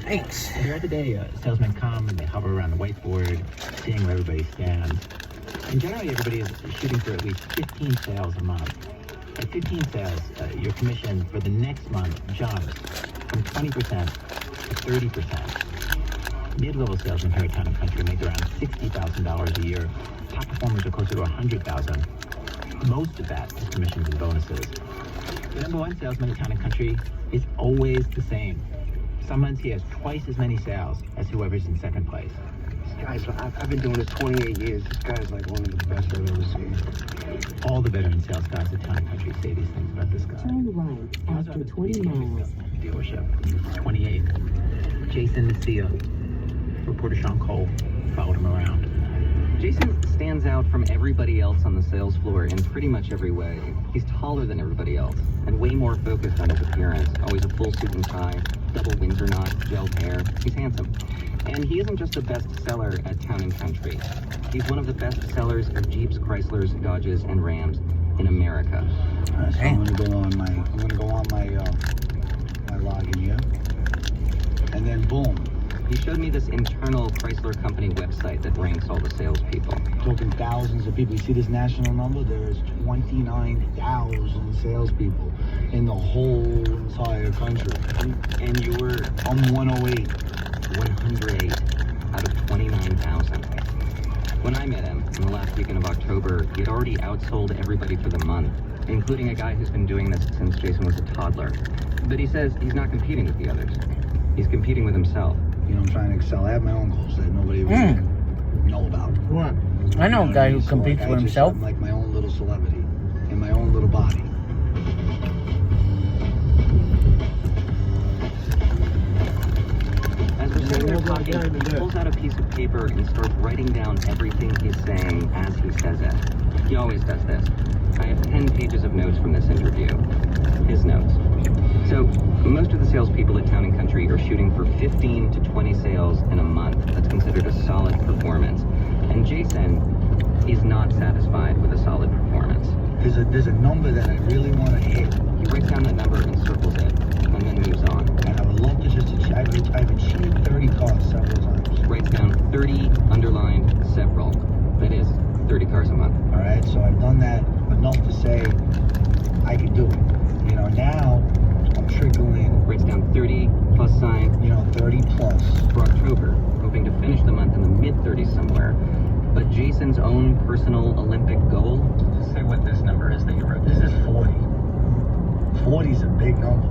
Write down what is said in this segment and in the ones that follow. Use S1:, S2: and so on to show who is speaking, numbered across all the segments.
S1: Thanks.
S2: Throughout the day, salesmen come and they hover around the whiteboard, seeing where everybody stands. And generally, everybody is shooting for at least 15 sales a month. At 15 sales, your commission for the next month jumps from 20% to 30%. Mid-level salesmen here at Town & Country make around $60,000 a year. Top performers are closer to $100,000. Most of that is commissions and bonuses. The number one salesman at Town & Country is always the same. Some months he has twice as many sales as whoever's in second place.
S1: This guy's, I've been doing this 28 years. This guy's like one of the best I've ever seen.
S2: All the veteran sales guys at Town & Country say these things about this guy.
S3: Turn right after 20 miles.
S2: Dealership. 28. Jason is the reporter Sean Cole followed him around.
S4: Jason stands out from everybody else on the sales floor in pretty much every way. He's taller than everybody else and way more focused on his appearance. Always a full suit and tie, double Windsor knot, gelled hair. He's handsome. And he isn't just the best seller at Town & Country. He's one of the best sellers of Jeeps, Chryslers, Dodges, and Rams in America.
S1: All right, so I'm gonna go on my login here, and then boom.
S4: He showed me this internal Chrysler company website that ranks all the salespeople.
S1: Talking thousands of people. You see this national number? There's 29,000 salespeople in the whole entire country.
S4: And you're
S1: I'm 108.
S4: 108 out of 29,000. When I met him in the last weekend of October, he had already outsold everybody for the month, including a guy who's been doing this since Jason was a toddler. But he says he's not competing with the others. He's competing with himself.
S1: You know, I'm trying to excel. I have my own goals that nobody really know about.
S5: What? I know a guy who competes with himself.
S1: I'm like my own little celebrity in my own little body.
S4: As we're sitting there talking, he pulls out a piece of paper and starts writing down everything he's saying as he says it. He always does this. I have 10 pages of notes from this interview. His notes. So, most of the salespeople at Town & Country are shooting for 15 to 20 sales in a month. That's considered a solid performance. And Jason is not satisfied with a solid performance.
S1: There's a number that I really want to hit.
S4: He writes down that number and circles it, and then moves on.
S1: And I would love to just achieve, I've achieved 30 cars several times.
S4: Writes down 30, underlined, several. That is 30 cars a month.
S1: All right, so I've done that enough to say I can do it. You know, now I'm trickling.
S4: Writes down 30 plus sign.
S1: 30 plus.
S4: For October, hoping to finish the month in the mid-30s somewhere. But Jason's own personal Olympic goal?
S2: Say what this number is that you wrote.
S1: This is 40. 40 is a big number.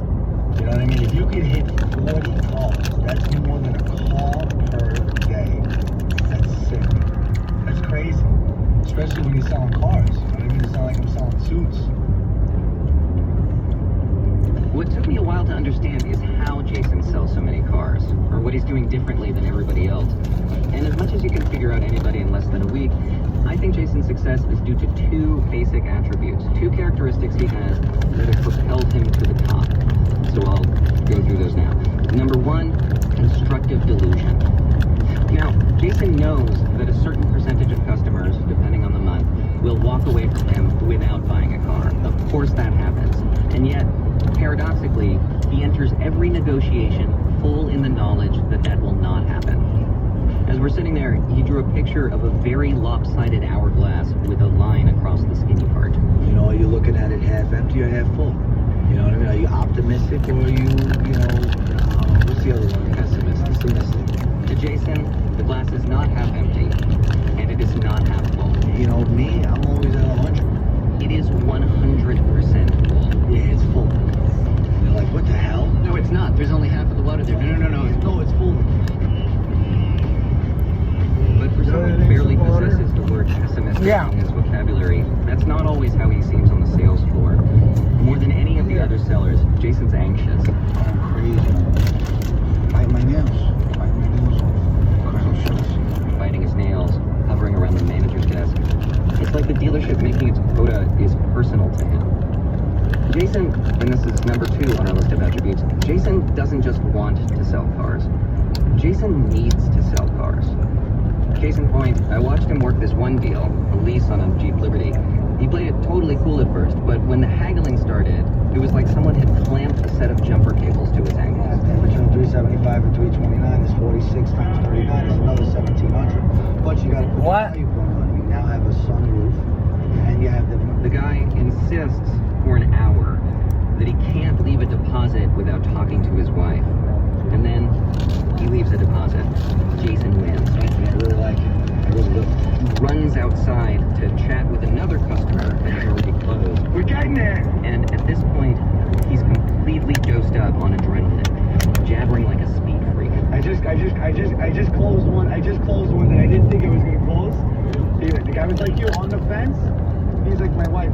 S1: You know what I mean? If you could hit 40 cars, that's more than a car per day. That's sick. That's crazy. Especially when you're selling cars. You know what I mean? It's not like I'm selling suits.
S4: What took me a while to understand is how Jason sells so many cars, or what he's doing differently than everybody else. And as much as you can figure out anybody in less than a week, I think Jason's success is due to two basic attributes, two characteristics he has that have propelled him to the top. So I'll go through those now. Number one, constructive delusion. Now, Jason knows that a certain percentage of customers, depending on the month, will walk away from him without buying a car. Of course that happens. And yet, paradoxically, he enters every negotiation full in the knowledge that that will not happen. As we're sitting there, he drew a picture of a very lopsided hourglass with a line across the skinny part.
S1: You know, are you looking at it half empty or half full? You know what I mean? Are you optimistic or are you, what's the other one? Pessimistic.
S4: To Jason, the glass is not half empty, and it is not half full.
S1: You know, me, I'm always at 100.
S4: It is 100% full.
S1: Yeah, it's full. You're like, what the hell?
S4: No, it's not. There's only half of the water there.
S1: No, it's full.
S4: But for someone who barely possesses the word pessimistic in his vocabulary, that's not always how he seems on the sales floor. More than any of the other sellers, Jason's anxious.
S1: I'm crazy. Bite my nails.
S4: Biting his nails, hovering around the manager's desk. It's like the dealership making its quota is personal to him. Jason, and this is number 2 on our list of attributes, Jason doesn't just want to sell cars. Jason needs to sell cars. Case in point, I watched him work this one deal, a lease on a Jeep Liberty. He played it totally cool at first, but when the haggling started, it was like someone had clamped a set of jumper cables to his ankles.
S1: Between 375 and 320
S4: wife. And then he leaves a deposit. Jason wins.
S1: I really like it. I really do.
S4: Runs outside to chat with another customer that has already closed.
S1: We're getting there.
S4: And at this point, he's completely dosed up on adrenaline, jabbering like a speed freak.
S1: I just closed one. I just closed one that I didn't think it was gonna close. The guy was like, "You on the fence?" He's like, "My wife."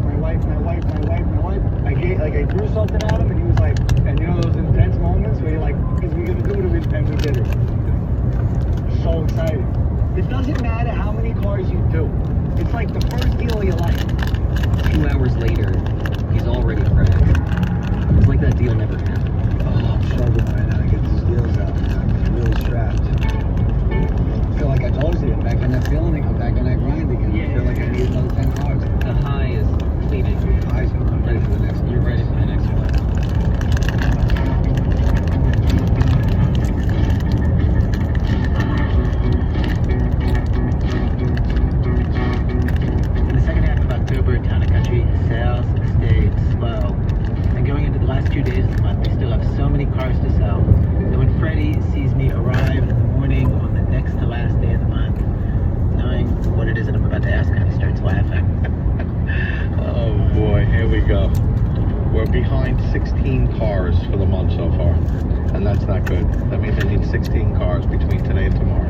S1: I threw something at him, and he was like, and you know those intense moments where you're like, "Is we gonna do it?" And we did it. So excited. It doesn't matter how many cars you do. It's like the first deal of your life.
S4: 2 hours later, he's already crashed. It's like that deal never happened.
S1: Oh, I'm struggling right now to get these deals out, man. I'm really strapped. I feel like I told you, I'm back in that feeling, I'm back in that grind again. I feel like I need another 10 cars.
S4: The high is fleeting.
S1: I'm ready for the next one.
S4: You're ready for the next one.
S2: In the second half of October, Town and Country sales stayed slow. And going into the last 2 days of the month, we still have so many cars to sell. And when Freddie sees me arrive in the morning on the next to last day of the month, knowing what it is that I'm about to ask him, he starts laughing.
S6: Oh boy, here we go. We're behind 16 cars for the month so far, and that's not good. That means I need 16 cars between today and tomorrow.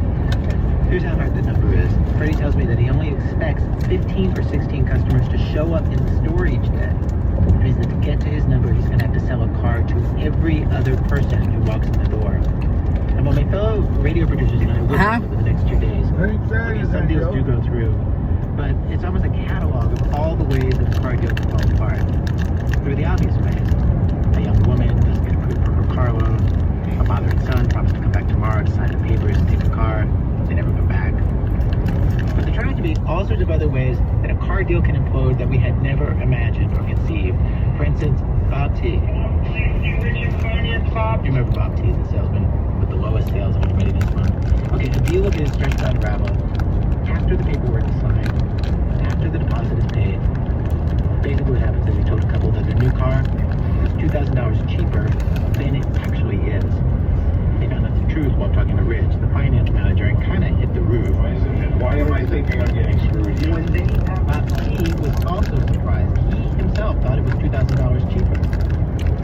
S2: Here's how hard the number is. Freddie tells me that he only expects 15 or 16 customers to show up in the store each day. And he said to get to his number, he's going to have to sell a car to every other person who walks in the door. And while my fellow radio producers and I will over the next 2 days, some deals do go through. But it's almost a catalog of all the ways that a car deal can fall apart. There are the obvious ways. A young woman doesn't get approved for her car loan. A father and son promise to come back tomorrow to sign the papers and take the car. They never come back. But there try to be all sorts of other ways that a car deal can implode that we had never imagined or conceived. For instance, Bob T. Do you remember Bob T, the salesman with the lowest sales of anybody this month? Okay, a deal of his starts to unravel after the paperwork is signed, after the deposit is paid. Basically what happens is he told a couple that their new car is $2,000 cheaper than it actually is. They found out the truth while talking to Rich, the finance manager, and kind of hit the roof.
S6: Why am I thinking I'm getting screwed here?
S2: When they Bob T was also surprised. He himself thought it was $2,000 cheaper.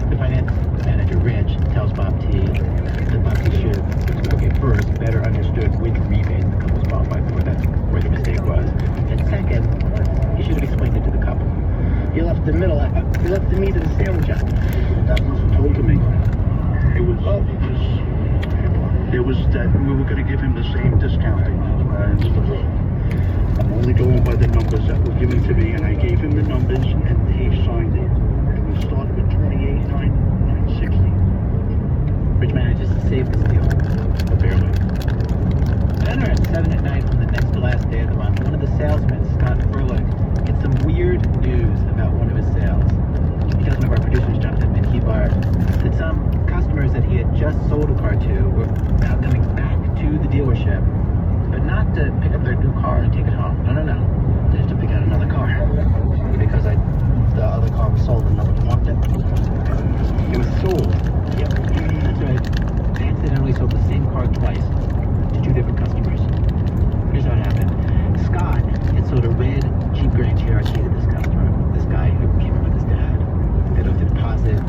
S2: The finance manager, Rich, tells Bob T that Bob T should, okay, first, better understood which rebate the couple's qualified for. That's where the mistake was. And second, he should have explained it to the couple. He left the meat of the sandwich out.
S6: That wasn't told to me. It was that we were going to give him the same discounting. I'm only going by the numbers that were given to me, and I gave him the numbers, and he signed it. And we started with 28,960.
S2: Rich manages to save this deal, but barely. Then around 7 at night on the next to last day of the month, one of the salesmen, Scott Furlick, gets some weird news about one of his sales. He tells one of our producers, Jonathan Mankibar, that some customers that he had just sold a car to were now coming back to the dealership, but not to pick up their new car and take it home. No. They have to pick out another car. Because the other car was sold and no one wanted it. It was sold. Yep, that's right. I accidentally sold the same car twice to 2 different customers. Here's what happened. Scott had sold a red Jeep Grand Cherokee to this customer, this guy who came in with his dad. They left a deposit.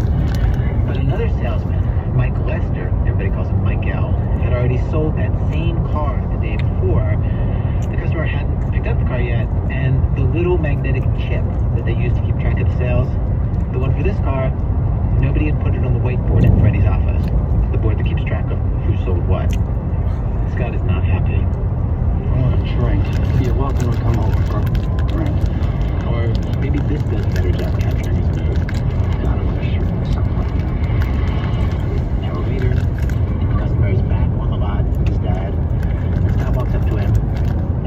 S2: But another salesman, Mike Lester, everybody calls him Mike L, had already sold that same car the day before. The customer hadn't picked up the car yet, and the little magnetic chip that they used to keep track of the sales, the one for this car, nobody had put it on the whiteboard in Freddie's office, the board that keeps track of who sold what. Scott is not happy.
S6: I want a drink.
S2: You're welcome to come over, bro. Right. Or maybe this does a better job capturing his mood. God, I want to shoot something. An hour later, the customer is back on the lot with his dad. And Scott walks up to him,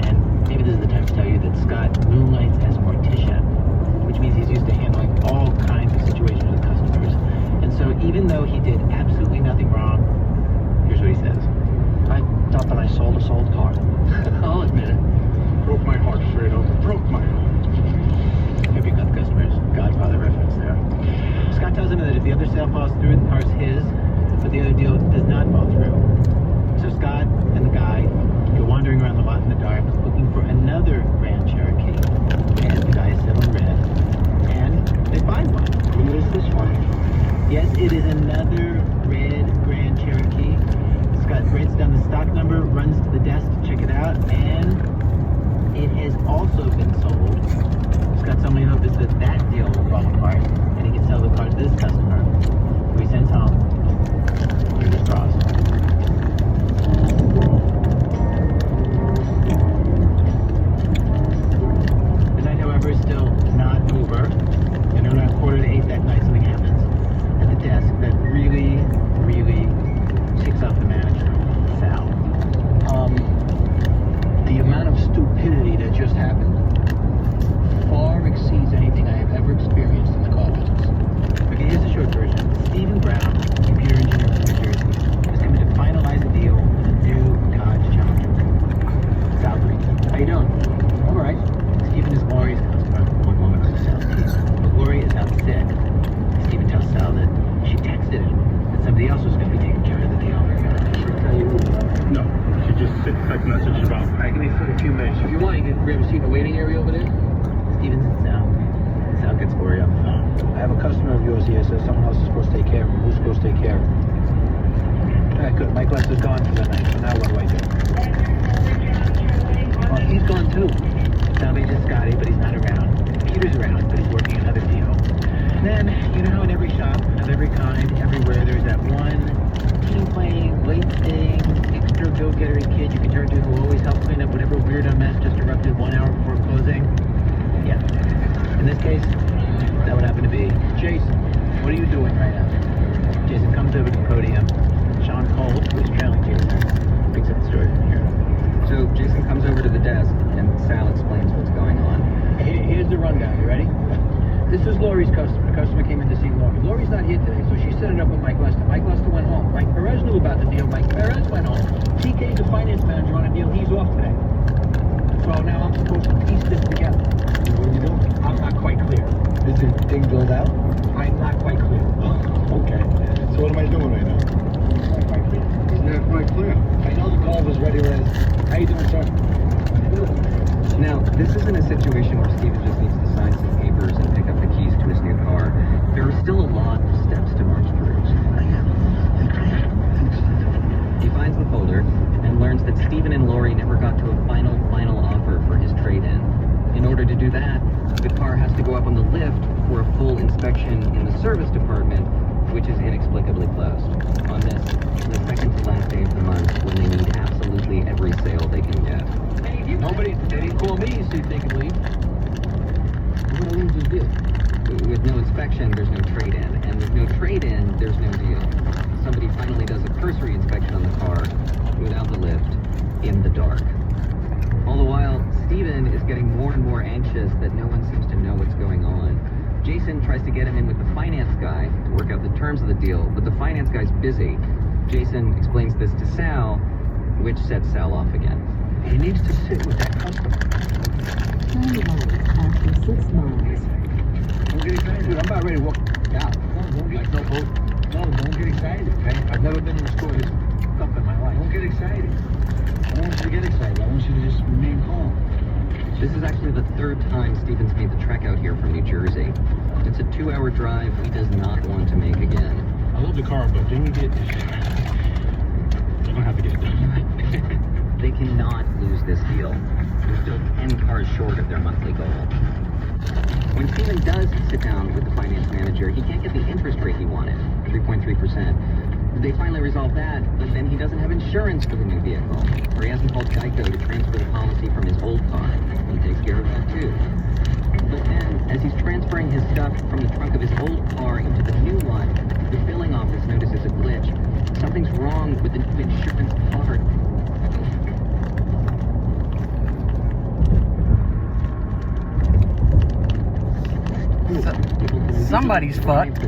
S2: and maybe this is the time to tell you that Scott moonlights as a mortician, which means he's used to handling all kinds of situations with customers. And so even though he did absolutely stock number, runs to the desk to check it out, and it has also been sold. He's got so many hopes that that deal will fall apart, and he can sell the car to this customer, who he sends home. Fingers crossed. The night, however, is still not over. And around 7:45 that night, something happens at the desk that really, really ticks off the manager, Sal.
S7: The amount of stupidity that just happened far exceeds anything I have ever experienced in the car business.
S2: Okay, here's the short version. Stephen Brown, computer engineer from New Jersey, is coming to finalize a deal with a new Dodge Challenger. Sal greets him. How you doing?
S7: All right.
S2: Stephen is Lori's customer, one woman on the sales team. But Lori is out sick. Stephen tells Sal that she texted him that somebody else was going to be taking care of the deal.
S8: No, she just sent a text message about, I can for a few minutes.
S7: If you want, you can grab a seat in the waiting area over there.
S2: Stephen sits down. Sal gets Lori on the phone.
S7: I have a customer of yours here says someone else is supposed to take care of him. Who's supposed to take care of him? All right, good. Mike Lester's gone for the night, so now what do I do?
S2: Well, he's gone too. Sal mentions Scotty, but he's not around. Peter's around, but he's working another deal. And then, you know how in every shop of every kind, everywhere, there's that one team-playing, late-staying, extra go-gettery kid you can turn to who always helps clean up whatever weirdo mess just erupted 1 hour before closing? Yeah. In this case, that would happen to be
S7: Jason, what are you doing right now?
S2: Jason comes over to the podium. Sean Cole, who is trailing Jason, picks up the story from here.
S4: So Jason comes over to the desk, and Sal explains what's going on.
S7: Here's the rundown. You ready? This is Lori's customer. The customer came in to see Lori. Lori's not here today, so she set it up with Mike Lester. Mike Lester went home. Mike Perez knew about the deal. Mike Perez went home. TK's the finance manager on a deal. He's off today. So now I'm supposed to piece this together. What are you doing? I'm not quite clear.
S1: Is the thing built out?
S7: I'm not quite clear.
S1: Okay. So what am I doing right now?
S7: Not quite clear.
S1: It's not quite clear. I know the call was ready, Rez. How you doing, sir?
S4: Now, this isn't a situation where Steven just needs to sign some papers and pick up the keys to his new car. There are still a lot of steps to march through. He finds the folder and learns that Steven and Lori never got to a final offer for his trade-in. In order to do that, the car has to go up on the lift for a full inspection in the service department, which is inexplicably closed. On this, the second to last day of the month, when they need absolutely every sale they can get.
S7: Nobody, they didn't call me, so they can leave. What do I lose this deal?
S4: With no inspection, there's no trade-in. And with no trade-in, there's no deal. Somebody finally does a cursory inspection on the car without the lift, in the dark. All the while, Steven is getting more and more anxious that no one seems to know what's going on. Jason tries to get him in with the finance guy to work out the terms of the deal, but the finance guy's busy. Jason explains this to Sal, which sets Sal off again.
S7: He needs to sit with that customer.
S3: Turn right after 6 miles.
S7: Don't get excited, dude. I'm about ready to walk out. No, don't get excited. No, don't get excited, okay? I've never been in a store this tough in my life. Don't get excited. I don't want you to get excited. I want you to just remain calm.
S4: This is actually the third time Steven's made the trek out here from New Jersey. It's a 2-hour drive he does not want to make again.
S8: I love the car, but then you get... You're gonna have to get it done.
S4: They cannot lose this deal. They're still 10 cars short of their monthly goal. When Steven does sit down with the finance manager, he can't get the interest rate he wanted, 3.3%. They finally resolve that, but then he doesn't have insurance for the new vehicle, or he hasn't called Geico to transfer the policy from his old car. He takes care of that too. But then, as he's transferring his stuff from the trunk of his old car into the new one, the billing office notices a glitch. Something's wrong with the new insurance card.
S5: Somebody's fucked.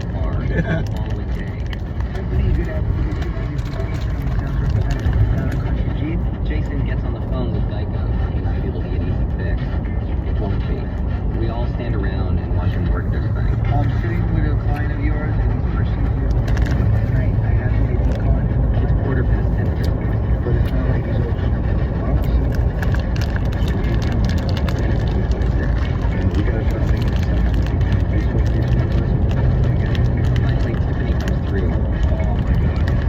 S4: Jason gets on the phone with Geico. Maybe it'll be an easy fix. It won't be. We all stand around and watch him work this thing.
S7: I'm sitting with a client of yours and he's pushing you. And I have an ID card.
S4: It's 10:15.
S7: But it's not like he's opening up the pharmacy.
S1: And we gotta try to make it sound like we can.
S4: Finally, Tiffany comes through.
S1: Oh my God.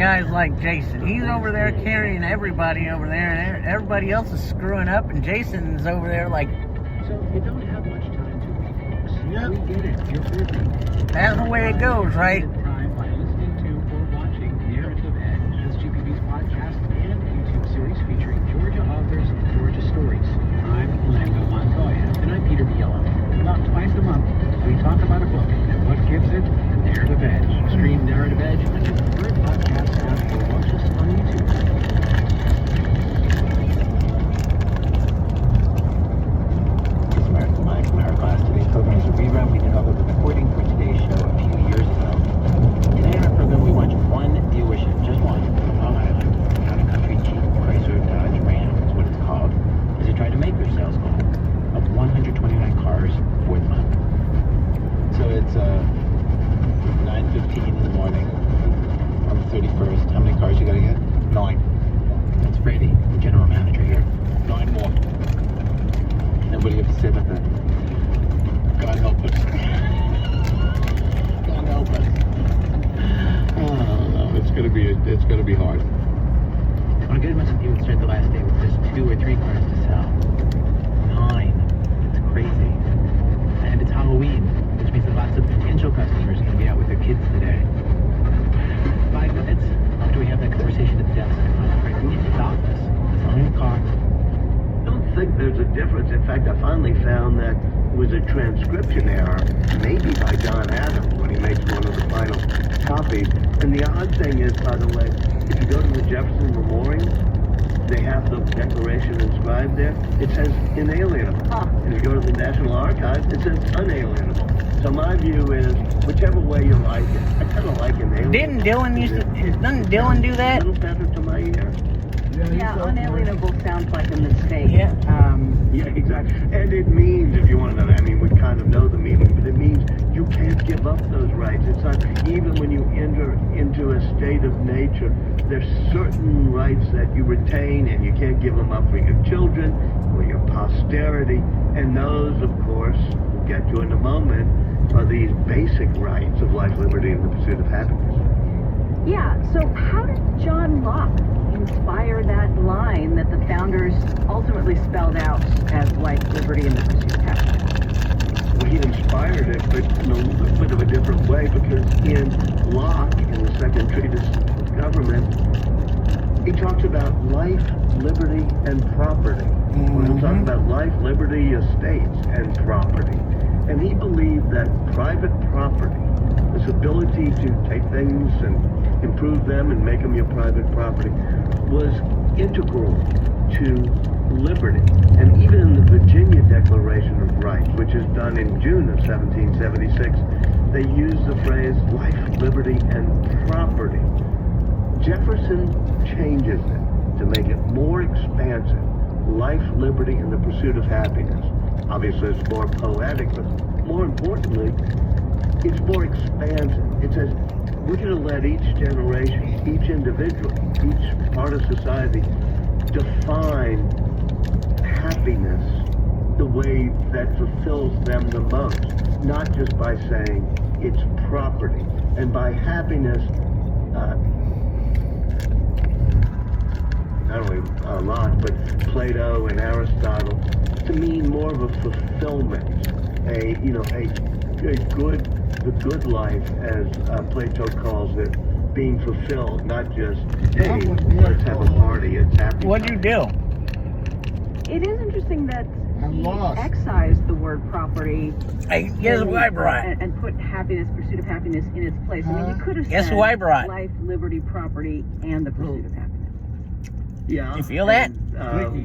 S5: guys like Jason. He's over there carrying everybody over there, and everybody else is screwing up, and Jason's over there like,
S7: So you don't have much time to read, folks. We get it. You're busy.
S5: that's the way it goes, right?
S7: Time by listening to or watching Narrative Edge, SGPB's podcast and YouTube series featuring Georgia authors and Georgia stories. I'm Orlando Montoya, and I'm Peter Biello. About twice a month, we talk about a book and what gives it the Narrative Edge. Stream Narrative Edge on your preferred podcast app or watch us on YouTube.
S2: This American Life, America Class. Today's program is a rerun. We did all of the recording for today's show a few years ago. Today in our program, we watch one dealership, just one, on Long Island, Town and Country Jeep Chrysler Dodge Ram, is what it's called, as they try to make their sales goal of 129 cars for the month. So it's 9:15 in the morning on the 31st. How many cars you gotta get? 9. That's Brady, the general manager here. 9 more. And what do you have to say about that? God help us. God help us.
S6: Oh, no, it's gonna be hard.
S2: On a good month, you would start the last day with just 2 or 3 cars to sell. 9. It's crazy. And it's Halloween, which means that lots of potential customers are going to be out with their kids today. 5 minutes after we have that conversation at the desk, I'm right in his office, selling a car.
S9: I don't think there's a difference. In fact, I finally found that it was a transcription error, maybe by John Adams when he makes one of the final copies. And the odd thing is, by the way, if you go to the Jefferson Memorial, they have the Declaration inscribed there. It says inalienable. And if you go to the National Archives, it says unalienable. So my view is, whichever way you like it, I kind of like inalienable.
S5: Didn't Dylan do that?
S9: A little better to my ear.
S10: Yeah, unalienable sounds like a mistake.
S5: Yeah.
S9: Yeah, exactly. And it means, if you want to know that, I mean, we kind of know the meaning, but it means you can't give up those rights. It's not, even when you enter into a state of nature, there's certain rights that you retain and you can't give them up for your children or your posterity. And those, of course, we'll get to in a moment, are these basic rights of life, liberty, and the pursuit of happiness.
S10: Yeah, so how did John Locke inspire that line that the founders ultimately spelled out as life, liberty, and the pursuit of happiness?
S9: Well, he inspired it, but in a little bit of a different way, because in Locke, in the second treatise of government, he talks about life, liberty, and property. When he talks about life, liberty, estates, and property. And he believed that private property, this ability to take things and improve them and make them your private property, was integral to liberty. And even in the Virginia Declaration of Rights, which is done in June of 1776, they use the phrase life, liberty, and property. Jefferson changes it to make it more expansive. Life, liberty, and the pursuit of happiness. Obviously, it's more poetic, but more importantly, it's more expansive. It says, we're going to let each generation, each individual, each part of society define happiness the way that fulfills them the most. Not just by saying it's property. And by happiness, not only Locke, but Plato and Aristotle, to mean more of a fulfillment, the good life, as Plato calls it, being fulfilled, not just, hey, let's have a party, it's happy.
S5: What'd you do?
S10: It is interesting that he excised the word property.
S5: Hey, guess who I brought?
S10: And put happiness, pursuit of happiness in its place. I mean, you could have
S5: Guess
S10: said
S5: who I brought?
S10: life, liberty, property, and the pursuit of happiness.
S9: Yeah.
S5: You feel that?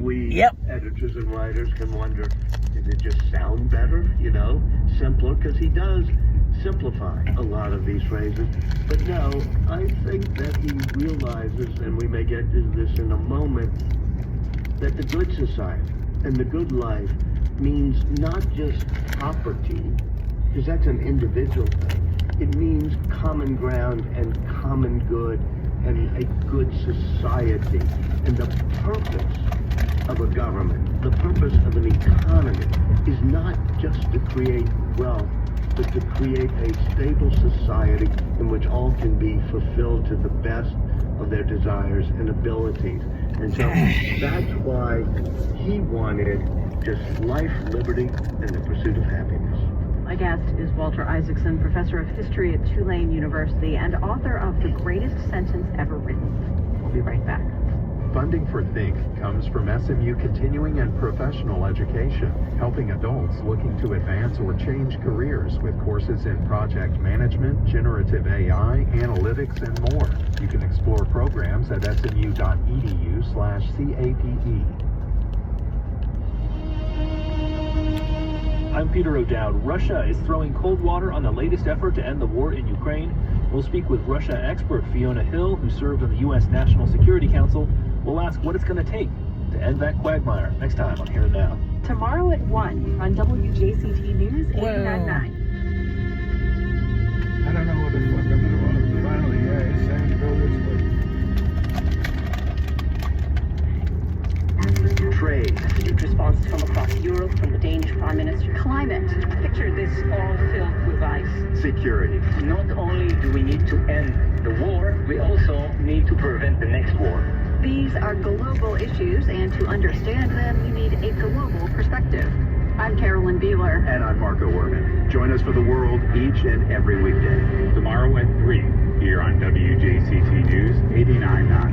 S9: We editors and writers can wonder, did it just sound better, simpler? Because he does simplify a lot of these phrases. But no, I think that he realizes, and we may get to this in a moment, that the good society and the good life means not just property, because that's an individual thing. It means common ground and common good and a good society. And the purpose of a government, the purpose of an economy, is not just to create wealth, but to create a stable society in which all can be fulfilled to the best of their desires and abilities. And so that's why he wanted just life, liberty, and the pursuit of happiness.
S10: My guest is Walter Isaacson, professor of history at Tulane University and author of The Greatest Sentence Ever Written. We'll be right back.
S11: Funding for Think comes from SMU Continuing and Professional Education, helping adults looking to advance or change careers with courses in project management, generative AI, analytics, and more. You can explore programs at smu.edu/CAPE.
S12: I'm Peter O'Dowd. Russia is throwing cold water on the latest effort to end the war in Ukraine. We'll speak with Russia expert Fiona Hill, who served on the U.S. National Security Council. We'll ask what it's going to take to end that quagmire next time on Here and Now.
S10: Tomorrow at 1 on WJCT News 89.9.
S8: I don't know what the fuck I'm gonna want, but finally, yeah, it's time to go this way.
S13: Trade. Astute responses from across Europe, from the Danish Prime Minister.
S10: Climate.
S13: Picture this all filled with ice.
S11: Security.
S13: Not only do we need to end the war, we also need to prevent the next war.
S10: These are global issues, and to understand them, you need a global perspective. I'm Carolyn Beeler.
S11: And I'm Marco Werman. Join us for The World each and every weekday.
S8: Tomorrow at 3, here on WJCT News 89.9.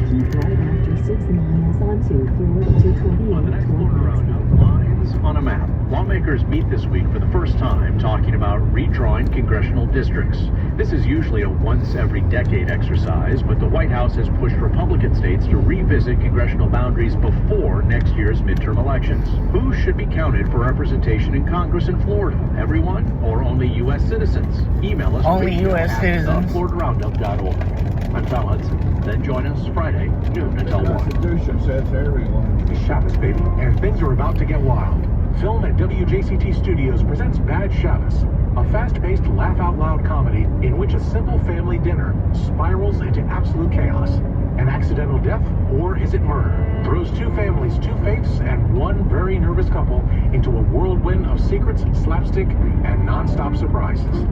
S3: Keep right after 6 miles onto Florida 228.
S11: On the next Florida Roundup, lines on a map. Lawmakers meet this week for the first time talking about redrawing congressional districts. This is usually a once-every-decade exercise, but the White House has pushed Republican states to revisit congressional boundaries before next year's midterm elections. Who should be counted for representation in Congress in Florida? Everyone or only U.S. citizens? Email us.
S5: Only U.S. citizens.
S11: FloridaRoundup.org. I'm Tom Hudson. Then join us Friday, noon until 1.
S8: Constitution says everyone.
S11: It's Shabbos, baby, and things are about to get wild. Film at WJCT Studios presents Bad Shabbos, a fast-paced, laugh-out-loud comedy in which a simple family dinner spirals into absolute chaos. An accidental death, or is it murder? Throws two families, two faiths, and one very nervous couple into a whirlwind of secrets, slapstick, and non-stop surprises.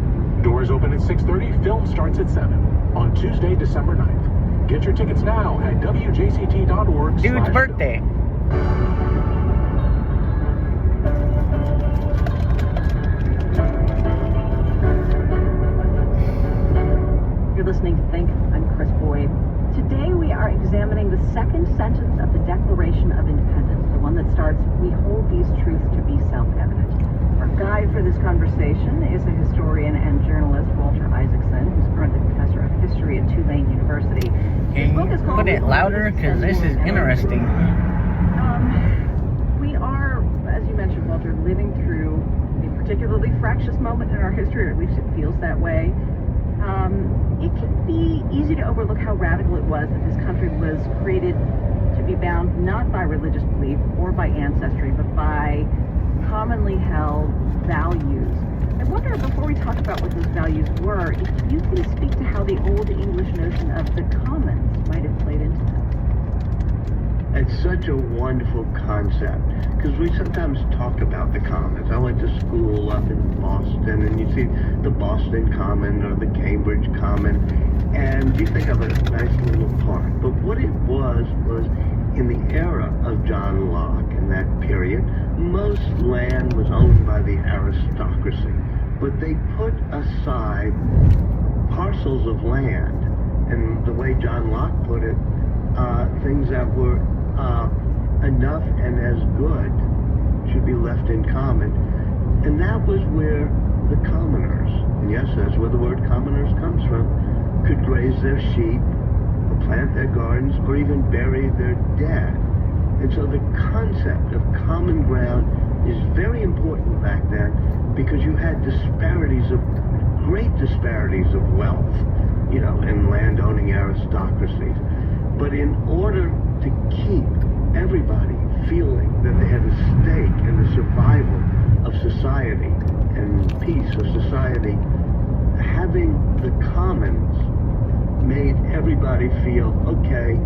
S11: Doors open at 6:30, film starts at 7 on Tuesday, December 9th. Get your tickets now at WJCT.org.
S5: Dude's birthday.
S10: You're listening to Think. I'm Chris Boyd. Today we are examining the second sentence of the Declaration of Independence, the one that starts, "We hold these truths to be self-evident." Our guide for this conversation is a historian and journalist, Walter Isaacson, who's currently professor of history at Tulane University.
S5: Can you put it louder? Because this is interesting.
S10: We are, as you mentioned, Walter, living through a particularly fractious moment in our history, or at least it feels that way. It can be easy to overlook how radical it was that this country was created to be bound not by religious belief or by ancestry, but by commonly held values. I wonder, before we talk about what those values were, if you can speak to how the Old English notion of the commons might have played into that.
S9: It's such a wonderful concept, because we sometimes talk about the commons. I went to school up in Boston, and you see the Boston Common or the Cambridge Common, and you think of a nice little park. But what it was in the era of John Locke, in that period, most land was owned by the aristocracy. But they put aside parcels of land, and the way John Locke put it, things that were enough and as good should be left in common. And that was where the commoners, and yes, that's where the word commoners comes from, could graze their sheep, or plant their gardens, or even bury their dead. And so the concept of common ground is very important back then, because you had great disparities of wealth, in landowning aristocracies. But in order to keep everybody feeling that they had a stake in the survival of society and peace of society, having the commons made everybody feel, okay,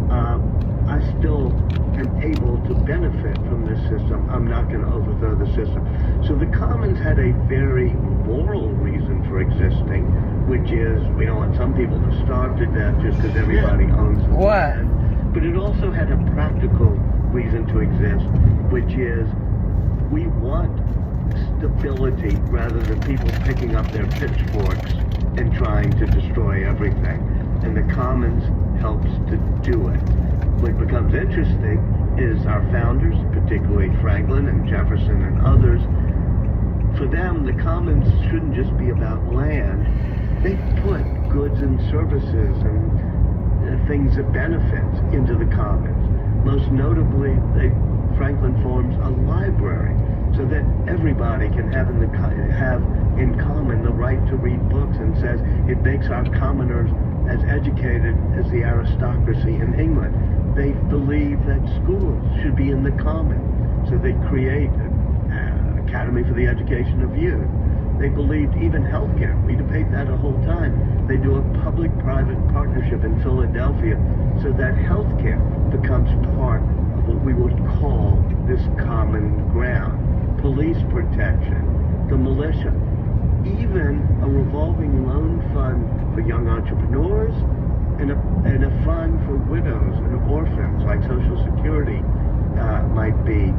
S9: I still am able to benefit from this system. I'm not going to overthrow the system. So the commons had a very moral reason for existing, which is we don't want some people to starve to death just because everybody owns the land. But it also had a practical reason to exist, which is we want stability rather than people picking up their pitchforks and trying to destroy everything. And the commons helps to do it. What becomes interesting is our founders, particularly Franklin and Jefferson and others, for them, the commons shouldn't just be about land. They put goods and services and things that benefit into the commons. Most notably, Franklin forms a library so that everybody can have in common the right to read books, and says it makes our commoners as educated as the aristocracy in England. They believe that schools should be in the common, so they create an Academy for the Education of Youth. They believed even healthcare, we debate that a whole time. They do a public-private partnership in Philadelphia so that healthcare becomes part of what we would call this common ground. Police protection, the militia, even a revolving loan fund for young entrepreneurs, and a fund for widows and orphans, like Social Security might be.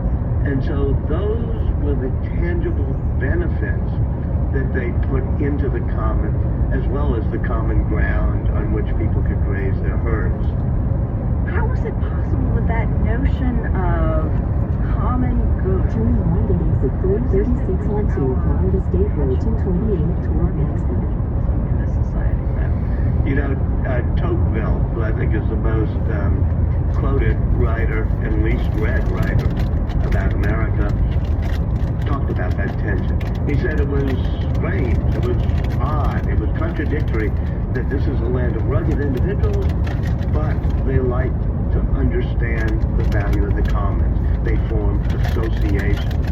S9: And so those were the tangible benefits that they put into the common, as well as the common ground on which people could graze their herds.
S10: How is it possible that that notion of common good
S3: Turn right at exit 336 onto Florida State Road 228 toward Maxwell.
S10: in this society?
S9: You know, Tocqueville, who I think is the most quoted writer and least read writer about America, talked about that tension. He said it was strange, it was odd, it was contradictory that this is a land of rugged individuals, but they like to understand the value of the commons. They form associations.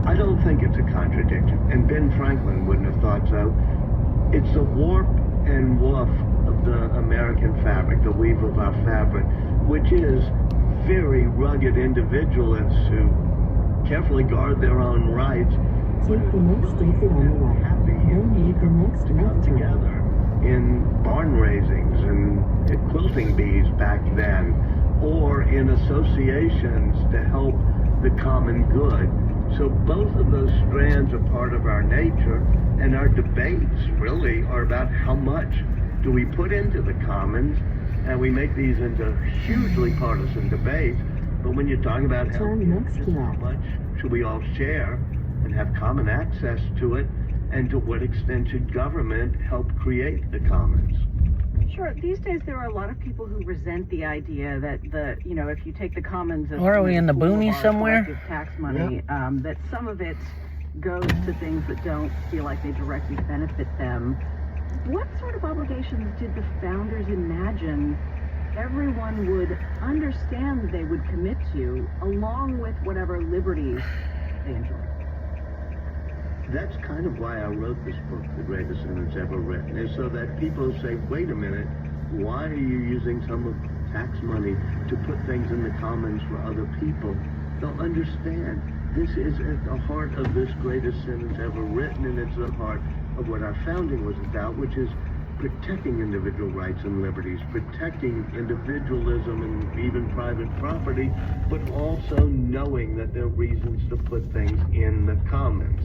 S9: I don't think it's a contradiction, and Ben Franklin wouldn't have thought so. It's the warp and woof of the American fabric, the weave of our fabric, which is very rugged individualists who carefully guard their own rights.
S3: Take the next exit on the right, then make the next left turn.
S9: Together in barn raisings and quilting bees back then, or in associations to help the common good. So both of those strands are part of our nature, and our debates really are about how much do we put into the commons, and we make these into hugely partisan debates. But when you're talking about how much should we all share and have common access to it, and to what extent should government help create the commons?
S10: Sure. These days, there are a lot of people who resent the idea that if you take the commons as
S5: Where are we, in the boonies somewhere?
S10: Tax money, that some of it goes to things that don't feel like they directly benefit them. What sort of obligations did the founders imagine everyone would understand they would commit to, along with whatever liberties they enjoy?
S9: That's kind of why I wrote this book, The Greatest Sentence Ever Written, is so that people say, wait a minute, why are you using some of tax money to put things in the commons for other people? They'll understand. This is at the heart of this greatest sentence ever written, and it's the heart of what our founding was about, which is protecting individual rights and liberties, protecting individualism and even private property, but also knowing that there are reasons to put things in the commons.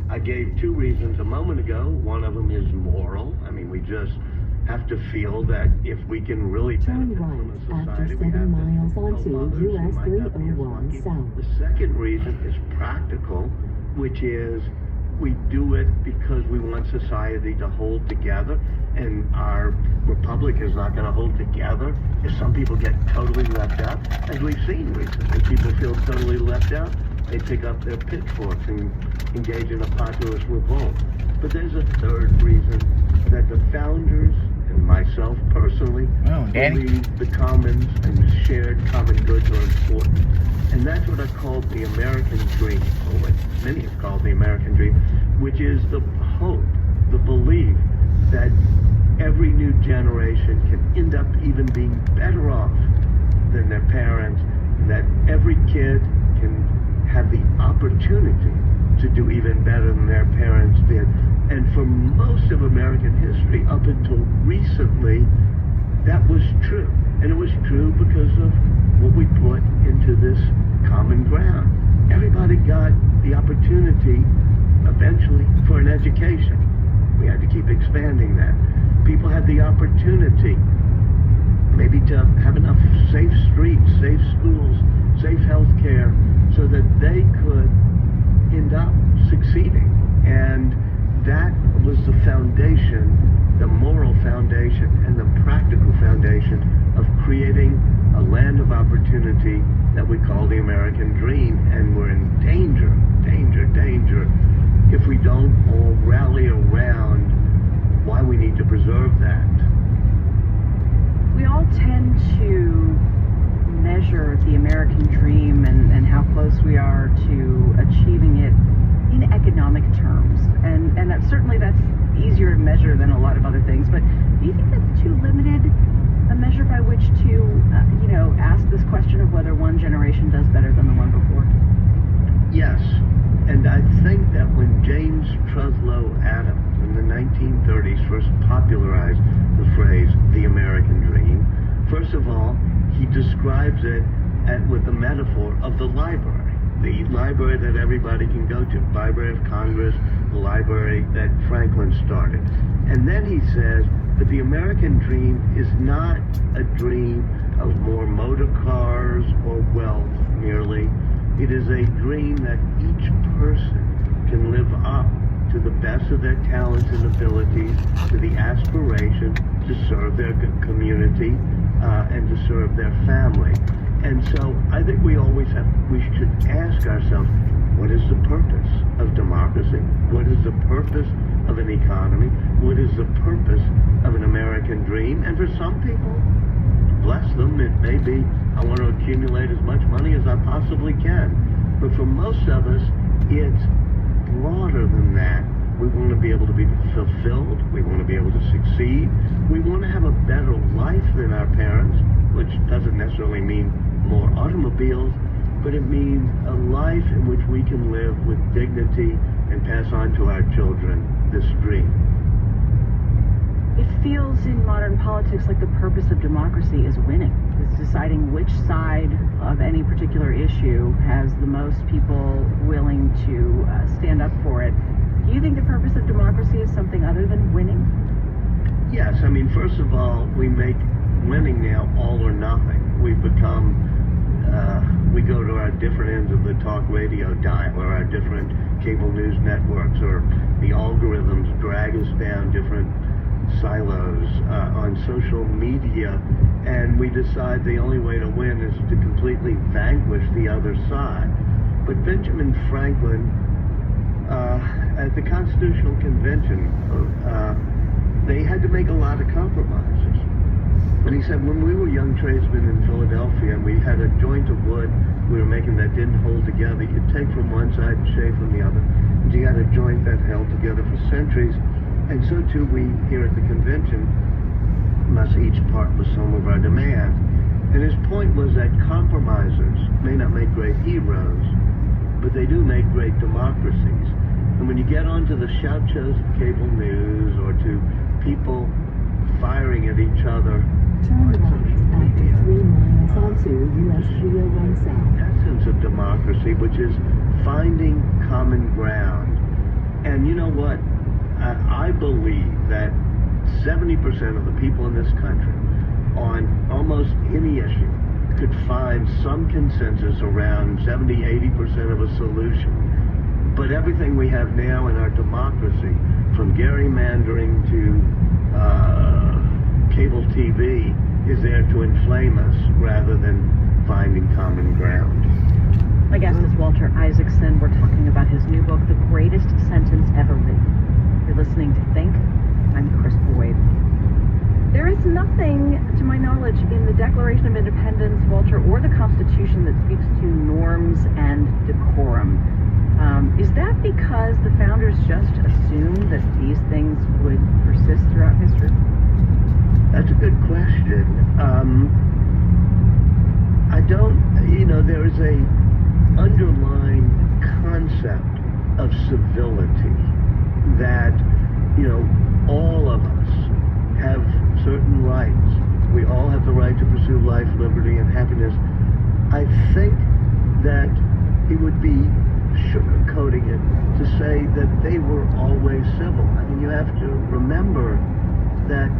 S9: I gave two reasons a moment ago. One of them is moral. I mean, we just have to feel that if we can really benefit from a society, we have
S3: miles
S9: to
S3: onto
S9: help others who
S3: US
S9: might not be as
S3: 301
S9: lucky.
S3: South.
S9: The second reason is practical, which is we do it because we want society to hold together, and our republic is not going to hold together if some people get totally left out. As we've seen recently, people feel totally left out. They pick up their pitchforks and engage in a populist revolt. But there's a third reason that the founders and myself personally believe the commons and the shared common goods are important. And that's what I call the American dream, or what many have called the American dream, which is the hope, the belief that every new generation can end up even being better off than their parents, and that every kid can have the opportunity to do even better than their parents did. And for most of American history, up until recently, that was true. And it was true because of what we put into this common ground. Everybody got the opportunity, eventually, for an education. We had to keep expanding that. People had the opportunity, maybe to have enough safe streets, safe schools, safe health care, so that they could end up succeeding. And that was the foundation, the moral foundation, and the practical foundation of creating a land of opportunity that we call the American dream. And we're in danger, if we don't all rally around why we need to preserve that.
S10: We all tend to measure the American dream and how close we are to achieving it in economic terms. And certainly that's easier to measure than a lot of other things. But do you think that's too limited a measure by which to, ask this question of whether one generation does better than the one before?
S9: Yes. And I think that when James Truslow Adams in the 1930s first popularized the phrase, the American dream, first of all, he describes it with the metaphor of the library that everybody can go to, Library of Congress, the library that Franklin started. And then he says that the American dream is not a dream of more motor cars or wealth merely. It is a dream that each person can live up to the best of their talents and abilities, to the aspiration to serve their community and to serve their family. And so I think we should ask ourselves, what is the purpose of democracy? What is the purpose of an economy? What is the purpose of an American dream? And for some people, bless them, it may be, I want to accumulate as much money as I possibly can. But for most of us, it's broader than that. We want to be able to be fulfilled. We want to be able to succeed. We want to have a better life than our parents, which doesn't necessarily mean more automobiles, but it means a life in which we can live with dignity and pass on to our children this dream.
S10: It feels in modern politics like the purpose of democracy is winning. It's deciding which side of any particular issue has the most people willing to stand up for it. Do you think the purpose of democracy is something other than winning?
S9: Yes. I mean, first of all, we make winning now all or nothing. We've become, we go to our different ends of the talk radio dial, or our different cable news networks, or the algorithms drag us down different silos on social media, and we decide the only way to win is to completely vanquish the other side. But Benjamin Franklin, at the Constitutional Convention, they had to make a lot of compromises. And he said, when we were young tradesmen in Philadelphia and we had a joint of wood we were making that didn't hold together, you'd take from one side and shave from the other. And you had a joint that held together for centuries. And so too we here at the convention must each part with some of our demands. And his point was that compromisers may not make great heroes, but they do make great democracies. And when you get onto the shout shows of cable news, or to people firing at each other,
S3: turn right after 3 miles onto US 301 South.
S9: Essence of democracy, which is finding common ground. And you know what? I believe that 70% of the people in this country on almost any issue could find some consensus around 70-80% of a solution. But everything we have now in our democracy, from gerrymandering to cable TV, is there to inflame us rather than finding common ground.
S10: My guest is Walter Isaacson. We're talking about his new book, The Greatest Sentence Ever Written. You're listening to Think. I'm Chris Boyd. There is nothing, to my knowledge, in the Declaration of Independence, Walter, or the Constitution that speaks to norms and decorum. Is that because the founders just assumed that these things would persist throughout history?
S9: That's a good question. I don't, there is a underlying concept of civility, that, you know, all of us have certain rights. We all have the right to pursue life, liberty, and happiness. I think that it would be sugarcoating it to say that they were always civil. I mean, you have to remember that,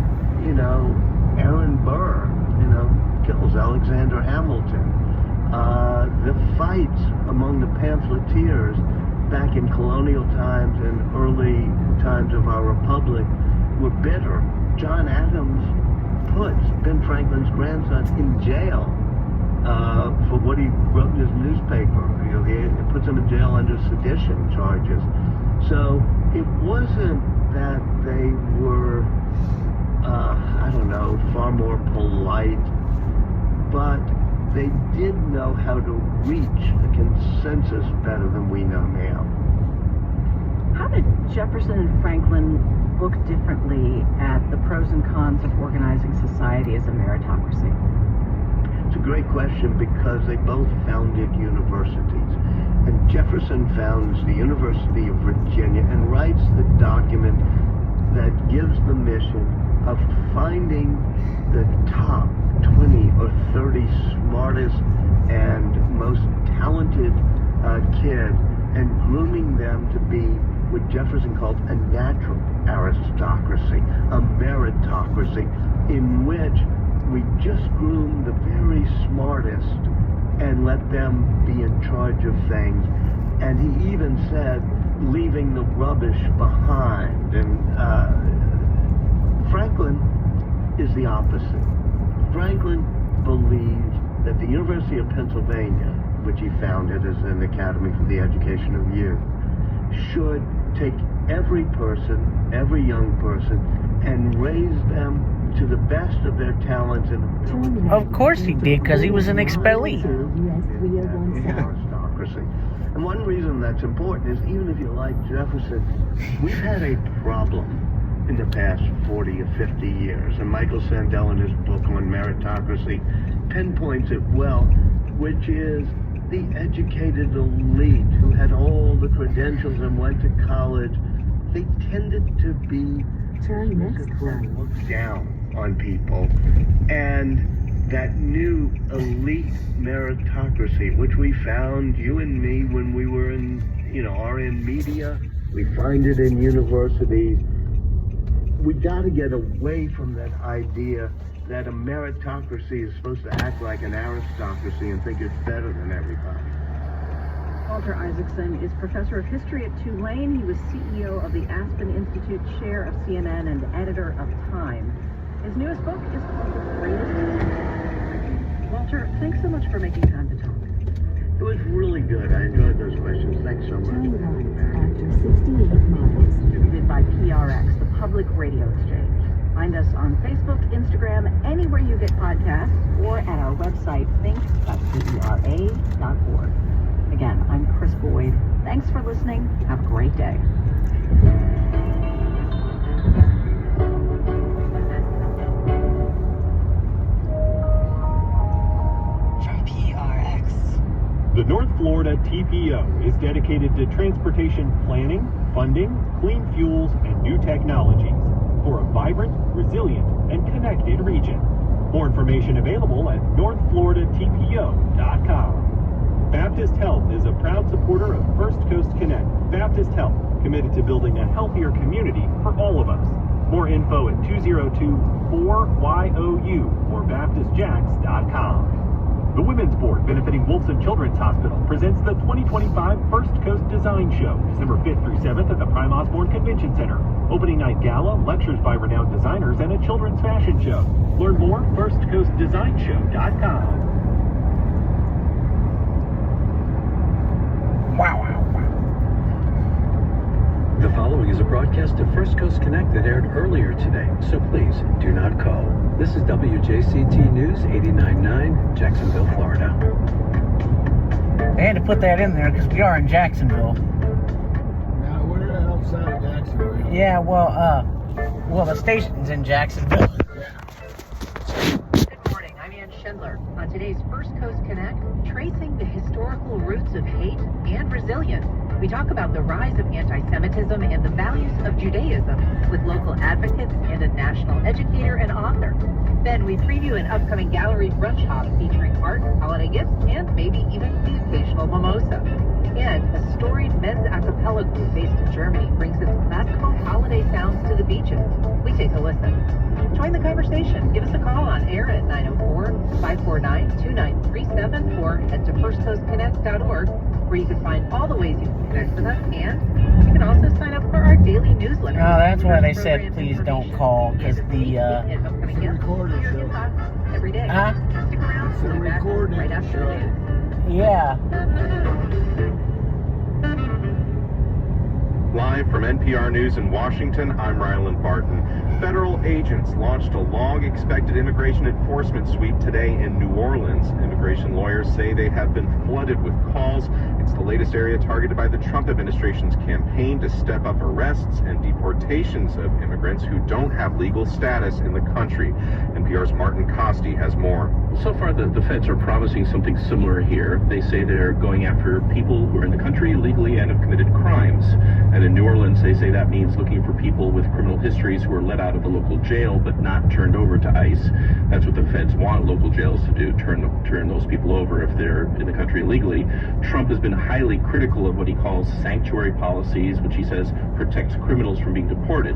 S9: you know, Aaron Burr, you know, kills Alexander Hamilton. The fights among the pamphleteers back in colonial times and early times of our republic were bitter. John Adams puts Ben Franklin's grandson in jail for what he wrote in his newspaper. You know, he puts him in jail under sedition charges. So it wasn't that they were, I don't know, far more polite, but they did know how to reach a consensus better than we know now.
S10: How did Jefferson and Franklin look differently at the pros and cons of organizing society as a meritocracy?
S9: It's a great question because they both founded universities. And Jefferson founds the University of Virginia and writes the document that gives the mission of finding the top 20 or 30 smartest and most talented kids and grooming them to be what Jefferson called a natural aristocracy, a meritocracy, in which we just groom the very smartest and let them be in charge of things. And he even said, leaving the rubbish behind. And Franklin is the opposite. Franklin believed that the University of Pennsylvania, which he founded as an academy for the education of youth, should take every person, every young person, and raise them to the best of their talents and abilities.
S5: Of course he did, because he was an expellee.
S9: Aristocracy. And one reason that's important is, even if you like Jefferson, we've had a problem in the past 40 or 50 years, and Michael Sandel in his book on meritocracy pinpoints it well, which is the educated elite who had all the credentials and went to college. They tended to be looked down on people, and that new elite meritocracy, which we found, you and me, when we were in, you know, are in media, we find it in universities. We got to get away from that idea that a meritocracy is supposed to act like an aristocracy and think it's better than everybody.
S10: Walter Isaacson is professor of history at Tulane. He was CEO of the Aspen Institute, chair of CNN, and editor of Time. His newest book is called The Greatest. Walter, thanks so much for making time to talk.
S9: It was really good. I enjoyed those questions. Thanks so much.
S3: After 68 miles.
S10: Distributed by PRX, the Public Radio Exchange. Find us on Facebook, Instagram, anywhere you get podcasts, or at our website, think.pera.org. Again, I'm Chris Boyd. Thanks for listening. Have a great day.
S14: From PRX.
S12: The North Florida TPO is dedicated to transportation planning, funding, clean fuels, and new technologies for a vibrant, resilient, and connected region. More information available at northfloridatpo.com. Baptist Health is a proud supporter of First Coast Connect. Baptist Health, committed to building a healthier community for all of us. More info at 202-4YOU or baptistjacks.com. The Women's Board, benefiting Wolfson Children's Hospital, presents the 2025 First Coast Design Show, December 5th through 7th at the Prime Osborne Convention Center. Opening night gala, lectures by renowned designers, and a children's fashion show. Learn more, firstcoastdesignshow.com.
S5: Wow.
S15: The following is a broadcast of First Coast Connect that aired earlier today, so please do not call. This is WJCT News 89.9, Jacksonville, Florida.
S5: They had to put that in there because we are in Jacksonville.
S1: Now, we're outside of Jacksonville.
S5: Yeah, well, the station's in Jacksonville.
S10: Good morning. I'm Ann Schindler. On today's First Coast Connect, train
S16: tracing the historical roots of hate and resilience. We talk about the rise of anti-Semitism and the values of Judaism with local advocates and a national educator and author. Then we preview an upcoming gallery brunch hop featuring art, holiday gifts, and maybe even the occasional mimosa. And a storied men's a cappella group based in Germany brings its classical holiday sounds to the beaches. We take a listen. Join the conversation. Give us a call on air at 904-549-2937 or head to firstcoastconnect.org, where you can find all the ways you can connect with us, and you can also sign up for our daily newsletter.
S5: Oh, that's why they said please don't call, because the
S16: every day. Stick around. We'll be back right after the news.
S5: Yeah.
S17: Live from NPR News in Washington, I'm Ryland Barton. Federal agents launched a long-expected immigration enforcement sweep today in New Orleans. Immigration lawyers say they have been flooded with calls. It's the latest area targeted by the Trump administration's campaign to step up arrests and deportations of immigrants who don't have legal status in the country. NPR's Martin Costi has more.
S18: So far, the feds are promising something similar here. They say they're going after people who are in the country illegally and have committed crimes. And in New Orleans, they say that means looking for people with criminal histories who are let out of the local jail but not turned over to ICE. That's what the feds want local jails to do, turn those people over if they're in the country illegally. Trump has been highly critical of what he calls sanctuary policies, which he says protects criminals from being deported.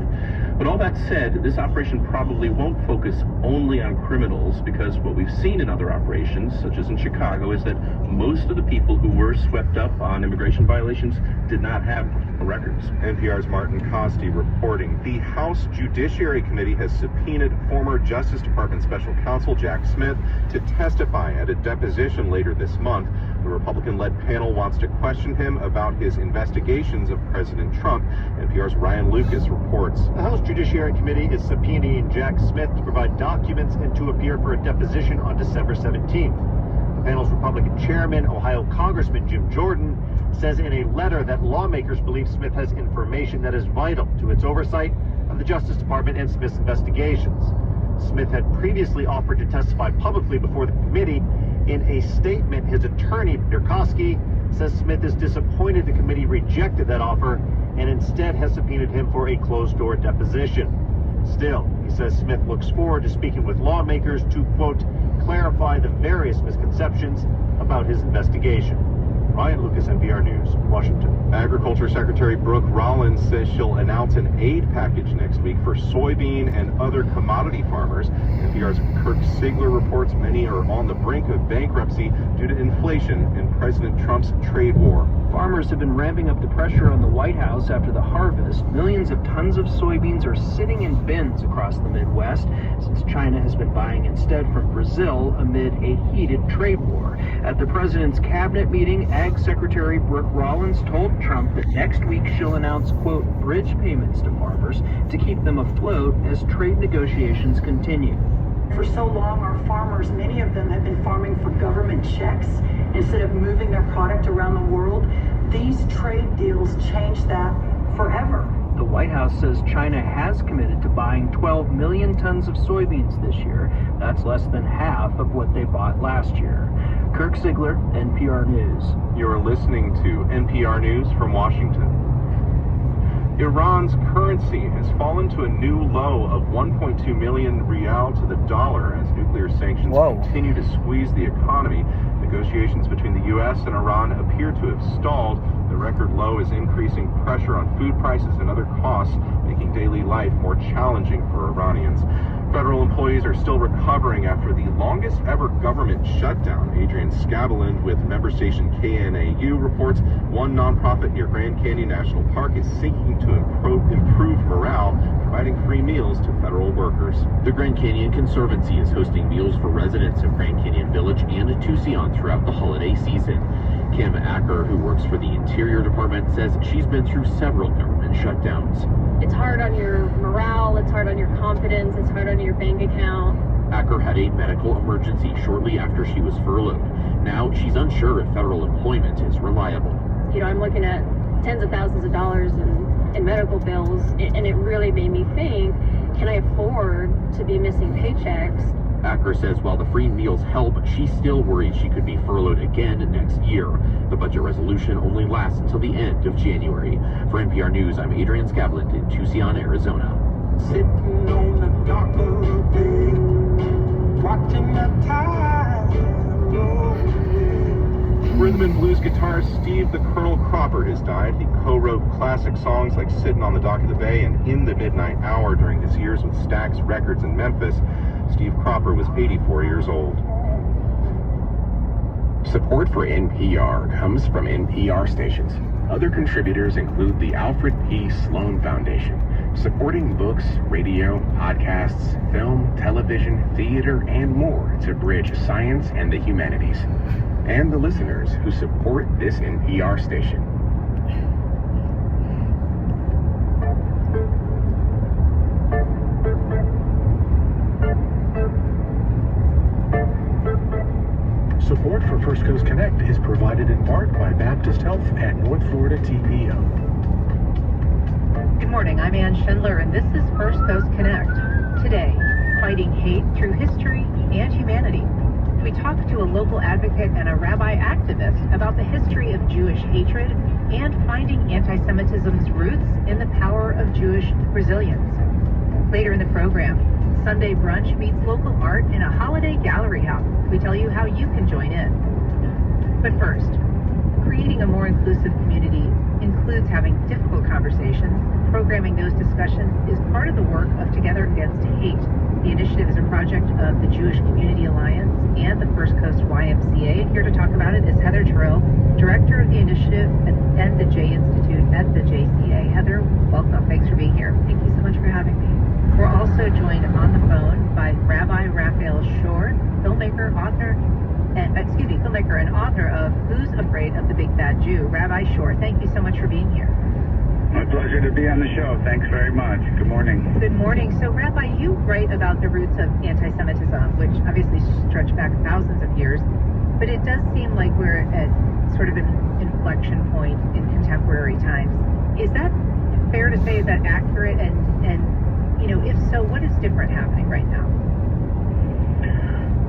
S18: But all that said, this operation probably won't focus only on criminals, because what we've seen in other operations, such as in Chicago, is that most of the people who were swept up on immigration violations did not have records.
S17: NPR's Martin Costi reporting. The House Judiciary Committee has subpoenaed former Justice Department Special Counsel Jack Smith to testify at a deposition later this month. The Republican-led panel wants to question him about his investigations of President Trump. NPR's Ryan Lucas reports.
S19: The House Judiciary Committee is subpoenaing Jack Smith to provide documents and to appear for a deposition on December 17th. The panel's Republican chairman, Ohio Congressman Jim Jordan, says in a letter that lawmakers believe Smith has information that is vital to its oversight of the Justice Department and Smith's investigations. Smith had previously offered to testify publicly before the committee. In a statement, his attorney, Peter Koski, says Smith is disappointed the committee rejected that offer and instead has subpoenaed him for a closed-door deposition. Still, he says Smith looks forward to speaking with lawmakers to, quote, clarify the various misconceptions about his investigation. Ryan Lucas, NPR News, Washington.
S17: Agriculture Secretary Brooke Rollins says she'll announce an aid package next week for soybean and other commodity farmers. NPR's Kirk Sigler reports many are on the brink of bankruptcy due to inflation and President Trump's trade war.
S20: Farmers have been ramping up the pressure on the White House after the harvest. Millions of tons of soybeans are sitting in bins across the Midwest since China has been buying instead from Brazil amid a heated trade war. At the president's cabinet meeting, Ag Secretary Brooke Rollins told Trump that next week she'll announce, quote, bridge payments to farmers to keep them afloat as trade negotiations continue.
S21: For so long, our farmers, many of them have been farming for government checks instead of moving their product around the world. These trade deals change that forever.
S20: The White House says China has committed to buying 12 million tons of soybeans this year. That's less than half of what they bought last year. Kirk Sigler, NPR News.
S17: You're listening to NPR News from Washington. Iran's currency has fallen to a new low of 1.2 million rial to the dollar as nuclear sanctions continue to squeeze the economy. Negotiations between the U.S. and Iran appear to have stalled. The record low is increasing pressure on food prices and other costs, making daily life more challenging for Iranians. Federal employees are still recovering after the longest ever government shutdown. Adrian Scaveland with member station KNAU reports one nonprofit near Grand Canyon National Park is seeking to improve morale, providing free meals to federal workers.
S22: The Grand Canyon Conservancy is hosting meals for residents of Grand Canyon Village and Tucson throughout the holiday season. Kim Acker, who works for the Interior Department, says she's been through several government shutdowns.
S23: It's hard on your morale, it's hard on your confidence, it's hard on your bank account.
S22: Acker had a medical emergency shortly after she was furloughed. Now she's unsure if federal employment is reliable.
S23: You know, I'm looking at tens of thousands of dollars in medical bills, and it really made me think, can I afford to be missing paychecks
S22: Acker says while the free meals help, she's still worried she could be furloughed again next year. The budget resolution only lasts until the end of January. For NPR News, I'm Adrian Scavland in Tucson, Arizona.
S4: Sitting on the dock of the bay, watching the tide roll away.
S17: Rhythm and blues guitarist Steve the Colonel Cropper has died. He co-wrote classic songs like Sitting on the Dock of the Bay and In the Midnight Hour during his years with Stax Records in Memphis. Steve Cropper was 84 years old.
S22: Support for NPR comes from NPR stations. Other contributors include the Alfred P. Sloan Foundation, supporting books, radio, podcasts, film, television, theater, and more to bridge science and the humanities. And the listeners who support this NPR station.
S11: Support for First Coast Connect is provided in part by Baptist Health and North Florida TPO.
S16: Good morning, I'm Ann Schindler, and this is First Coast Connect. Today, fighting hate through history and humanity. We talk to a local advocate and a rabbi activist about the history of Jewish hatred and finding anti-Semitism's roots in the power of Jewish resilience. Later in the program, Sunday brunch meets local art in a holiday gallery house. We tell you how you can join in. But first, creating a more inclusive community includes having difficult conversations. Programming those discussions is part of the work of Together Against Hate. The initiative is a project of the Jewish Community Alliance and the First Coast YMCA. And here to talk about it is Heather Terrell, Director of the initiative and the J Institute at the JCA. Heather, welcome. Thanks for being here. Thank you so much for having me. We're also joined on the phone by Rabbi Raphael Shore, filmmaker and author of Who's Afraid of the Big Bad Jew? Rabbi Shore, thank you so much for being here.
S6: My pleasure to be on the show. Thanks very much. Good morning.
S16: Good morning. So, Rabbi, you write about the roots of anti-Semitism, which obviously stretch back thousands of years, but it does seem like we're at sort of an inflection point in contemporary times. Is that fair to say? Is that accurate? And if so, what is different happening right now?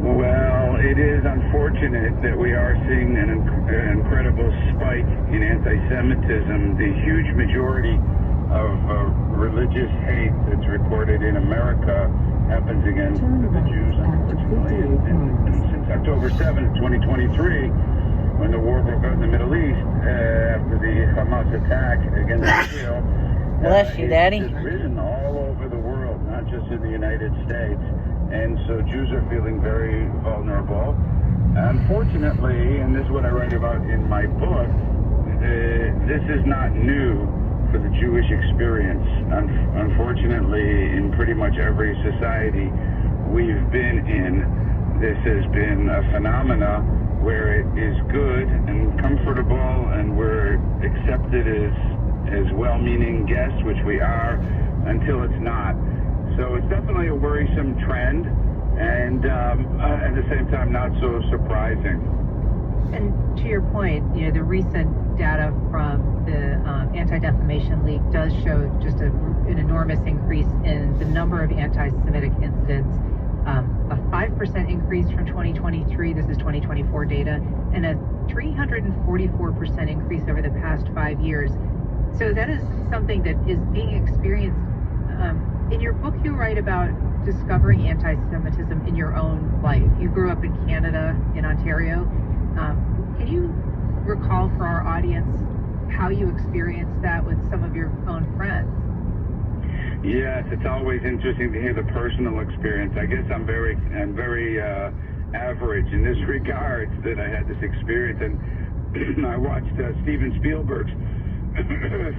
S6: Well, it is unfortunate that we are seeing an incredible spike in anti-Semitism. The huge majority of religious hate that's reported in America happens against the Jews, unfortunately. And since October 7th, 2023, when the war broke out in the Middle East, after the Hamas attack against Israel,
S5: bless you, Daddy.
S6: It's risen all over the world, not just in the United States. And so Jews are feeling very vulnerable. Unfortunately, and this is what I write about in my book, this is not new for the Jewish experience. Unfortunately, in pretty much every society we've been in, this has been a phenomena where it is good and comfortable and we're accepted as well-meaning guests, which we are, until it's not. So it's definitely a worrisome trend, and at the same time, not so surprising.
S16: And to your point, the recent data from the Anti-Defamation League does show just an enormous increase in the number of anti-Semitic incidents, a 5% increase from 2023, this is 2024 data, and a 344% increase over the past 5 years. So that is something that is being experienced. In your book, you write about discovering anti-Semitism in your own life. You grew up in Canada, in Ontario. Can you recall for our audience how you experienced that with some of your own friends?
S6: Yes, it's always interesting to hear the personal experience. I guess I'm very average in this regard, that I had this experience. And I watched Steven Spielberg's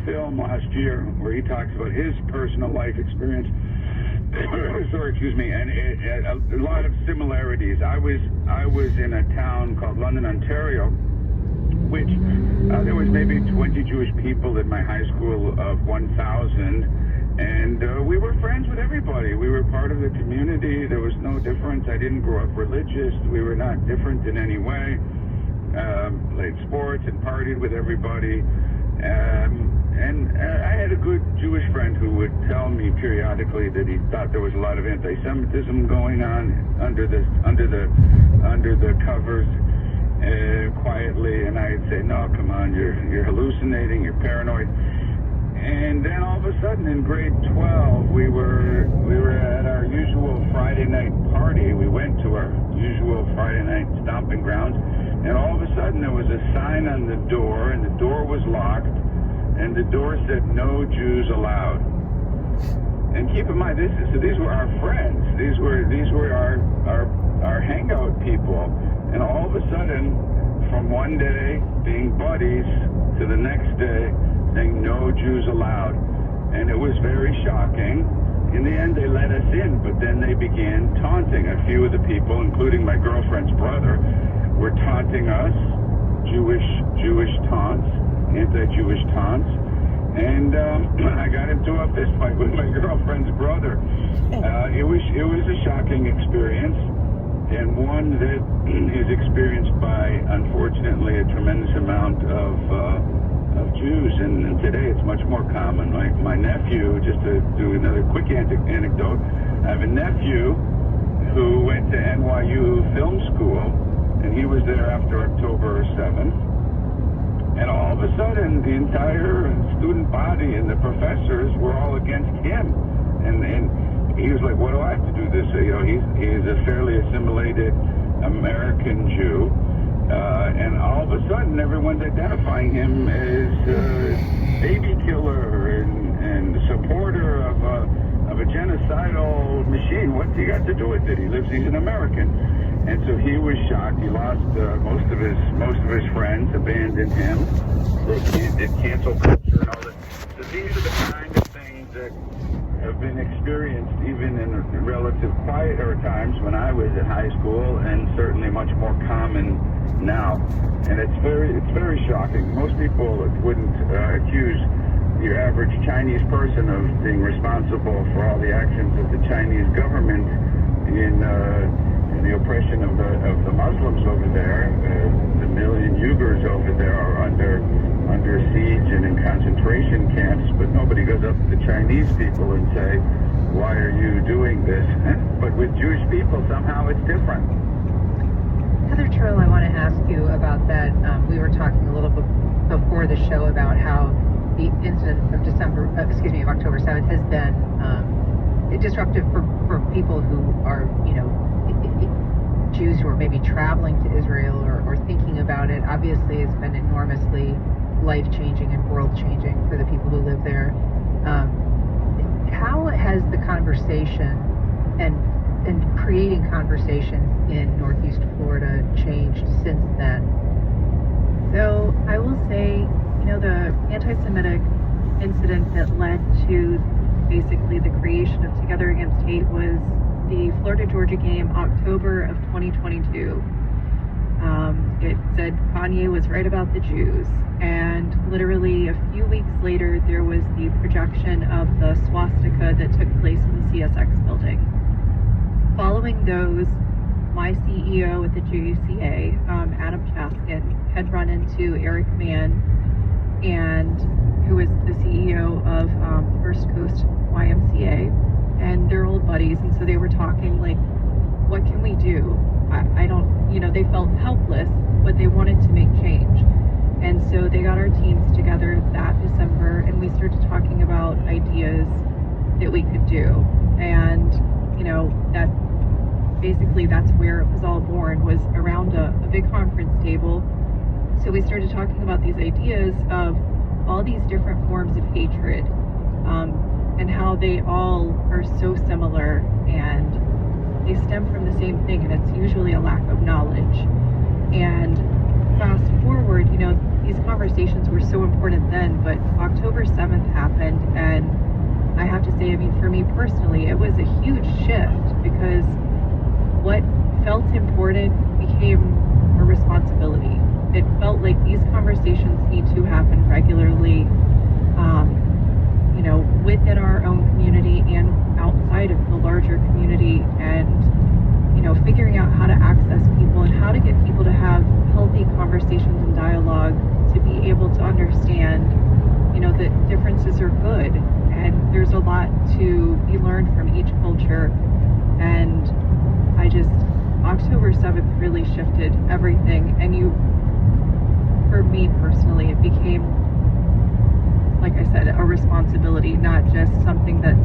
S6: film last year where he talks about his personal life experience. And a lot of similarities. I was in a town called London, Ontario, which there was maybe 20 Jewish people in my high school of 1,000, and we were friends with everybody. We were part of the community. There was no difference. I didn't grow up religious. We were not different in any way. Played sports and partied with everybody. And I had a good Jewish friend who would tell me periodically that he thought there was a lot of anti-Semitism going on under the covers, quietly, and I'd say, no, come on, you're hallucinating, you're paranoid. And then all of a sudden in grade 12, we were at our usual Friday night party. We went to our usual Friday night stomping grounds, and all of a sudden there was a sign on the door, and the door was locked, and the door said, "No Jews allowed." And keep in mind, these were our friends. These were our hangout people. And all of a sudden, from one day being buddies to the next day saying "No Jews allowed," and it was very shocking. In the end, they let us in, but then they began taunting. A few of the people, including my girlfriend's brother, were taunting us, Jewish taunts, anti-Jewish taunts, and I got into a fist fight with my girlfriend's brother. It was a shocking experience, and one that is experienced by, unfortunately, a tremendous amount of Jews, and today it's much more common. My nephew, just to do another quick anecdote, I have a nephew who went to NYU Film School, and he was there after October 7th, and all of a sudden the entire student body and the professors were all against him, and he was like, "What do I have to do this?" He's a fairly assimilated American Jew, and all of a sudden everyone's identifying him as a baby killer and supporter of a genocidal machine. What's he got to do with it? He's an American. And so he was shocked. He lost most of his friends, abandoned him. They did cancel culture and all that. So these are the kind of things that have been experienced even in relative quieter times when I was at high school, and certainly much more common now. And it's very shocking. Most people wouldn't accuse your average Chinese person of being responsible for all the actions of the Chinese government in the oppression of the Muslims over there. The million Uyghurs over there are under siege and in concentration camps, but nobody goes up to the Chinese people and say, "Why are you doing this?" But with Jewish people, somehow it's different.
S16: Heather Turrell, I want to ask you about that. We were talking a little bit before the show about how the incident of October 7th has been disruptive for people who are, Jews who are maybe traveling to Israel or thinking about it. Obviously, it's been enormously life-changing and world-changing for the people who live there. How has the conversation and creating conversations in Northeast Florida changed since then?
S10: So I will say, the anti-Semitic incident that led to basically the creation of Together Against Hate was the Florida-Georgia game, October of 2022. It said Kanye was right about the Jews, and literally a few weeks later there was the projection of the swastika that took place in the CSX building. Following those, my CEO at the JUCA, Adam Chaskin, had run into Eric Mann, and who is the CEO of First Coast YMCA, and they're old buddies, and so they were talking like, what can we do? I don't, they felt helpless, but they wanted to make change. And so they got our teams together that December, and we started talking about ideas that we could do. And, that basically that's where it was all born, was around a big conference table. So we started talking about these ideas of all these different forms of hatred, and how they all are so similar, and they stem from the same thing, and it's usually a lack of knowledge. And fast forward, these conversations were so important then, but October 7th happened, and I have to say, for me personally, it was a huge shift, because what felt important became a responsibility. It felt like these conversations need to happen regularly, within our own community and outside of the larger community, and, figuring out how to access people and how to get people to have healthy conversations and dialogue, to be able to understand, that differences are good, and there's a lot to be learned from each culture. And October 7th really shifted everything. And for me personally, it became, like I said, a responsibility, not just something that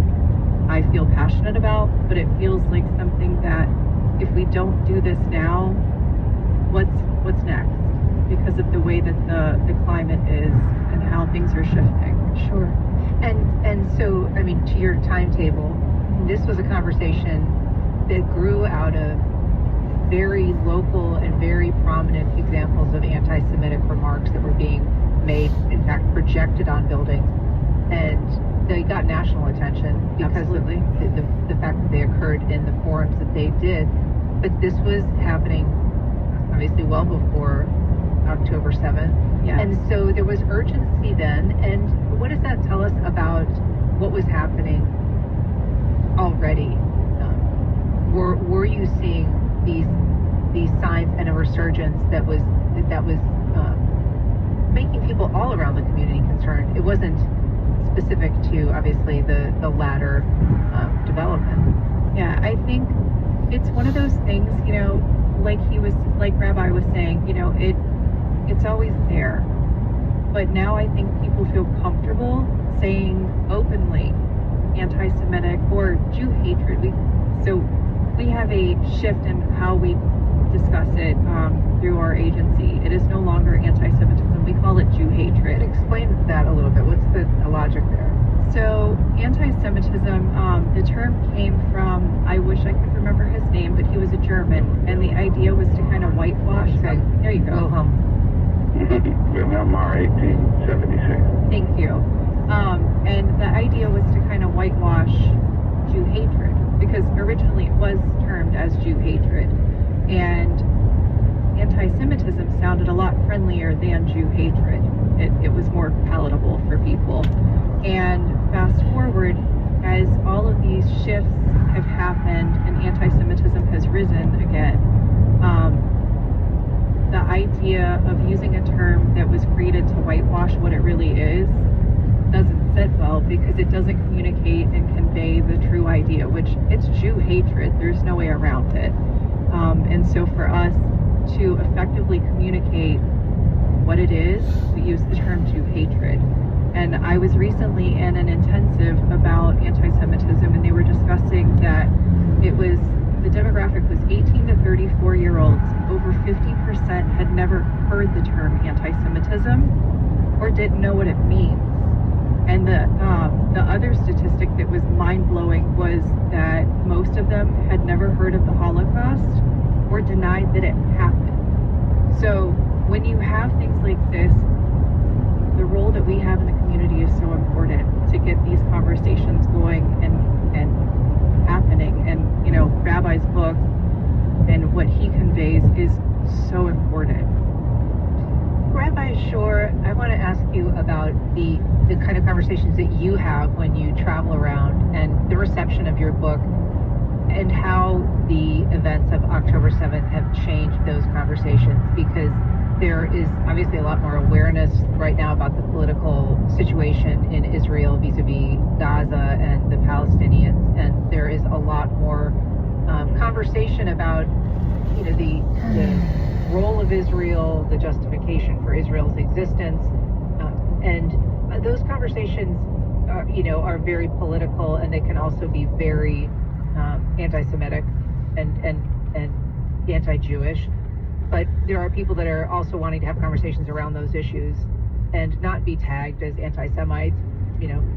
S10: I feel passionate about, but it feels like something that if we don't do this now, what's next? Because of the way that the climate is and how things are shifting.
S16: Sure. And so, I mean, to your timetable, this was a conversation that grew out of very local and very prominent examples of anti-Semitic remarks that were being made, in fact, projected on buildings. And they got national attention because of the fact that they occurred in the forums that they did. But this was happening, obviously, well before October 7th.
S10: Yes.
S16: And so there was urgency then. And what does that tell us about what was happening already? Were you seeing these signs and a resurgence that was making people all around the community concerned? It wasn't specific to obviously the latter development.
S10: Yeah, I think it's one of those things, like Rabbi was saying, it's always there. But now I think people feel comfortable saying openly anti-Semitic or Jew hatred. We have a shift in how we discuss it through our agency. It is no longer anti-Semitism. We call it Jew hatred.
S16: Explain that a little bit. What's the logic there?
S10: So anti-Semitism, the term came from, I wish I could remember his name, but he was a German, and the idea was to kind of whitewash.
S16: Okay.
S10: There you go.
S6: Wilhelm Marr, 1876.
S10: Thank you. And the idea was to kind of whitewash Jew hatred, because originally it was termed as Jew hatred, and anti-Semitism sounded a lot friendlier than Jew hatred. It was more palatable for people. And fast forward, as all of these shifts have happened and anti-Semitism has risen again, the idea of using a term that was created to whitewash what it really is doesn't sit well, because it doesn't communicate and convey the true idea, which it's Jew hatred. There's no way around it. And so for us to effectively communicate what it is, we use the term Jew hatred. And I was recently in an intensive about anti-Semitism, and they were discussing that the demographic was 18 to 34-year-olds. Over 50% had never heard the term anti-Semitism or didn't know what it means. And the other statistic that was mind-blowing was that most of them had never heard of the Holocaust or denied that it happened. So when you have things like this, the role that we have in the community is so important to get these conversations going and happening. And Rabbi's book and what he conveys is so important.
S16: Rabbi Shore, I want to ask you about the kind of conversations that you have when you travel around, and the reception of your book, and how the events of October 7th have changed those conversations, because there is obviously a lot more awareness right now about the political situation in Israel vis-a-vis Gaza and the Palestinians, and there is a lot more conversation about the role of Israel, the justification for Israel's existence, and those conversations are very political, and they can also be very anti-Semitic and anti-Jewish. But there are people that are also wanting to have conversations around those issues and not be tagged as anti-Semites,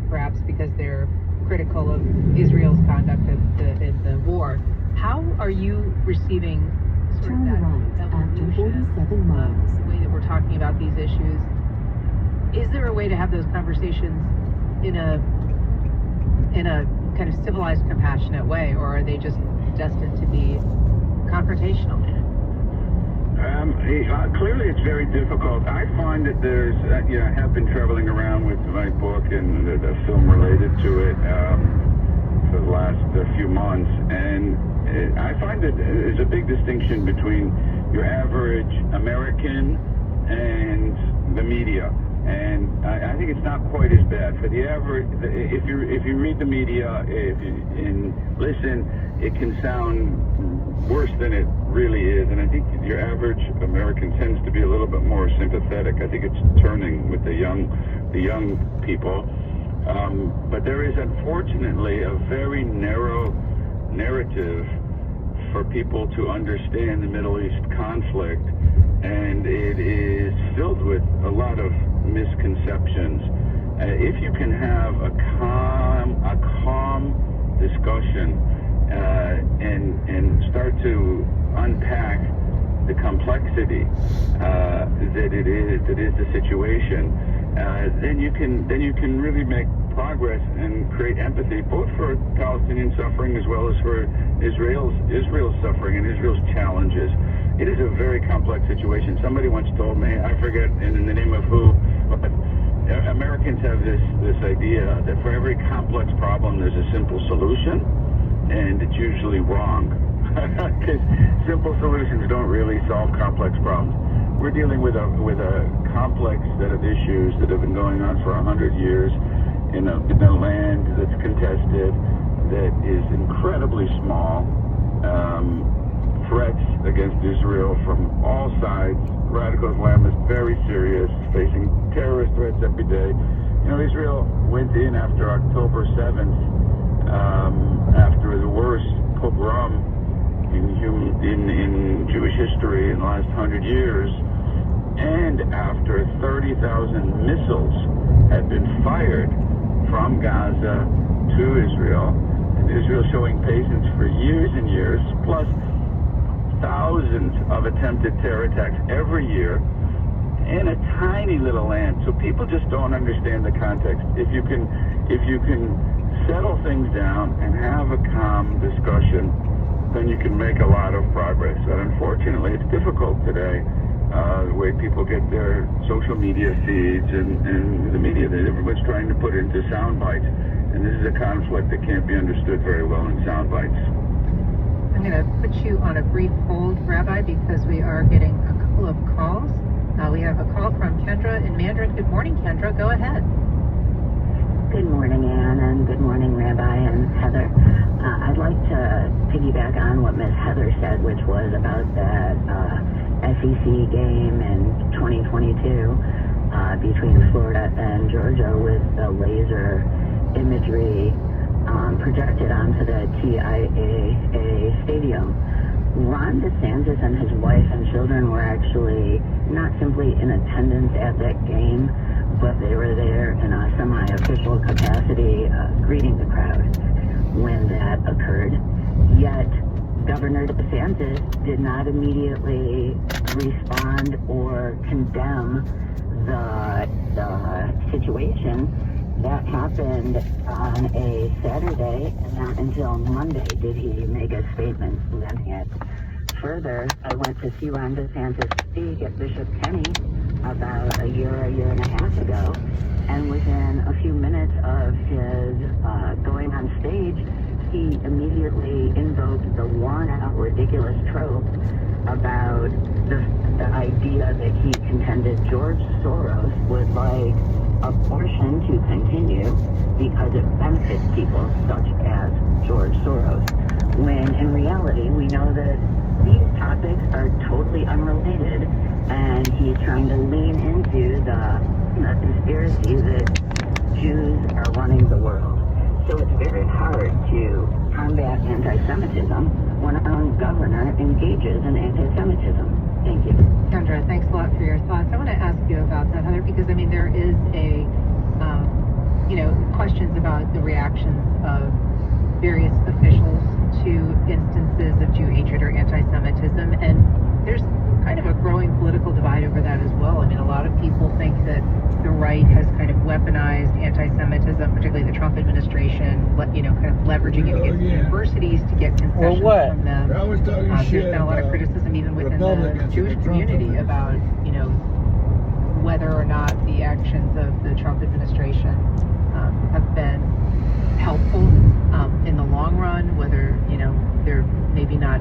S16: perhaps because they're critical of Israel's conduct in the war. How are you receiving sort of that evolution of the way that we're talking about these issues? Is there a way to have those conversations in a kind of civilized, compassionate way, or are they just destined to be confrontational?
S6: Clearly it's very difficult. I find that there's, I have been traveling around with my book and the film related to it for the last few months, and I find that there's a big distinction between your average American and the media. And I think it's not quite as bad for the average. If you read the media, and listen, it can sound worse than it really is. And I think your average American tends to be a little bit more sympathetic. I think it's turning with the young people. But there is unfortunately a very narrow narrative for people to understand the Middle East conflict, and it is filled with a lot of misconceptions. If you can have a calm discussion and start to unpack the complexity that is the situation, then you can really make progress and create empathy, both for Palestinian suffering as well as for Israel's suffering and Israel's challenges. It is a very complex situation. Somebody once told me, I forget in the name of who, but Americans have this idea that for every complex problem there's a simple solution, and it's usually wrong. Because simple solutions don't really solve complex problems. We're dealing with a complex set of issues that have been going on for 100 years in a land that's contested, that is incredibly small. Threats against Israel from all sides. Radical Islamists, very serious, facing terrorist threats every day. Israel went in after October 7th, after the worst pogrom in Jewish history in the last 100 years, and after 30,000 missiles had been fired from Gaza to Israel, and Israel showing patience for years and years, plus thousands of attempted terror attacks every year in a tiny little land. So people just don't understand the context. If you can settle things down and have a calm discussion, then you can make a lot of progress. But unfortunately, it's difficult today, the way people get their social media feeds and the media. Everybody's trying to put it into sound bites. And this is a conflict that can't be understood very well in sound bites.
S16: I'm going to put you on a brief hold, Rabbi, because we are getting a couple of calls. We have a call from Kendra in Mandarin. Good morning, Kendra. Go ahead.
S2: Good morning, Ann, and good morning, Rabbi and Heather. I'd like to piggyback on what Miss Heather said, which was about that SEC game in 2022 between Florida and Georgia with the laser imagery projected onto the TIAA stadium. Ron DeSantis and his wife and children were actually not simply in attendance at that game, but they were there in a semi-official capacity greeting the crowd when that occurred. Yet, Governor DeSantis did not immediately respond or condemn the situation. That happened on a Saturday, and not until Monday did he make a statement condemning it. Further, I went to see Ron DeSantis speak at Bishop Kenny about a year and a half ago, and within a few minutes of his going on stage, he immediately invoked the worn-out, ridiculous trope about the idea that he contended George Soros would like abortion to continue because it benefits people such as George Soros, when in reality we know that these topics are totally unrelated, and he's trying to lean into the conspiracy that Jews are running the world. So it's very hard to combat anti-Semitism when our own governor engages in anti-Semitism. Thank you.
S16: Kendra, thanks a lot for your thoughts. I want to ask you about that, Heather, because, there is questions about the reactions of various officials to instances of Jew hatred or anti-Semitism, and there's kind of a growing political divide over that as well. A lot of people think that the right has kind of weaponized anti-Semitism, particularly the Trump administration, kind of leveraging it against universities to get concessions from them. There's been a lot of criticism even within the Jewish community about, whether or not the actions of the Trump administration have been helpful in the long run, whether, they're maybe not,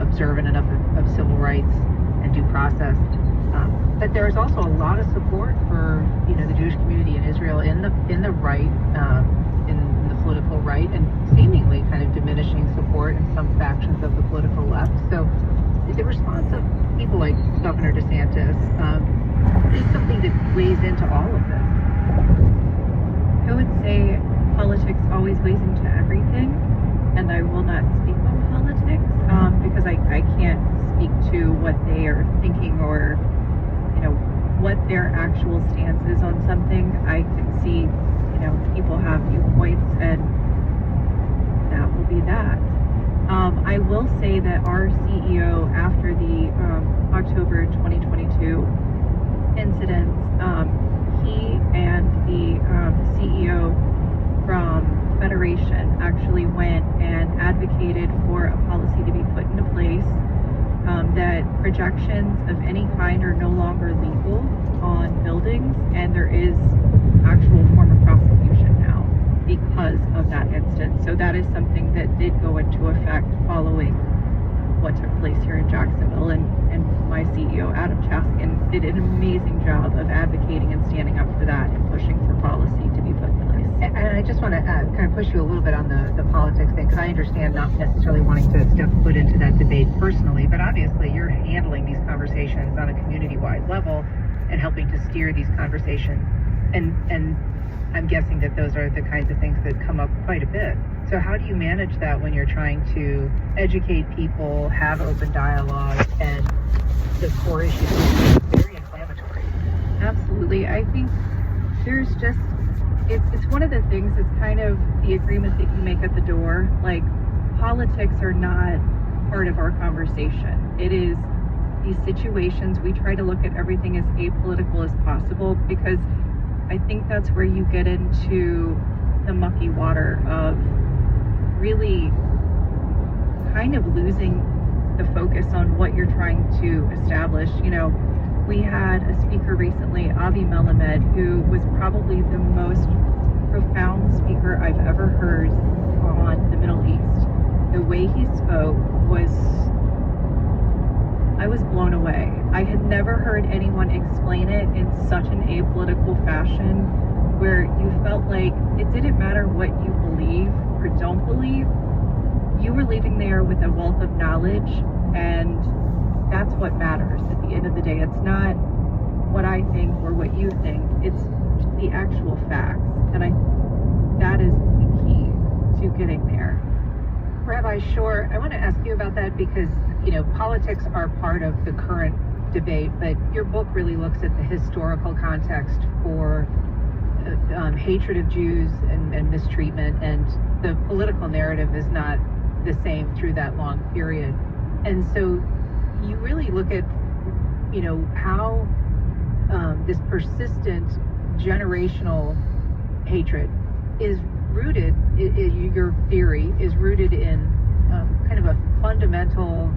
S16: observant enough of civil rights and due process. But there's also a lot of support for, you know, the Jewish community in Israel in the right, in the political right, and seemingly kind of diminishing support in some factions of the political left. So the response of people like Governor DeSantis is something that weighs into all of this.
S7: I would say politics always weighs into everything, and I will not speak on politics because I can't speak to what they are thinking or, you know, what their actual stance is on something. I can see, you know, people have viewpoints, and that will be that. I will say that our CEO, after the October 2022 incidents, he and the CEO from Federation actually went and advocated for a policy to be put into place that projections of any kind are no longer legal on buildings, and there is actual form of prosecution now because of that instance. So that is something that did go into effect following what took place here in Jacksonville, and my CEO, Adam Chaskin, did an amazing job of advocating and standing up for that and pushing for policy to be put in place.
S16: And I just want to kind of push you a little bit on the politics thing, because I understand not necessarily wanting to step foot into that debate personally, but obviously you're handling these conversations on a community-wide level and helping to steer these conversations, and I'm guessing that those are the kinds of things that come up quite a bit. So how do you manage that when you're trying to educate people, have open dialogue, and the core issues are very inflammatory?
S7: Absolutely. I think there's just, it's one of the things, it's kind of the agreement that you make at the door. Like, politics are not part of our conversation. It is these situations. We try to look at everything as apolitical as possible, because I think that's where you get into the mucky water of really kind of losing the focus on what you're trying to establish. You know, we had a speaker recently, Avi Melamed, who was probably the most profound speaker I've ever heard on the Middle East. The way he spoke was, I was blown away. I had never heard anyone explain it in such an apolitical fashion, where you felt like it didn't matter what you believe or don't believe. You were leaving there with a wealth of knowledge, and that's what matters at the end of the day. It's not what I think or what you think, it's the actual facts. And that is the key to getting there.
S16: Rabbi Shore, I want to ask you about that, because, you know, politics are part of the current debate, but your book really looks at the historical context for hatred of Jews and mistreatment, and the political narrative is not the same through that long period. And so you really look at, you know, how this persistent generational hatred is rooted, your theory is rooted in kind of a fundamental,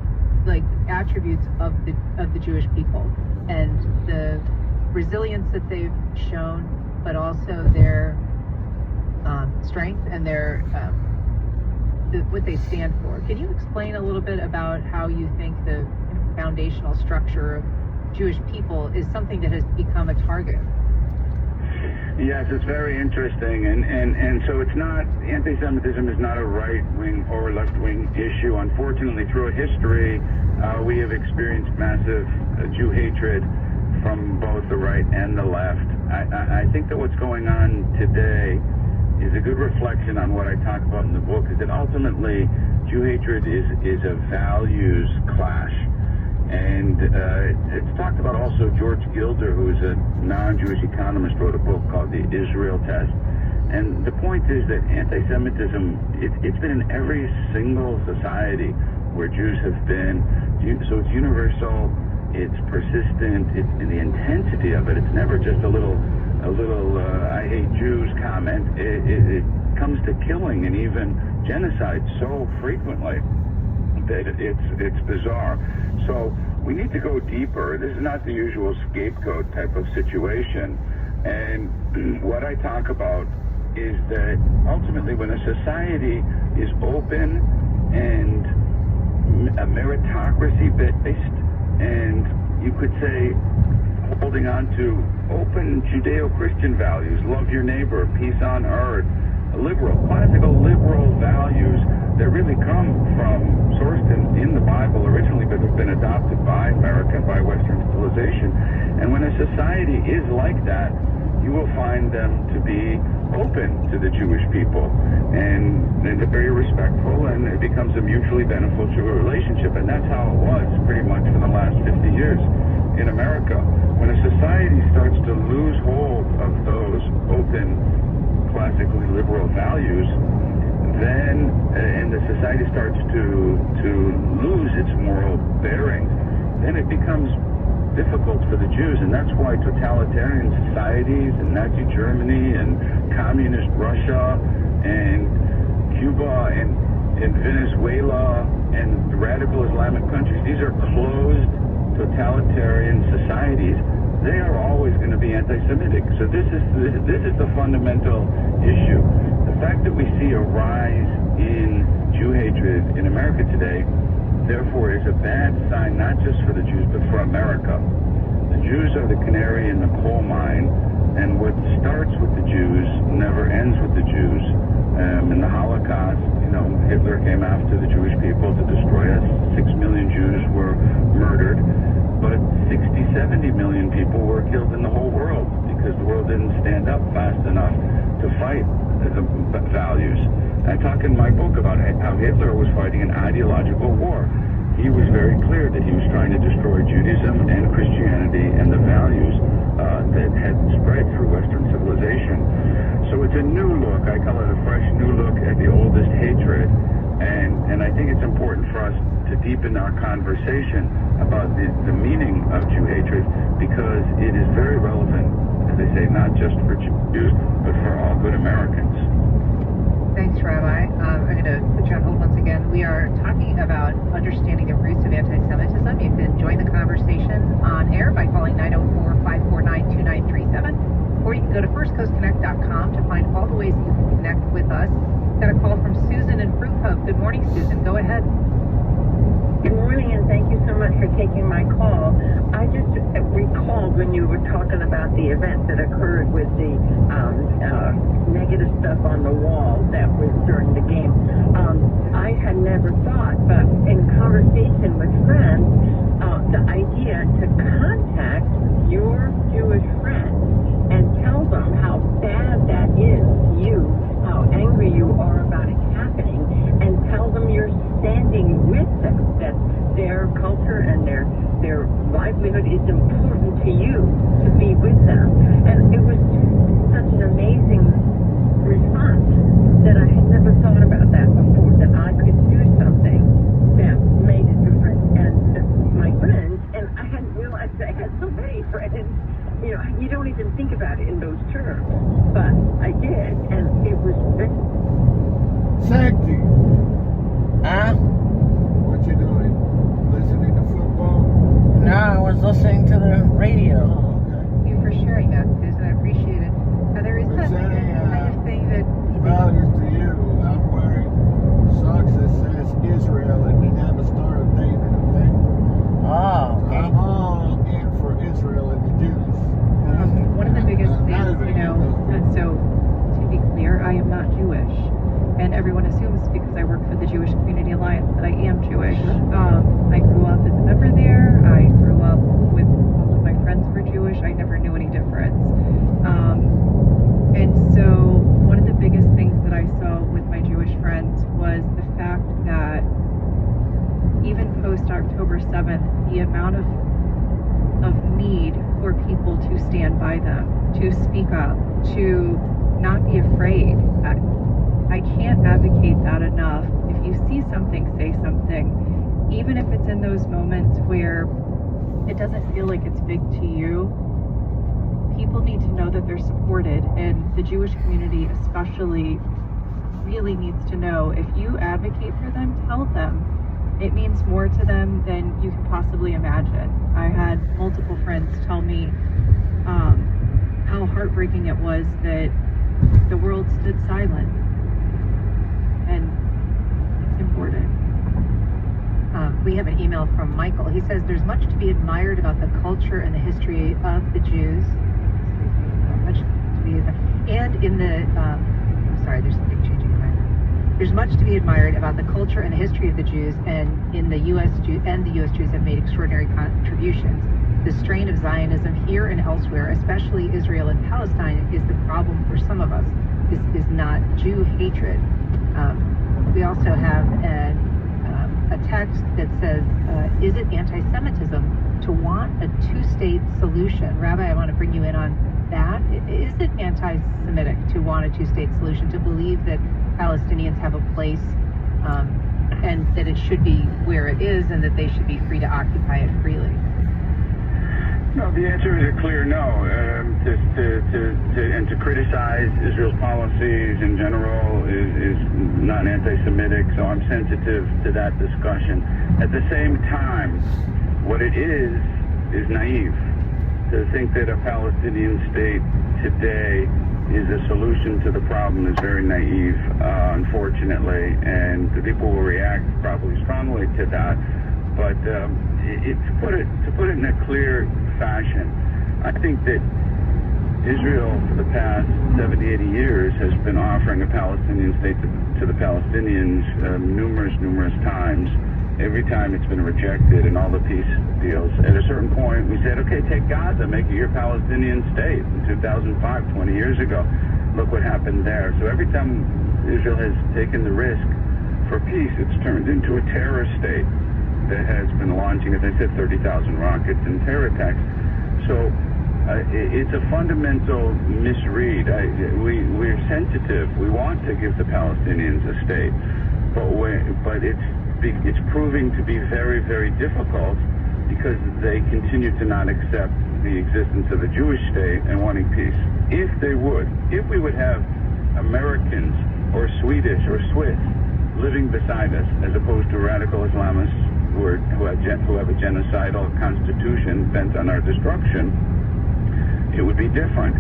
S16: like, attributes of the Jewish people, and the resilience that they've shown, but also their strength and their what they stand for. Can you explain a little bit about how you think the foundational structure of Jewish people is something that has become a target?
S6: Yes, it's very interesting, and so it's not, anti-Semitism is not a right-wing or left-wing issue. Unfortunately, throughout history, we have experienced massive Jew hatred from both the right and the left. I think that what's going on today is a good reflection on what I talk about in the book, is that ultimately Jew hatred is a values clash. And it's talked about also. George Gilder, who is a non-Jewish economist, wrote a book called The Israel Test. And the point is that anti-Semitism, it's been in every single society where Jews have been. So it's universal, it's persistent, and the intensity of it, it's never just a little I hate Jews comment. It comes to killing and even genocide so frequently that it's bizarre. So we need to go deeper. This is not the usual scapegoat type of situation. And what I talk about is that ultimately when a society is open and a meritocracy based, and you could say holding on to open Judeo-Christian values, love your neighbor, peace on earth, classical liberal values that really come from, sourced in the Bible originally, but have been adopted by America, by Western civilization. And when a society is like that, you will find them to be open to the Jewish people, and they're very respectful, and it becomes a mutually beneficial relationship. And that's how it was pretty much for the last 50 years in America. When a society starts to lose hold of those open, classically liberal values, then, and the society starts to lose its moral bearings, then it becomes difficult for the Jews. And that's why totalitarian societies in Nazi Germany and communist Russia and Cuba and Venezuela and the radical Islamic countries, these are closed totalitarian societies. They are always going to be anti-Semitic. So this is the fundamental issue. The fact that we see a rise in Jew hatred in America today, therefore, is a bad sign, not just for the Jews, but for America. The Jews are the canary in the coal mine, and what starts with the Jews never ends with the Jews. In the Holocaust, Hitler came after the Jewish people to destroy us. 6 million Jews were murdered, but 60-70 million people were killed in the whole world because the world didn't stand up fast enough to fight the values. I talk in my book about how Hitler was fighting an ideological war. He was very clear that he was trying to destroy Judaism and Christianity and the values that had spread through Western civilization. So it's a new look. I call it a fresh new look at the oldest hatred. And I think it's important for us to deepen our conversation about the meaning of Jew hatred, because it is very relevant, as I say, not just for Jews, but for all good Americans.
S16: Thanks, Rabbi. I'm going to put you on hold once again. We are talking about understanding the roots of anti-Semitism. You can join the conversation on air by calling 904-549-2937, or you can go to firstcoastconnect.com to find all the ways that you can connect with us. Got a call from Susan in Fruit Cove. Good morning, Susan. Go ahead.
S8: Good morning, and thank you so much for taking my call. I just recalled when you were talking about the event that occurred with the negative stuff on the wall that was during the game. I had never thought, but in conversation with friends, the idea to contact your Jewish friends and tell them how bad that is to you, how angry you are about it happening, and tell them you're standing with them, that their culture and their livelihood is important to you, to be with them. And it was just such an amazing response that I had never thought about that before, that I could do something that made a difference. And my friends, and I hadn't realized I had so many friends, you don't even think about it in those terms, but I did, and it was
S4: Safety.
S5: Huh?
S4: What you doing? Listening to football?
S5: No, I was listening to the radio.
S4: Oh, okay.
S16: Thank you for sharing that, Susan. I appreciate it. There is that kind of thing that
S4: values to you. I'm wearing socks that says Israel and they have a Star of David, okay?
S5: Oh, okay.
S4: I'm all in for Israel and the Jews.
S16: one of the biggest things, and so to be clear, I am not Jewish. And everyone assumes because I work for the Jewish Community Alliance that I am Jewish. I grew up as a member there. I grew up with all of my friends were Jewish. I never knew any difference. And so one of the biggest things that I saw with my Jewish friends was the fact that even post-October 7th, the amount of need for people to stand by them, to speak up, to not be afraid. I can't advocate that enough. If you see something, say something. Even if it's in those moments where it doesn't feel like it's big to you, people need to know that they're supported, and the Jewish community especially really needs to know if you advocate for them, tell them. It means more to them than you can possibly imagine. I had multiple friends tell me how heartbreaking it was that the world stood silent. And it's important. we have an email from Michael. He says there's much to be admired about the culture and the history of the Jews. Much to be, and in the, I'm sorry, there's something changing in my mind. There's much to be admired about the culture and the history of the Jews, and in the U.S. The U.S. Jews have made extraordinary contributions. The strain of Zionism here and elsewhere, especially Israel and Palestine, is the problem for some of us. This is not Jew hatred. We also have a text that says, is it anti-Semitism to want a two-state solution? Rabbi, I want to bring you in on that. Is it anti-Semitic to want a two-state solution, to believe that Palestinians have a place and that it should be where it is and that they should be free to occupy it freely?
S6: No, the answer is a clear no. To criticize Israel's policies in general is not anti-Semitic, so I'm sensitive to that discussion. At the same time, what it is naive. To think that a Palestinian state today is a solution to the problem is very naive, unfortunately, and the people will react probably strongly to that. But to put it in a clear fashion, I think that Israel for the past 70, 80 years has been offering a Palestinian state to the Palestinians numerous times. Every time it's been rejected in all the peace deals. At a certain point, we said, okay, take Gaza, make it your Palestinian state. In 2005, 20 years ago, look what happened there. So every time Israel has taken the risk for peace, it's turned into a terror state that has been launching, as I said, 30,000 rockets and terror attacks. So it's a fundamental misread. We're sensitive. We want to give the Palestinians a state, but it's proving to be very, very difficult because they continue to not accept the existence of a Jewish state and wanting peace. If we would have Americans or Swedish or Swiss living beside us as opposed to radical Islamists who have a genocidal constitution bent on our destruction, it would be different.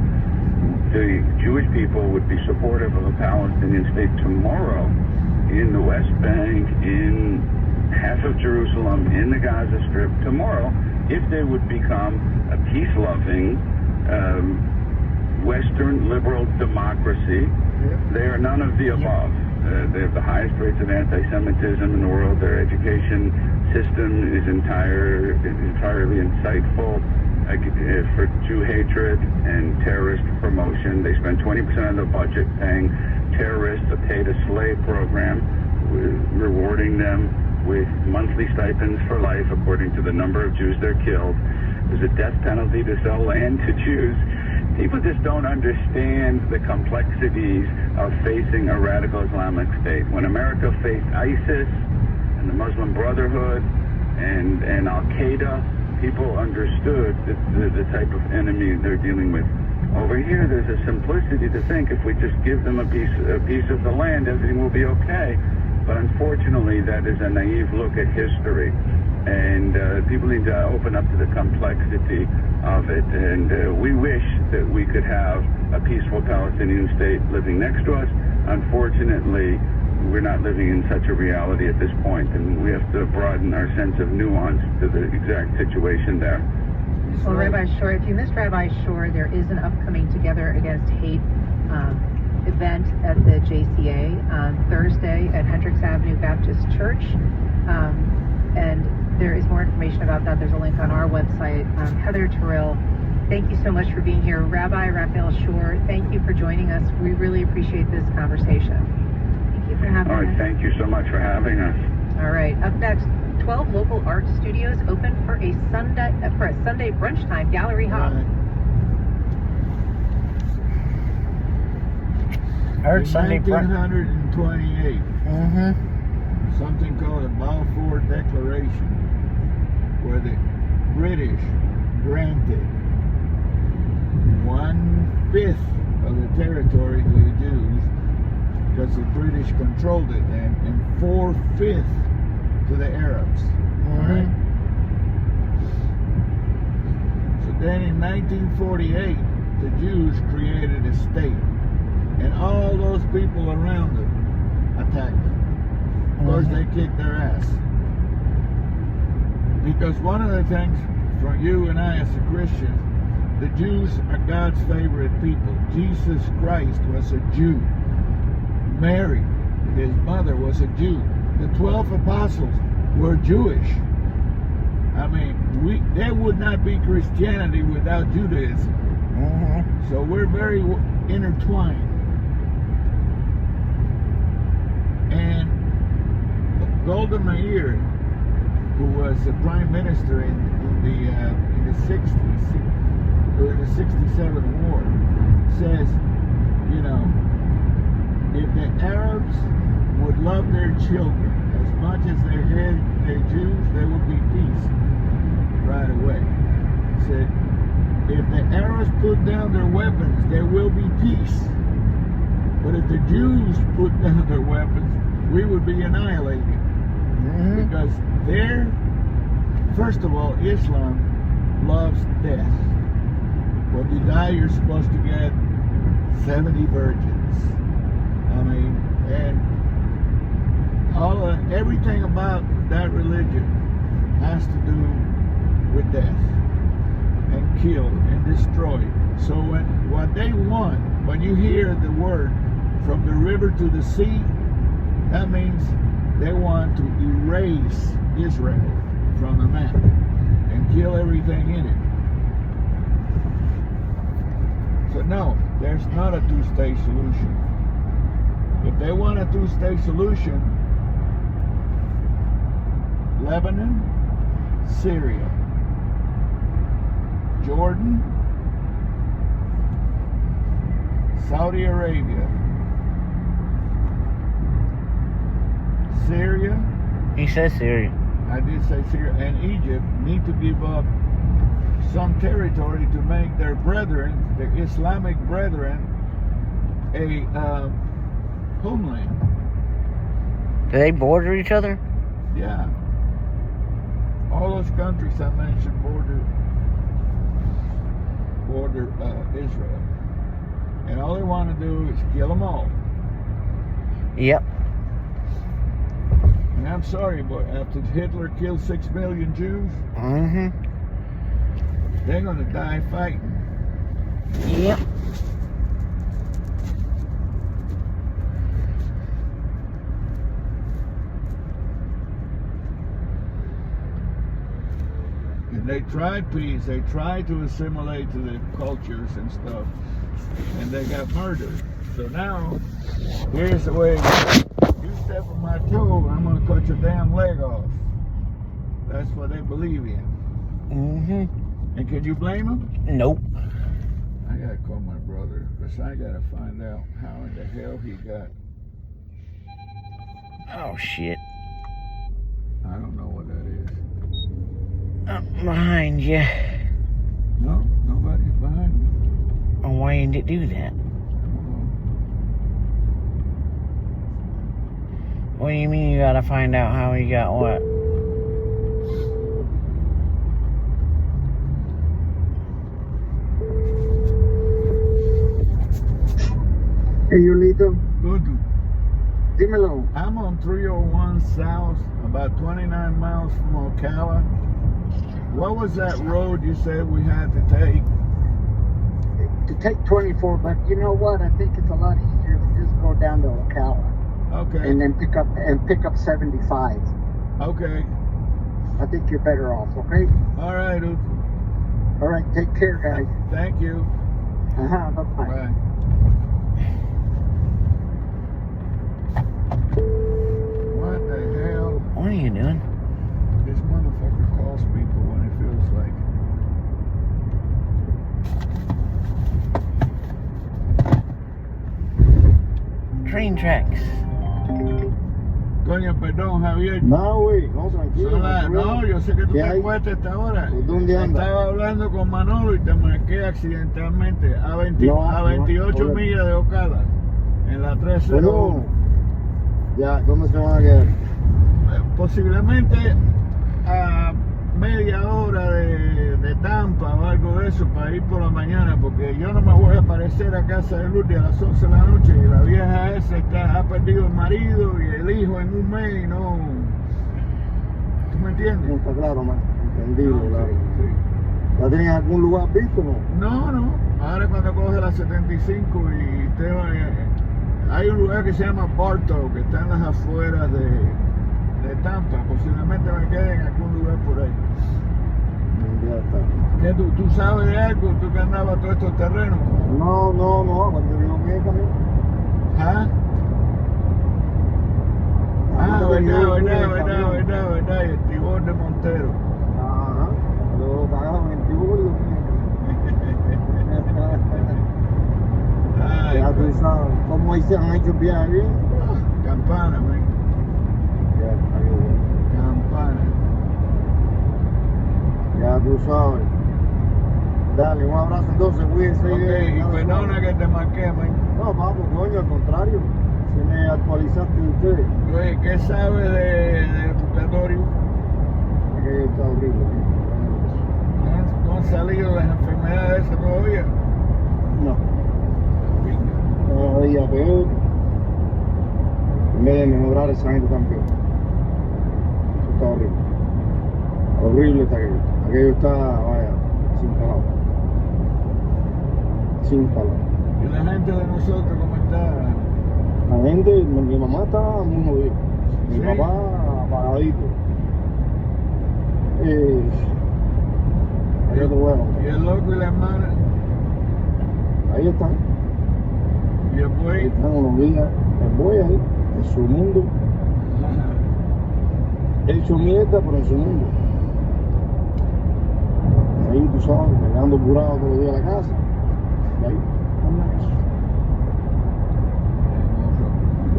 S6: The Jewish people would be supportive of a Palestinian state tomorrow in the West Bank, in half of Jerusalem, in the Gaza Strip tomorrow, if they would become a peace-loving Western liberal democracy. They are none of the above. They have the highest rates of anti-Semitism in the world. Their education system is entirely insightful for Jew hatred and terrorist promotion. They spend 20% of the budget paying terrorists a pay-to-slave program, rewarding them with monthly stipends for life according to the number of Jews they're killed. There's a death penalty to sell land to Jews. People just don't understand the complexities of facing a radical Islamic state. When America faced ISIS and the Muslim Brotherhood and Al-Qaeda, people understood the type of enemy they're dealing with. Over here, there's a simplicity to think if we just give them a piece of the land, everything will be okay. But unfortunately, that is a naive look at history. And people need to open up to the complexity of it. And we wish that we could have a peaceful Palestinian state living next to us. Unfortunately, we're not living in such a reality at this point, and we have to broaden our sense of nuance to the exact situation there.
S16: Well, Rabbi Shore, if you missed Rabbi Shore, there is an upcoming Together Against Hate event at the JCA on Thursday at Hendricks Avenue Baptist Church. And there is more information about that. There's a link on our website. Heather Terrell, thank you so much for being here. Rabbi Raphael Shore, thank you for joining us. We really appreciate this conversation. Thank you for having us.
S6: All right, thank you so much for having us.
S16: All right, up next, 12 local art studios open for a Sunday brunch time gallery hop.
S5: Heard Sunday brunch.
S3: 1928. Something called the Balfour Declaration, where the British granted 1/5 of the territory to the Jews because the British controlled it then, and 4/5 to the Arabs. Right? So then in 1948, the Jews created a state, and all those people around them attacked them. Of course, they kicked their ass. Because one of the things for you and I as a Christian, the Jews are God's favorite people. Jesus Christ was a Jew. Mary, his mother, was a Jew. The 12 apostles were Jewish. I mean, there would not be Christianity without Judaism. So we're very intertwined. And Golda Meir, who was the prime minister in the 60s, during the 67 war, says, you know, if the Arabs would love their children as much as they hate their Jews, there would be peace right away. He said, if the Arabs put down their weapons, there will be peace. But if the Jews put down their weapons, we would be annihilated. Because first of all, Islam loves death. When you die, you're supposed to get 70 virgins. I mean, and everything about that religion has to do with death and kill and destroy. So what they want, when you hear the word from the river to the sea, that means they want to erase Israel from the map and kill everything in it. So no, there's not a two-state solution. If they want a two-state solution, Lebanon, Syria, Jordan, Saudi Arabia, Syria.
S5: He says Syria.
S3: I did say Syria, and Egypt need to give up some territory to make their brethren, the Islamic brethren, a homeland.
S5: Do they border each other?
S3: Yeah. All those countries I mentioned border Israel. And all they want to do is kill them all.
S5: Yep.
S3: And I'm sorry, but after Hitler killed 6 million Jews, they're going to die fighting.
S5: Yep.
S3: And they tried peace. They tried to assimilate to the cultures and stuff. And they got murdered. So now, here's the way. You step on my toe, I'm going to cut your damn leg off. That's what they believe in. And can you blame them?
S5: Nope.
S3: I got to call my brother, because I got to find out how in the hell he got.
S5: Oh, shit.
S3: I don't know what that is.
S5: Behind you.
S3: No, nobody's behind me.
S5: Oh, why didn't it do that? What do you mean you gotta find out how he got what?
S9: Hey, Yulito.
S3: Good.
S9: Dímelo.
S3: I'm on 301 South, about 29 miles from Ocala. What was that road you said we had to take?
S9: To take 24, but you know what? I think it's a lot easier to just go down to Ocala.
S3: Okay.
S9: And then pick up 75.
S3: Okay.
S9: I think you're better off, okay?
S3: All right, dude.
S9: All right, take care, guys.
S3: Thank you.
S9: Bye-bye.
S3: Bye. What the hell?
S5: What are you doing?
S3: This motherfucker calls people when it feels like.
S5: Train tracks.
S3: Coño, perdón, Javier.
S9: No, güey, no, tranquilo.
S3: No, yo sé que tú te acuestas a esta hora.
S9: ¿Dónde andas?
S3: Estaba hablando con Manolo y te marqué accidentalmente a 28 millas de Ocala, en la 301.
S9: Bueno, ya, ¿dónde se van a quedar?
S3: Posiblemente a media hora de Tampa o algo de eso para ir por la mañana, porque yo no me voy a aparecer a casa de Lourdes a las 11 de la noche y la vieja esa ha perdido el marido y el hijo en un mes y no. ¿Tú me entiendes?
S9: Está claro, man. entendible, claro.
S3: Sí.
S9: ¿La tienen en algún lugar visto o no?
S3: No. Ahora cuando coge la 75 y te va, hay un lugar que se llama Bartow, que está en las afueras de Tampa. Posiblemente me quede en algún lugar por ahí.
S9: Ya está.
S3: ¿Qué tú sabes de algo? ¿Tú que andabas todos estos terrenos?
S9: No, cuando yo me camino.
S3: ¿Ah? Verdad, y el tibón de Montero.
S9: Ajá, lo pagaban en tibón y ya tú sabes, ¿cómo han hecho el viaje bien?
S3: Campana, man.
S9: Ya está bien.
S3: Campana.
S9: Ya tú sabes. Dale, un abrazo entonces, cuídense.
S3: Ok, y perdona que te marqué, man.
S9: No, vamos, coño, al contrario. Si me actualizaste de ustedes.
S3: Oye, ¿qué sabe del purgatorio?
S9: Aquello está horrible.
S3: ¿No han salido las enfermedades esas todavía?
S9: No. Todavía peor. En vez de mejorar esa gente también. Eso está horrible. Horrible está aquello. Aquello está, vaya, sin palabras. Sin palabras.
S3: ¿Y la gente de nosotros cómo está?
S9: La gente, mi mamá está muy jodida. Mi
S3: ¿Sí?
S9: papá apagadito. Ahí te voy a contar.
S3: ¿Y el loco y la hermana?
S9: Ahí están.
S3: ¿Y el buey?
S9: Ahí están unos días. El buey ahí, en su mundo. Hecho mierda, pero en su mundo. Ahí tú sabes, llegando apurado todos los días a la casa. Y ahí,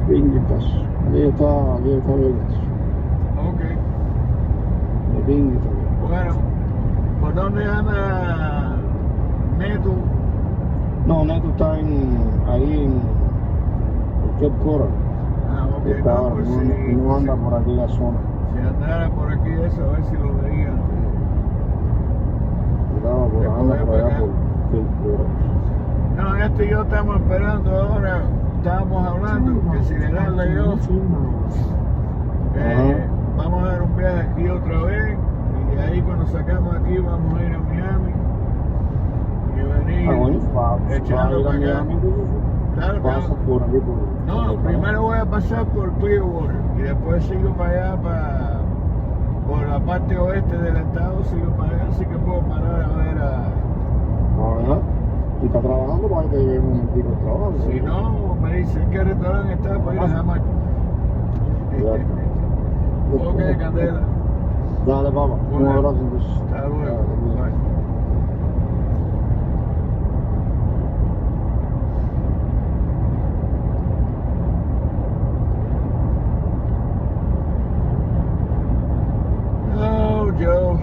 S9: pinguitas. Ahí está bien.
S3: Ok.
S9: De pinguitas.
S3: Bueno, ¿por dónde anda Neto?
S9: No, Neto está ahí en Cape Coral.
S3: Ok,
S9: Está
S3: no,
S9: ahora,
S3: pues
S9: no,
S3: sí,
S9: no anda por aquella zona.
S3: Si andara por aquí eso, a ver si lo veía.
S9: Anda por allá por Cape Coral.
S3: No, este y yo estamos esperando ahora, estábamos hablando que si le dan layoff, vamos a dar un viaje aquí otra vez y ahí cuando sacamos aquí vamos a ir a Miami y venir echando para acá. Claro,
S9: pasa por aquí
S3: no, primero voy a pasar por Clearwater y después sigo para allá, por la parte oeste del estado, sigo para allá, así que puedo parar a ver a...
S9: Si está trabajando, para que lleve un momentico de trabajo.
S3: Si no, me dicen que el restaurante está para ir a Jamaica. Ok, Candela.
S9: Dale, papá. Un abrazo entonces.
S3: Hasta luego. Bye. Oh, Joe.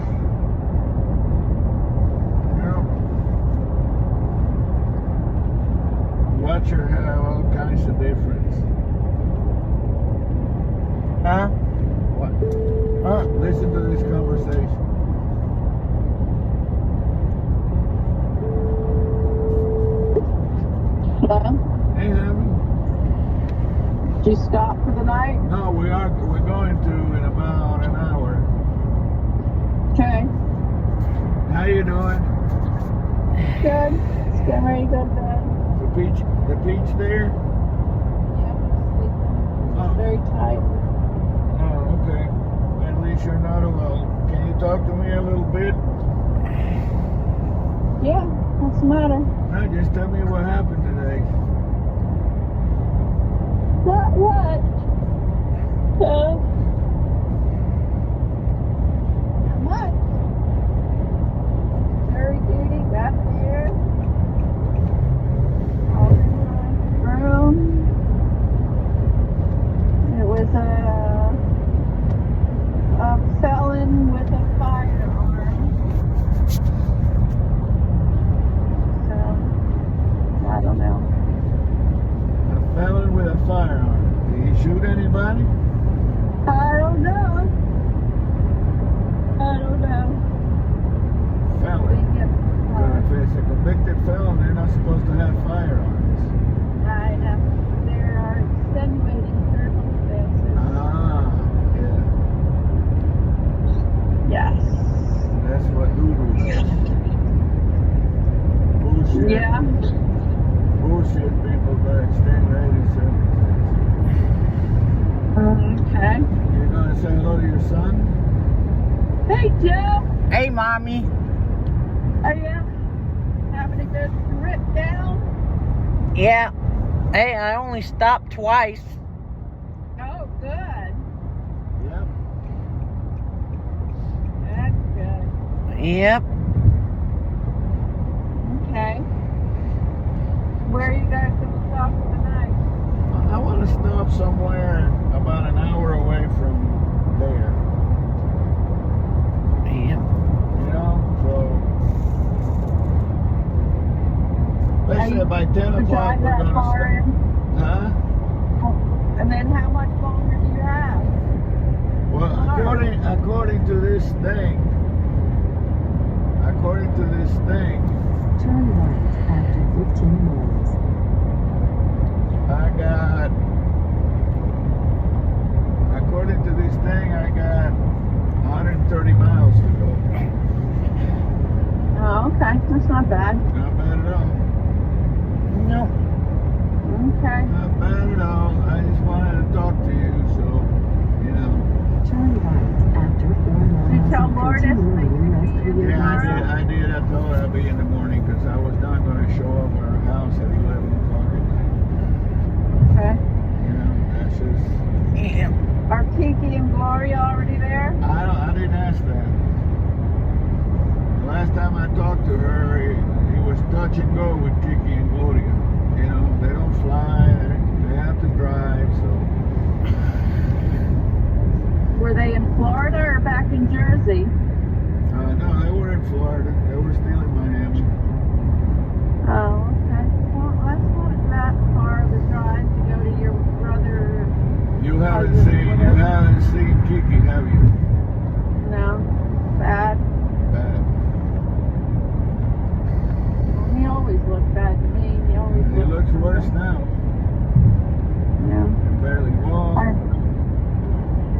S3: Watcher have all kinds of difference.
S5: Huh?
S3: What? Listen to this conversation.
S12: Hello?
S3: Hey, honey.
S12: Did you stop for the night?
S3: No, we're going to in about an hour.
S12: Okay.
S3: How you doing?
S12: Good. Just getting ready to go to bed.
S3: The beach there?
S12: Yeah, I'm sleeping.
S3: Oh.
S12: Very tight.
S3: Oh, okay. At least you're not alone. Can you talk to me a little bit?
S12: Yeah. What's the matter?
S3: No, just tell me what happened today.
S12: What? Not much. Jury duty, got there. All in my room. It was a felon with a firearm. So, I don't know.
S3: A felon with a firearm. Did he shoot anybody?
S12: I don't know.
S3: Felon. But if it's a convicted felon, they're not supposed to have firearms.
S12: I know. There are extenuating circumstances.
S3: Ah, yeah.
S12: Yes.
S3: bullshit people, but extend radio services.
S12: Okay.
S3: You're gonna say hello to your son?
S12: Hey, Joe.
S5: Hey, Mommy.
S12: Are you having a good trip down?
S5: Yeah. Hey, I only stopped twice.
S12: Oh, good.
S3: Yep.
S12: That's good.
S5: Yep.
S12: Okay. Where are you guys going to stop for the night?
S3: I want to stop somewhere about an hour away from there.
S5: Yep.
S3: You know, so let's say by 10 o'clock we're going to start. Huh?
S12: And then how much longer do you have?
S3: Well, according to this thing,
S2: Turn right after 15 miles.
S3: According to this thing, I got 130 miles to go.
S12: Oh, okay. That's not bad.
S3: Not bad at all.
S5: No.
S12: Okay.
S3: Not bad at all. I just wanted to talk to you, so, you know.
S2: Turn right after 4 miles.
S12: Did you tell Lourdes?
S3: Yeah, I did. I told her I'd be in the morning because I was not going to show up at her house at 11 o'clock at night.
S12: Okay.
S3: You know, that's just...
S5: Yeah.
S12: Are Kiki and Gloria already there?
S3: I didn't ask that. The last time I talked to her, it was touch and go with Kiki and Gloria. You know, they don't fly, they have to drive, so...
S12: Were they in Florida or back in Jersey?
S3: No, they were in Florida. They were still in Miami.
S12: Oh, okay. Well, that's not that far of a drive to go to your brother.
S3: You haven't seen Kiki, have you?
S12: No. Bad.
S3: Bad.
S12: Well, he always looked bad to me.
S3: He looks worse now.
S12: Yeah.
S3: He barely walks.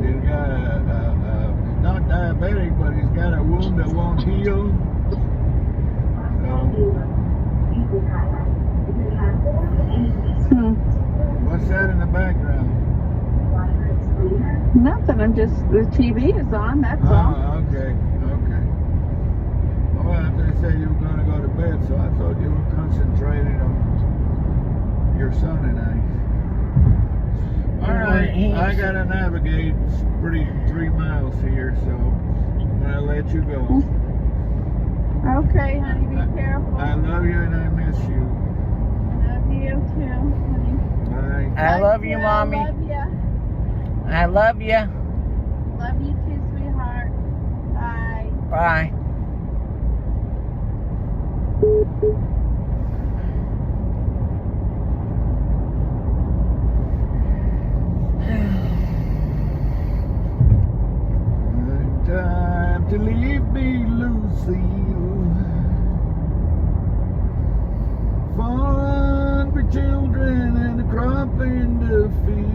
S3: He's got not diabetic, but he's got a wound that won't heal. What's that in the background?
S12: Nothing. The TV is on, that's all.
S3: Okay. Well, they said you were going to go to bed, so I thought you were concentrating on your son and I. All right, I got to navigate. It's 3 miles here, so I'm going to let you go.
S12: Okay, honey, be careful.
S3: I love you and I miss you.
S12: Love you too, honey.
S3: Bye.
S5: I love you, Mommy.
S12: Love ya.
S5: I love you.
S12: Love you too, sweetheart. Bye.
S5: Bye.
S3: Time to leave me, Lucille. For hungry children and the crop in the field.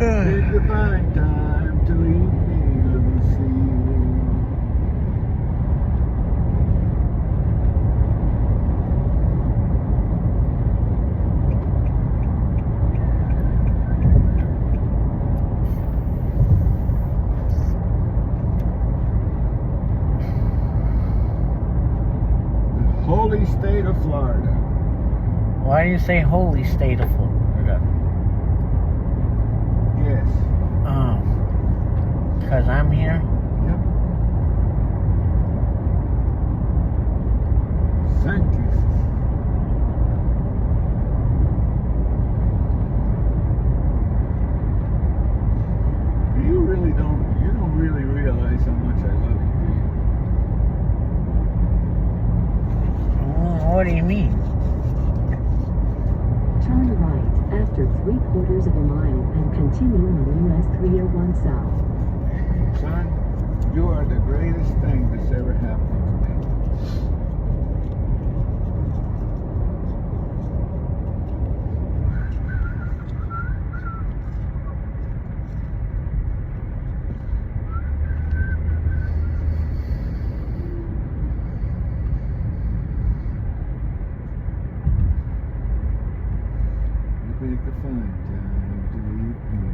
S3: Take the fine time to leave me, Lucille. The holy state of Florida.
S5: Why do you say holy state of Florida?
S3: Yes.
S5: Oh. Because I'm here?
S3: Yep. Sanctus. You don't really realize how much I love you, do you?
S5: What do you mean?
S13: after 3/4 of a mile and continue on US 301 South.
S3: Son, you are the greatest thing that's ever happened to me. You pick a fine time to leave me.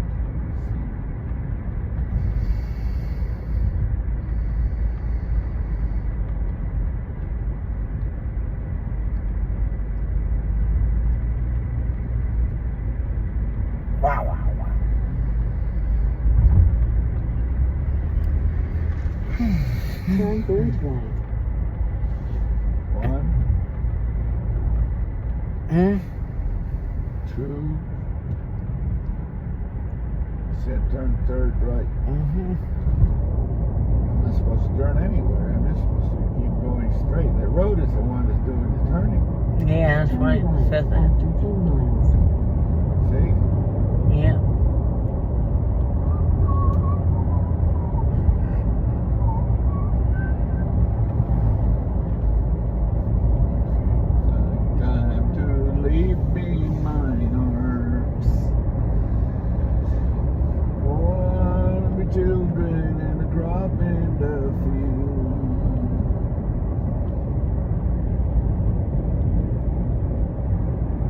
S5: Wow, wow, wow.
S13: Turn Bridge right.
S3: One,
S5: Hmm?
S3: two. Said turn third right.
S5: Mm-hmm.
S3: I'm not supposed to turn anywhere. I'm just supposed to keep going straight. The road is the one that's doing the turning.
S5: Yeah, that's right. It says that.
S13: After 10 miles.
S3: See?
S5: Yeah.
S3: Time to leave me in mine arms. For my children and a drop in the field.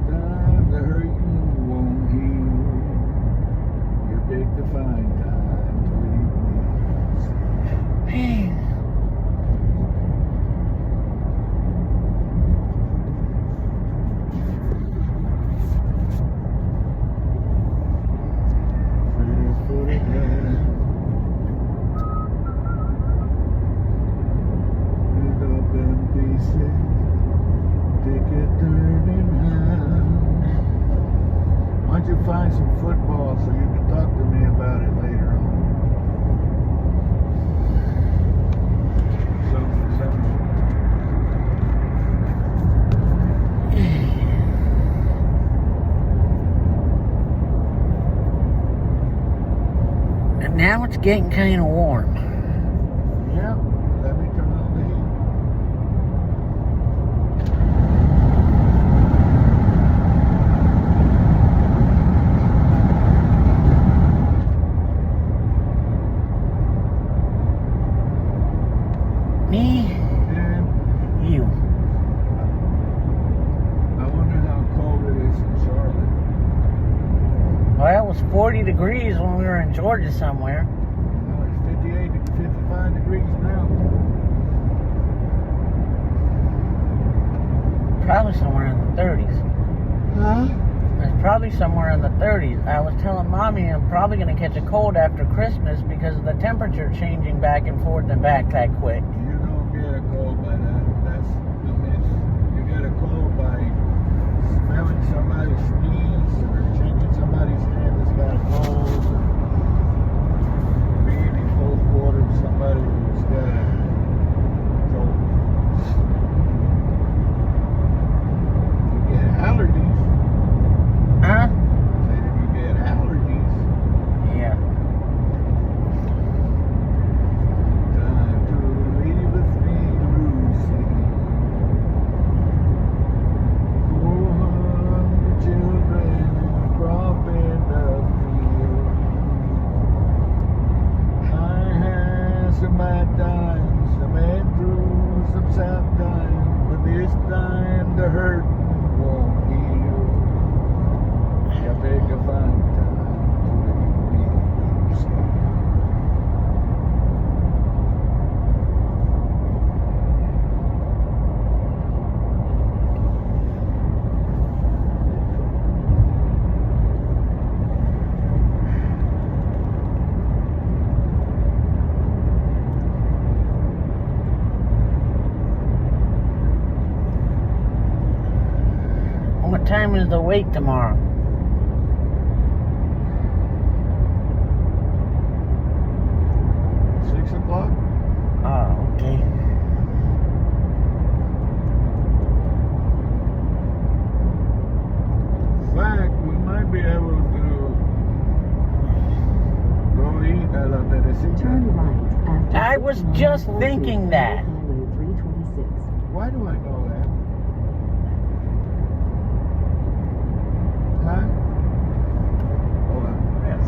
S3: Time the hurting won't heal. You picked the fine time to leave me. Why don't you find some football so you can talk to me about it later on?
S5: And now it's getting kind of warm.
S3: Yeah, let me turn on the heat.
S5: Me?
S3: Yeah.
S5: You.
S3: I wonder how cold it is in Charlotte.
S5: Well, it was 40 degrees when we were in Georgia somewhere.
S3: Well, it's 58 to 55 degrees now.
S5: Probably somewhere in the 30s.
S3: Huh?
S5: It's probably somewhere in the 30s. I was telling Mommy I'm probably going to catch a cold after Christmas because of the temperature changing back and forth and back that quick.
S3: You don't get a cold by that. That's a myth. You get a cold by smelling somebody sneeze or shaking somebody's hand that's got a cold or being in close quarters with somebody who's got a cold. You get allergies.
S5: Huh?
S3: Say that you get allergies.
S5: Yeah.
S3: Time to leave with me, Lucy. Oh, the children crop in the field. I had some bad times, some been through some sad times, but this time the hurt won't heal. I beg a fine time to leave me, Lucy.
S5: What time is the wake tomorrow?
S3: 6 o'clock?
S5: Oh, okay.
S3: In fact, we might be be able to go eat at La Teresita.
S13: Turn right after
S5: I was just thinking that.
S13: Highway 326.
S3: Why do I know that? Huh? Hold on.
S1: Yes.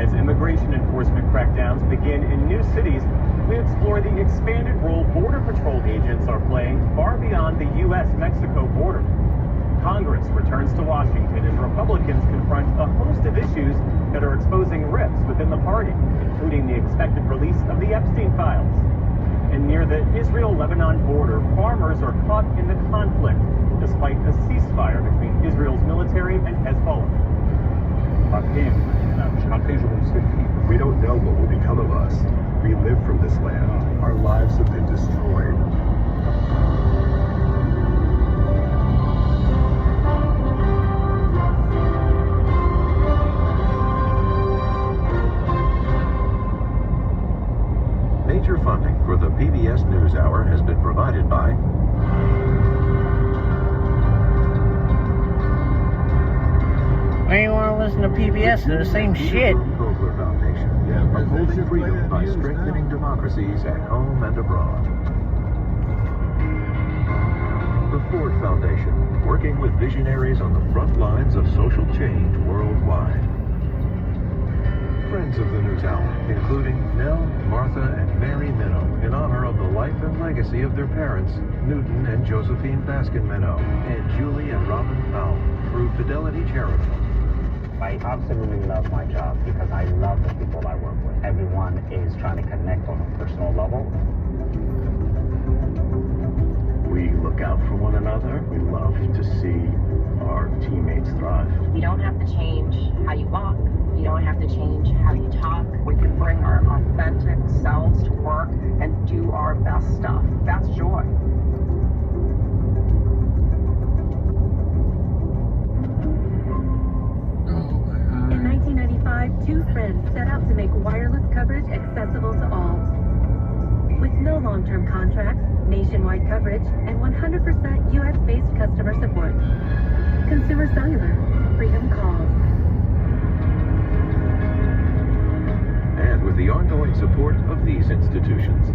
S1: As immigration enforcement crackdowns begin in new cities, we explore the expanded role Border Patrol agents are playing far beyond the U.S.-Mexico border. Congress returns to Washington as Republicans confront a host of issues that are exposing rifts within the party, including the expected release of the Epstein files. And near the Israel-Lebanon border, farmers are caught in the conflict, despite a ceasefire between Israel's military and Hezbollah.
S14: We don't know what will become of us. We live from this land. Our lives have been destroyed.
S22: Major funding for the PBS NewsHour has been provided by
S5: When you want to listen to PBS, they're the same shit.
S22: Vogler Foundation, upholding freedom by strengthening democracies at home and abroad. The Ford Foundation, working with visionaries on the front lines of social change worldwide. Friends of the NewsHour, including Nell, Martha, and Mary Minnow, in honor of the life and legacy of their parents, Newton and Josephine Baskin Minnow, and Julie and Robin Powell, through Fidelity Charitable.
S15: I absolutely love my job because I love the people I work with. Everyone is trying to connect on a personal level.
S14: We look out for one another. We love to see our teammates thrive.
S24: You don't have to change how you walk. You don't have to change how you talk.
S10: We can bring our authentic selves to work and do our best stuff. That's joy.
S16: In 1995, two friends set out to make wireless coverage accessible to all. With no long-term contracts, nationwide coverage, and 100% U.S.-based customer support. Consumer Cellular. Freedom calls.
S22: And with the ongoing support of these institutions.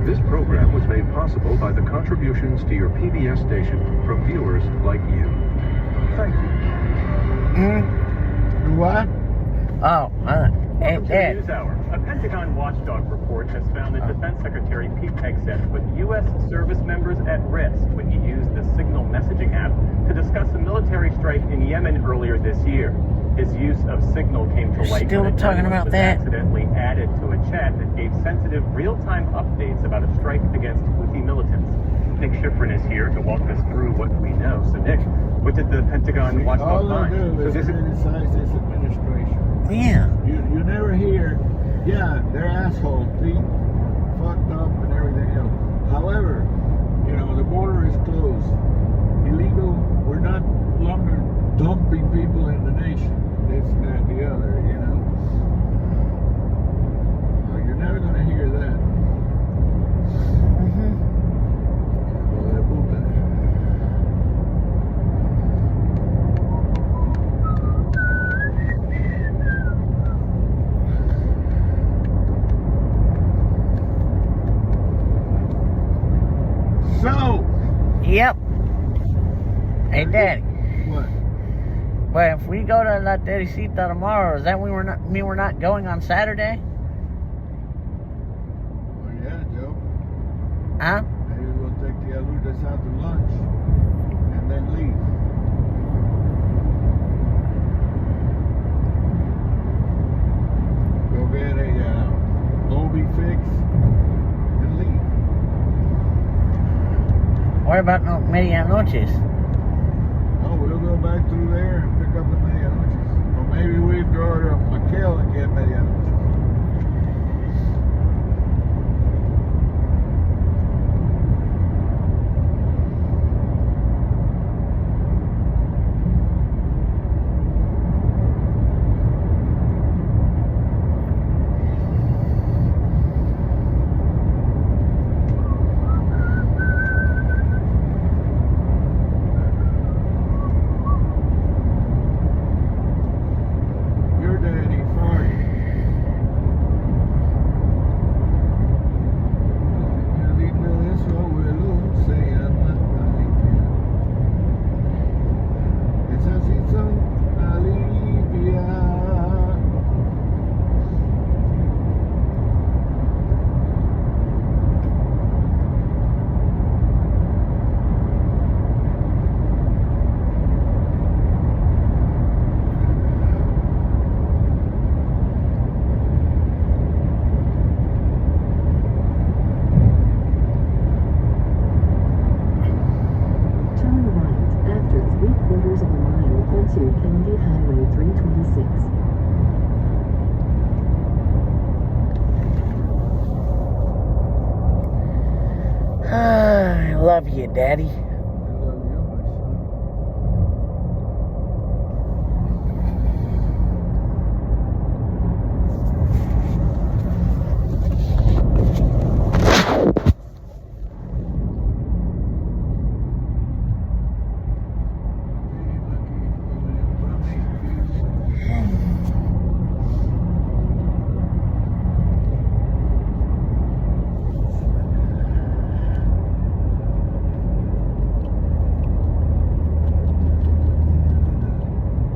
S22: This program was made possible by the contributions to your PBS station from viewers like you. Thank you.
S3: What?
S5: Oh,
S1: Welcome to the NewsHour. A Pentagon watchdog report has found that Defense Secretary Pete Hegseth put U.S. service members at risk when he used the Signal messaging app to discuss a military strike in Yemen earlier this year. His use of Signal came to light
S5: Still
S1: when a
S5: talking
S1: journalist
S5: about
S1: was
S5: that?
S1: accidentally added to a chat that gave sensitive real-time updates about a strike against Houthi militants. Nick Schifrin is here to walk us through what we know. So Nick, what did the Pentagon watchdog find?
S3: All they do is criticize this administration.
S5: Yeah.
S3: You never hear, yeah, they're assholes, beat, fucked up, and everything else. However, you know, the border is closed. Illegal, we're not longer dumping people in the nation. This, that, the other, you know. You're never going to hear that. So.
S5: Yep. Hey, Daddy.
S3: What?
S5: But if we go to La Teresita tomorrow, does that mean we're not going on Saturday?
S3: Well, yeah, Joe.
S5: Huh?
S3: Maybe we'll take the Aludas out to lunch and then leave. Go get a Obi fix and leave.
S5: What about medianoches?
S3: Oh, we'll go back through there and pick up the medianoches. Or maybe we go to McHale and get medianoches.
S13: onto County Highway 326.
S5: I love you, Daddy.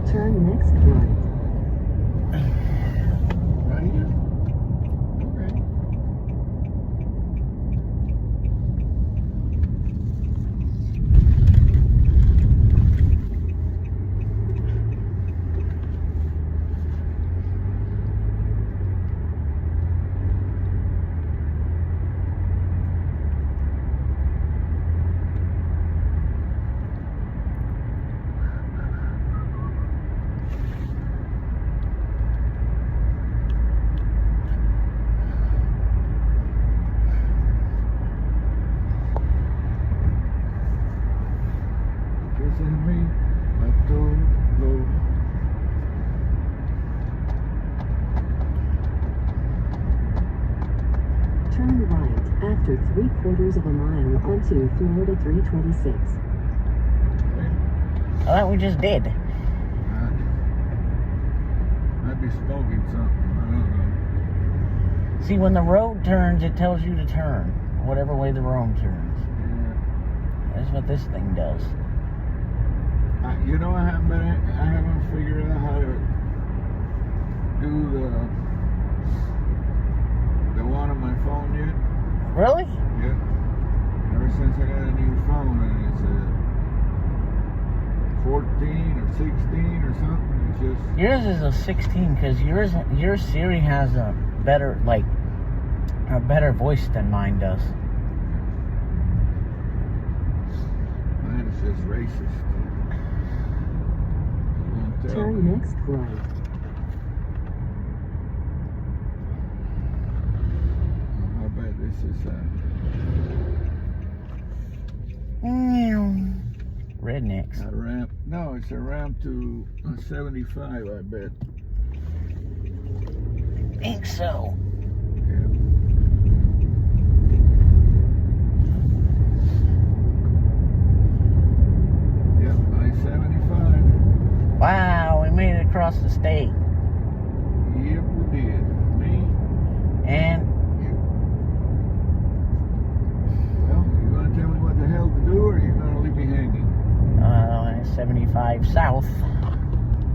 S13: Turn next right.
S3: Right here? Okay. Kissing me, I told you.
S13: Turn right after 3/4 of a mile onto Florida 326.
S5: That we just did.
S3: Might be smoking something. I don't know.
S5: See, when the road turns, it tells you to turn, whatever way the road turns.
S3: Yeah.
S5: That's what this thing does.
S3: You know, I haven't figured out how to do the one on my phone yet.
S5: Really?
S3: Yeah. Ever since I got a new phone, and it's a 14 or 16 or something. It's just
S5: Yours is a 16 because your Siri has a better voice than mine does.
S3: mine is just racist.
S13: Turn next right.
S3: I bet this is
S5: rednecks.
S3: a ramp. No, it's a ramp to 75, I bet.
S5: I think so.
S3: Yep, I-75.
S5: Wow, we made it across the state.
S3: Yep, we did. Me?
S5: And
S3: Well, you gonna tell me what the hell to do, or you gonna leave me hanging?
S5: 75 south.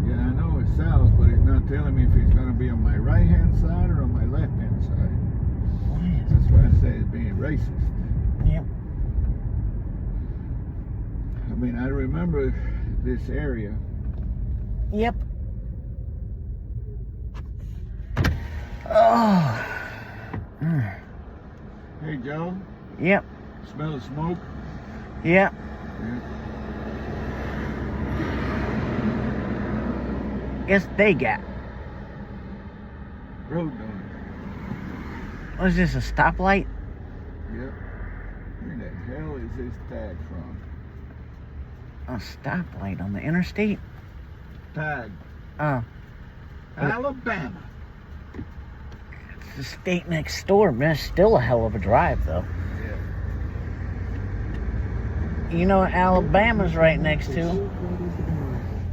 S3: Yeah, I know it's south, but he's not telling me if he's gonna be on my right-hand side or on my left-hand side. That's why I say it's being racist.
S5: Yep.
S3: I mean, I remember this area.
S5: Yep. Oh.
S3: Hey, Joe.
S5: Yep.
S3: Smell the smoke?
S5: Yep.
S3: Yeah.
S5: Guess they got.
S3: Road noise.
S5: Was this a stoplight?
S3: Yep. Where the hell is this tag from?
S5: A stoplight on the interstate?
S3: Tag.
S5: Oh.
S3: Alabama.
S5: It's the state next door, man. It's still a hell of a drive, though.
S3: Yeah.
S5: You know what Alabama's right next to?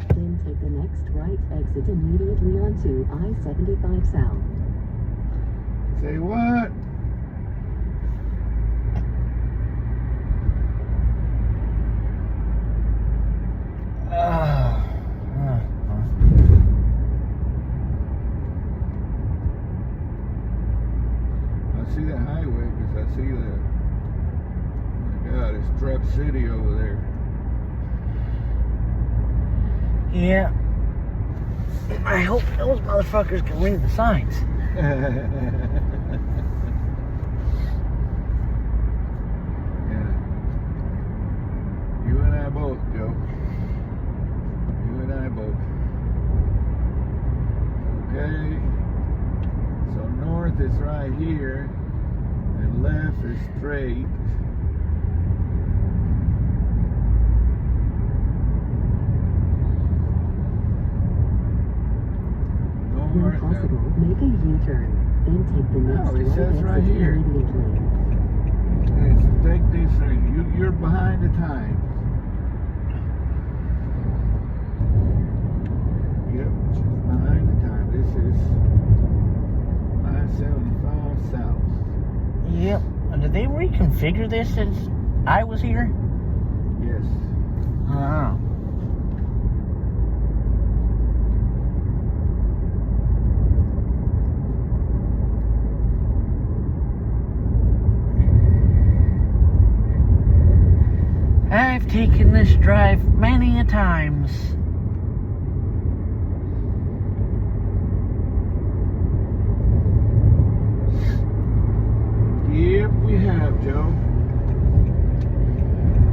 S13: Then take the next right exit immediately onto I-75 South.
S3: Say what? I see the highway because I see the, oh my God, it's Truck City over there.
S5: Yeah. I hope those motherfuckers can read the signs.
S3: Yeah. You and I both, Joe. You and I both. right here, and left is straight.
S13: When possible, make a U-turn, then take the next
S3: it says right
S13: exit
S3: here.
S13: immediately.
S3: Take this thing. You're behind the times. Yep, she's behind the time. This is 975 south.
S5: Yep. Did they reconfigure this since I was here?
S3: Yes.
S5: Oh. I've taken this drive many a times.
S3: Yep, we have, Joe.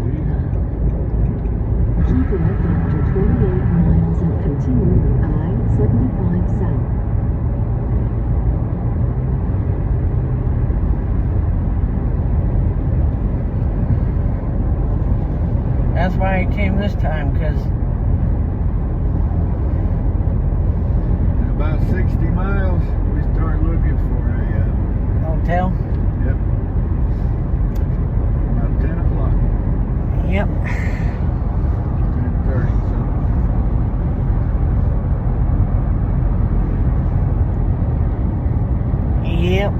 S3: We have.
S13: Keep left after 28 miles and continue I-75 south.
S5: That's why I came this time, because
S3: About 60 miles, we start looking for a
S5: hotel.
S3: Yep. About 10 o'clock.
S5: Yep.
S3: 10:30,
S5: Yep.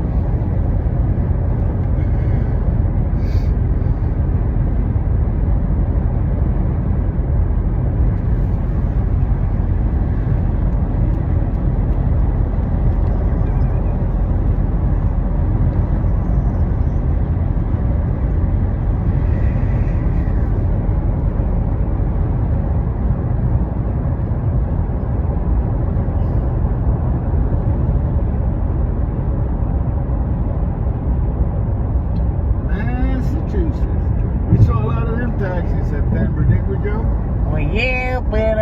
S3: We saw a lot of them tags in September, didn't we, Joe?
S5: Well, yeah, but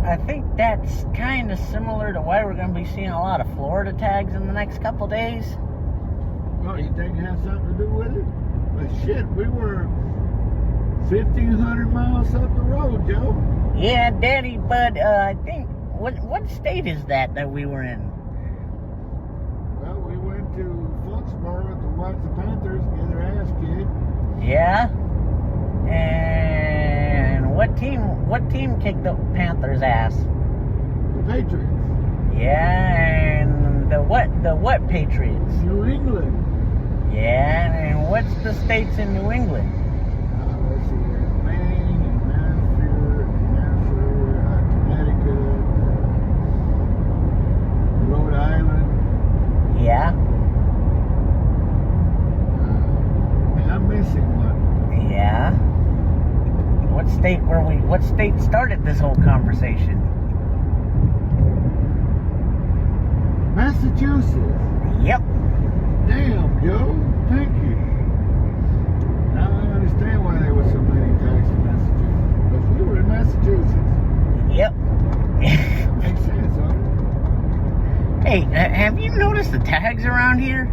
S5: I think that's kind of similar to why we're going to be seeing a lot of Florida tags in the next couple days.
S3: Oh, you think it has something to do with it? But shit, we were 1,500 miles up the road, Joe.
S5: Yeah, Daddy, but I think what state is that we were in?
S3: Well, we went to Foxborough to watch the Panthers get their ass kicked.
S5: Yeah. And what team kicked the Panthers' ass?
S3: The Patriots.
S5: Yeah, and the what Patriots?
S3: New England.
S5: Yeah, and what's the states in New England?
S3: Let's see here. Maine, and Hampshire, Connecticut, Rhode Island.
S5: Yeah.
S3: I'm missing one.
S5: Yeah. What state started this whole conversation?
S3: Massachusetts.
S5: Yep.
S3: Damn, Joe. Thank you. Now I understand why there were so many tags in Massachusetts. Because we were in Massachusetts.
S5: Yep.
S3: That makes sense, huh?
S5: Hey, have you noticed the tags around here?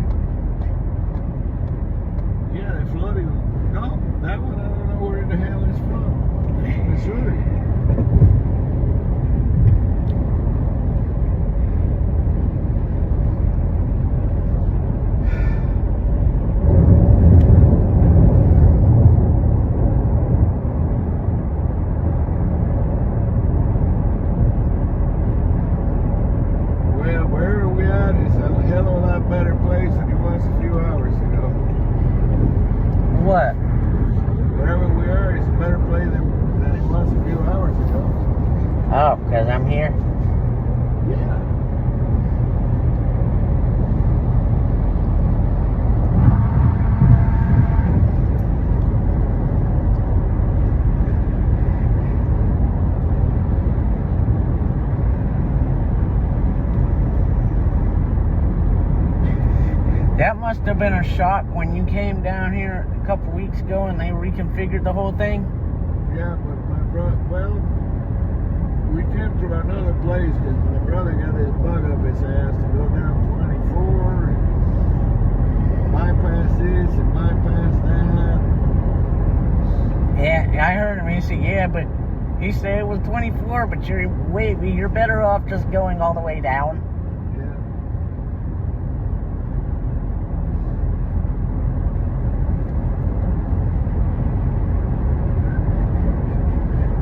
S3: Yeah, they're floating. No, that one I don't know where the hell it's from. Missouri. Well, wherever we at is a hell of a lot better place than it was a few hours ago.
S5: What?
S3: Wherever we are is a better place than it was a few hours ago.
S5: Oh, because I'm here?
S3: Yeah.
S5: That must have been a shock when you came down here a couple weeks ago and they reconfigured the whole thing.
S3: Yeah, but my brother, well, we came through another place because my brother got this bug up his ass to go down 24 and bypass this and bypass that.
S5: Yeah, I heard him. He said, yeah, but he said it was 24, but you're better off just going all the way down.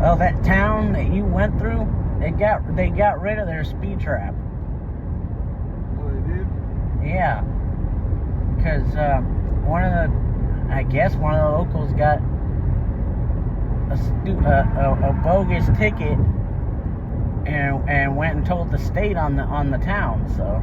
S5: Well, that town that you went through, they got rid of their speed trap.
S3: Oh, they did?
S5: Yeah, because one of the locals got a bogus ticket and went and told the state on the town. So.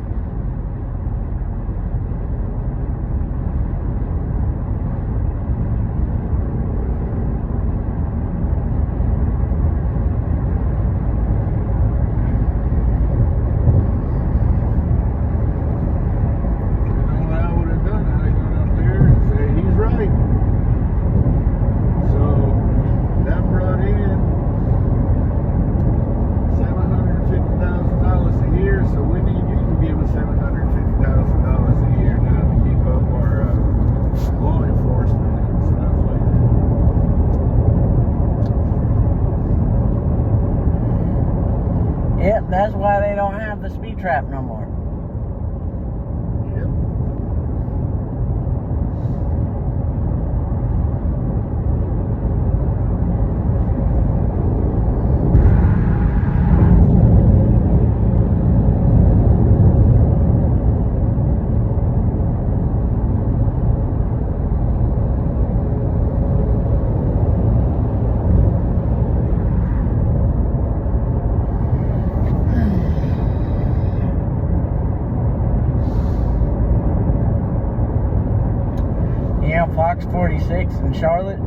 S5: Yep, that's why they don't have the speed trap no more. Fox 46 in Charlotte,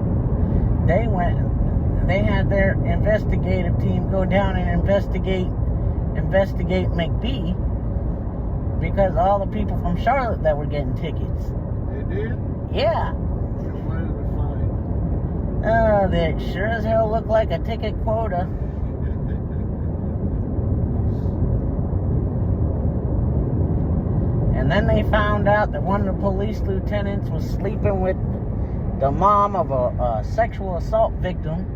S5: they had their investigative team go down and investigate McBee because of all the people from Charlotte that were getting tickets.
S3: They did?
S5: Yeah.
S3: What did they find?
S5: Oh, they sure as hell look like a ticket quota. And then they found out that one of the police lieutenants was sleeping with the mom of a sexual assault victim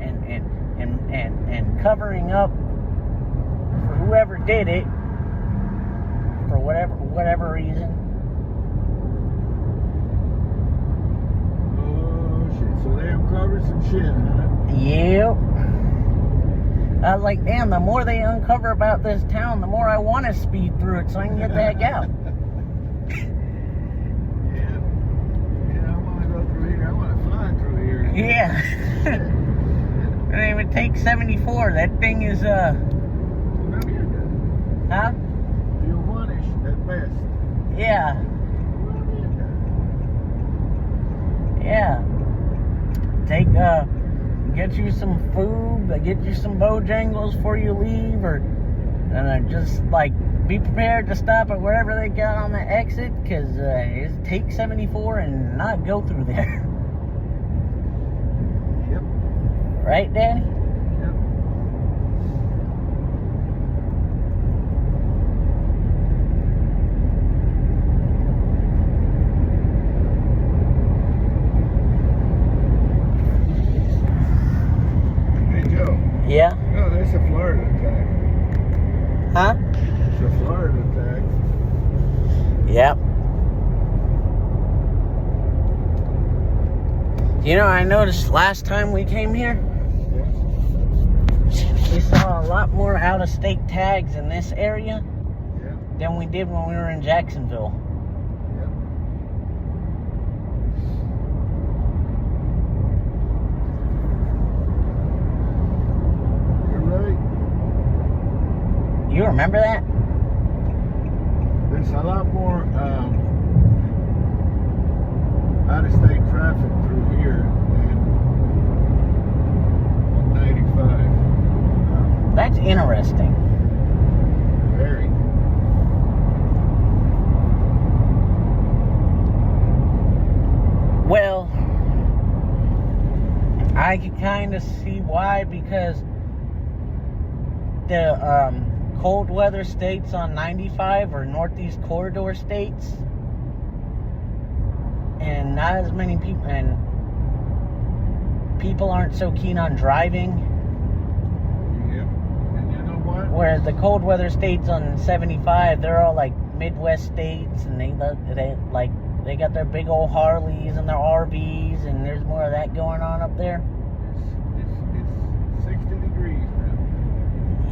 S5: and covering up for whoever did it for whatever reason.
S3: Oh shit! So they uncovered some shit, huh?
S5: Yep. I was like, damn, the more they uncover about this town, the more I want to speed through it so I can get back out.
S3: Yeah, I want to go through here. I want to fly through here.
S5: Yeah. It didn't even take 74. That thing is, huh?
S3: You're one-ish at best.
S5: Yeah. Yeah. Take, get you some food, get you some Bojangles before you leave, and just like be prepared to stop at wherever they got on the exit, because it's take 74 and not go through there.
S3: Yep.
S5: Right, Daddy?
S3: Yep.
S5: Yeah?
S3: No, that's a Florida attack.
S5: Huh?
S3: It's a Florida attack.
S5: Yep. You know, I noticed last time we came here, we saw a lot more out-of-state tags in this area than we did when we were in Jacksonville. You remember that?
S3: There's a lot more out-of-state traffic through here than on 95.
S5: That's interesting.
S3: Very.
S5: Well, I can kind of see why, because the cold weather states on 95 or Northeast Corridor states, and not as many people, and people aren't so keen on driving.
S3: Yeah. And you know what?
S5: Whereas the cold weather states on 75, they're all like Midwest states, and they got their big old Harleys and their RVs, and there's more of that going on up there.
S3: It's 60 degrees now.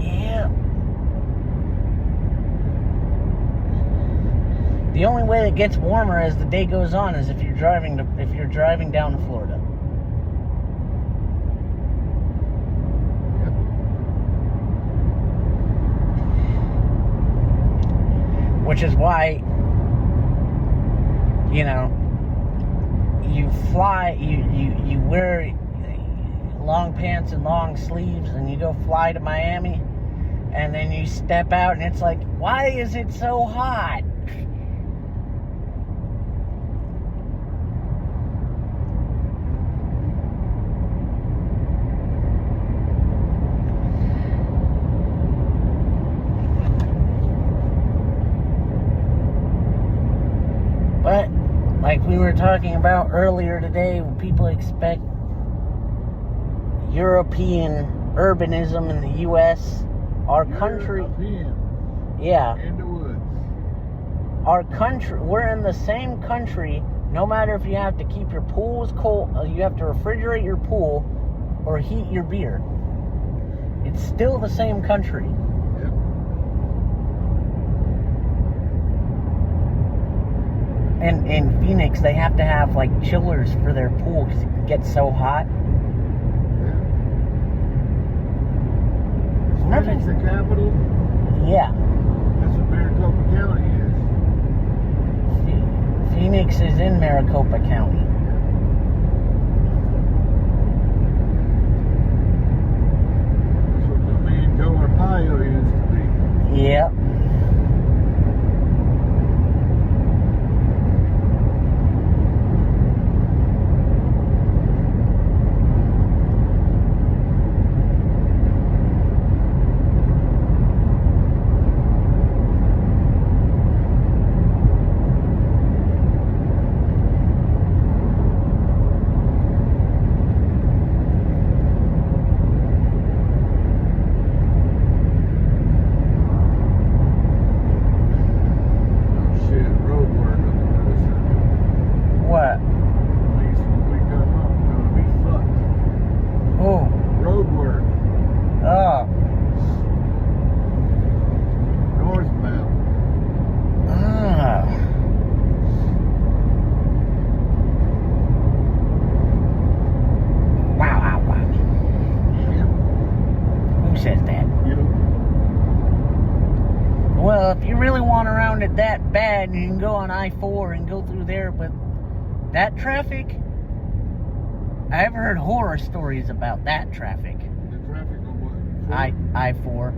S5: Yeah. The only way it gets warmer as the day goes on is if you're driving down to Florida.
S3: Yep.
S5: Which is why, you know, you fly, you wear long pants and long sleeves, and you go fly to Miami, and then you step out, and it's like, why is it so hot? But, like we were talking about earlier today, when people expect European urbanism in the U.S., our country... Yeah.
S3: In the woods.
S5: Our country, we're in the same country, no matter if you have to keep your pools cold, you have to refrigerate your pool, or heat your beer. It's still the same country.
S3: Yep.
S5: And in Phoenix, they have to have like chillers for their pool because it gets so hot.
S3: Phoenix, the capital?
S5: Yeah.
S3: That's what Maricopa County is.
S5: Phoenix is in Maricopa County.
S3: That's what Domingo, Ohio used to be.
S5: Yep. It that bad, and you can go on I-4 and go through there, but that traffic, I've heard horror stories about that traffic.
S3: The traffic on what?
S5: I-4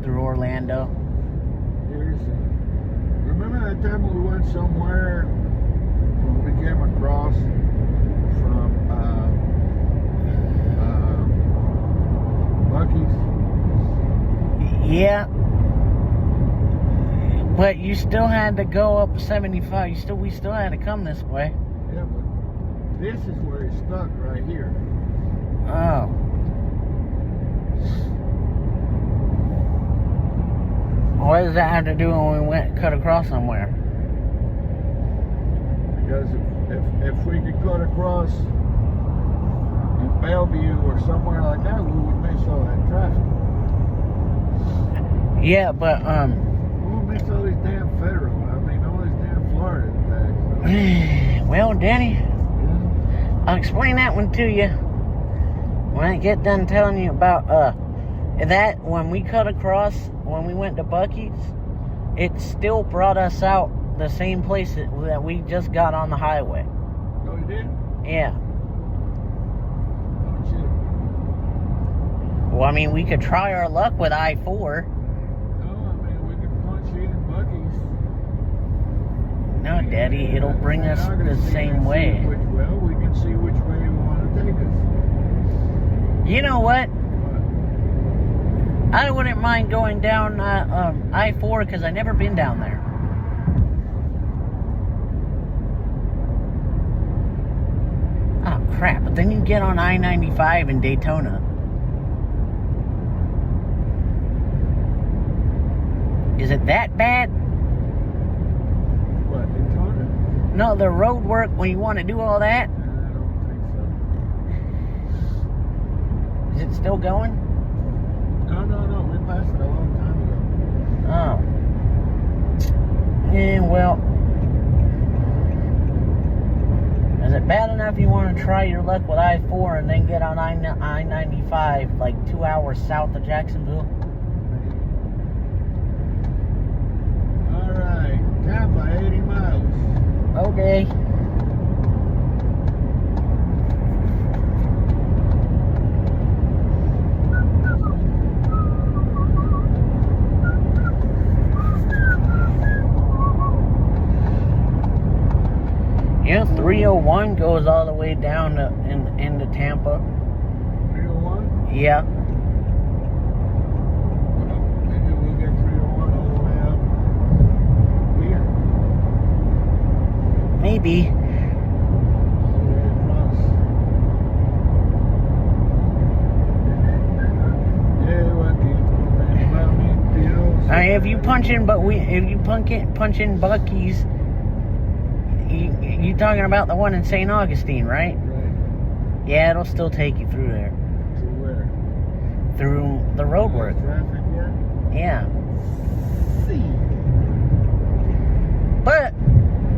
S5: through Orlando.
S3: Remember that time we went somewhere when we came across from Buc-ee's?
S5: Yeah. But you still had to go up 75. We still had to come this way.
S3: Yeah, but this is where it's stuck right here.
S5: Oh. What does that have to do when we cut across somewhere?
S3: Because if we could cut across in Bellevue or somewhere like that, we would miss all that traffic.
S5: Yeah, but
S3: miss all these damn federal, all these damn Florida taxes.
S5: Well, Danny, I'll explain that one to you when I get done telling you about that when we cut across, when we went to Buc-ee's, it still brought us out the same place that we just got on the highway.
S3: Oh, you did?
S5: Yeah.
S3: Oh, shit.
S5: Well, I mean, we could try our luck with I-4. No, Daddy, it'll bring us the same way.
S3: Well, we can see which way you want to take us.
S5: You know what? I wouldn't mind going down I-4 because I've never been down there. Oh, crap. But then you get on I-95 in Daytona. Is it that bad?
S3: What, Daytona?
S5: No, the road work when you want to do all that?
S3: I don't think so.
S5: Is it still going?
S3: No. We passed it a long time
S5: Oh.
S3: ago.
S5: Yeah, well. Is it bad enough you want to try your luck with I-4 and then get on I-95 like 2 hours south of Jacksonville?
S3: Alright, Tampa, 80 miles.
S5: Okay. Yeah, 301 goes all the way down to into Tampa.
S3: 301?
S5: Yeah.
S3: Well, maybe we'll get 301 all the way up here.
S5: Maybe.
S3: All the way across. Yeah, what
S5: if you punch in, punch in Buc-ee's, you talking about the one in St. Augustine, right?
S3: Right.
S5: Yeah, it'll still take you through there.
S3: To where?
S5: Through the road work.
S3: Traffic work?
S5: Yeah.
S3: See.
S5: But,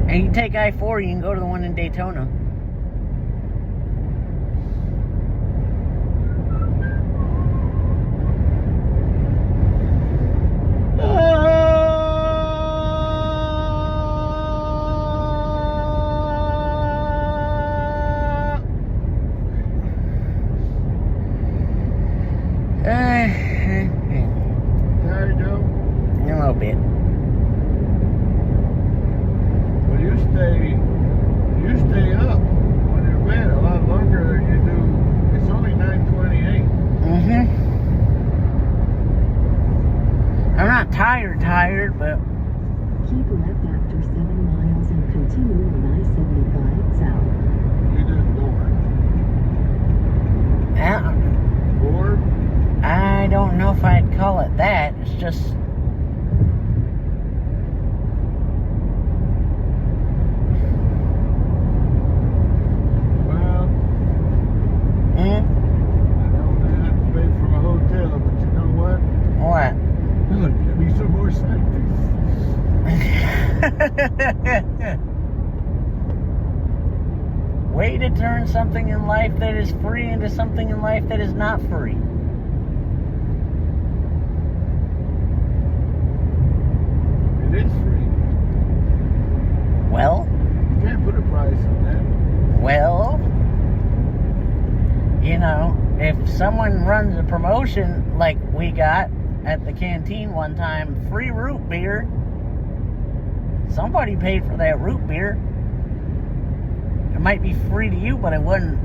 S5: and you take I-4, you can go to the one in Daytona.
S3: Tired, Joe?
S5: A little bit.
S3: Well, you stay up on your bed a lot longer than you do. It's only 9:28.
S5: I'm not tired, but...
S13: Keep left after 7 miles and continue on I-75 south.
S3: You just bored. Bored?
S5: I don't know if I'd call it that. It's just...
S3: Well, I don't have to pay for a hotel, but you know what?
S5: What?
S3: Look, give me some more snickers.
S5: Way to turn something in life that is free into something in life that is not free.
S3: It is free.
S5: Well?
S3: You can't put a price on that.
S5: Well, you know, if someone runs a promotion like we got at the canteen one time, free root beer, somebody paid for that root beer. It might be free to you, but it wouldn't,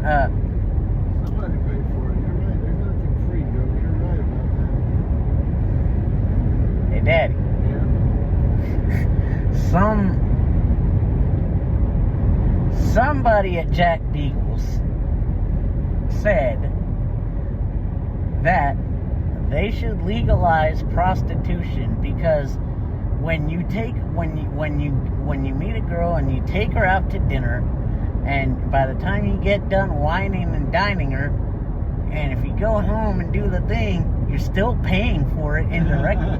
S3: Somebody paid for it. You're right. There's nothing free, Joe. You're right about that.
S5: Hey, Daddy.
S3: Yeah.
S5: Somebody at Jack Beagles said that they should legalize prostitution because when you meet a girl and you take her out to dinner, and by the time you get done whining and dining her, and if you go home and do the thing, you're still paying for it indirectly.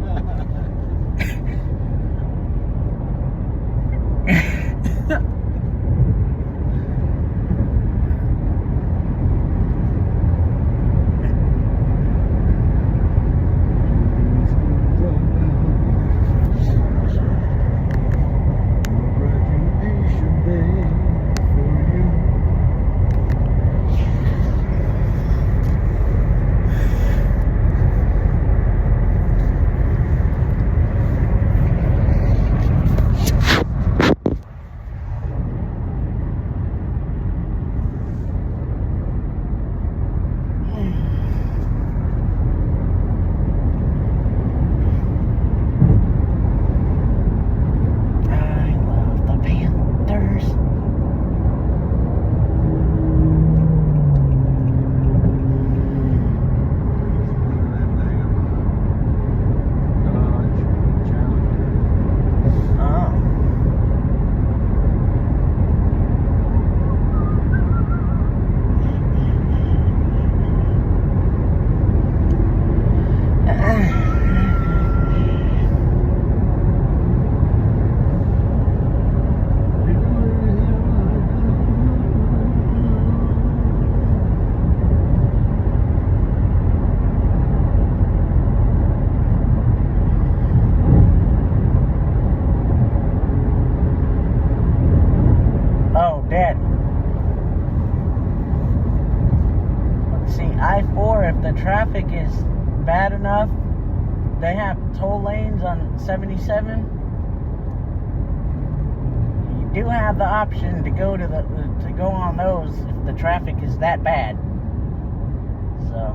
S5: See, I-4, if the traffic is bad enough, they have toll lanes on 77. You do have the option to go to go on those if the traffic is that bad. So.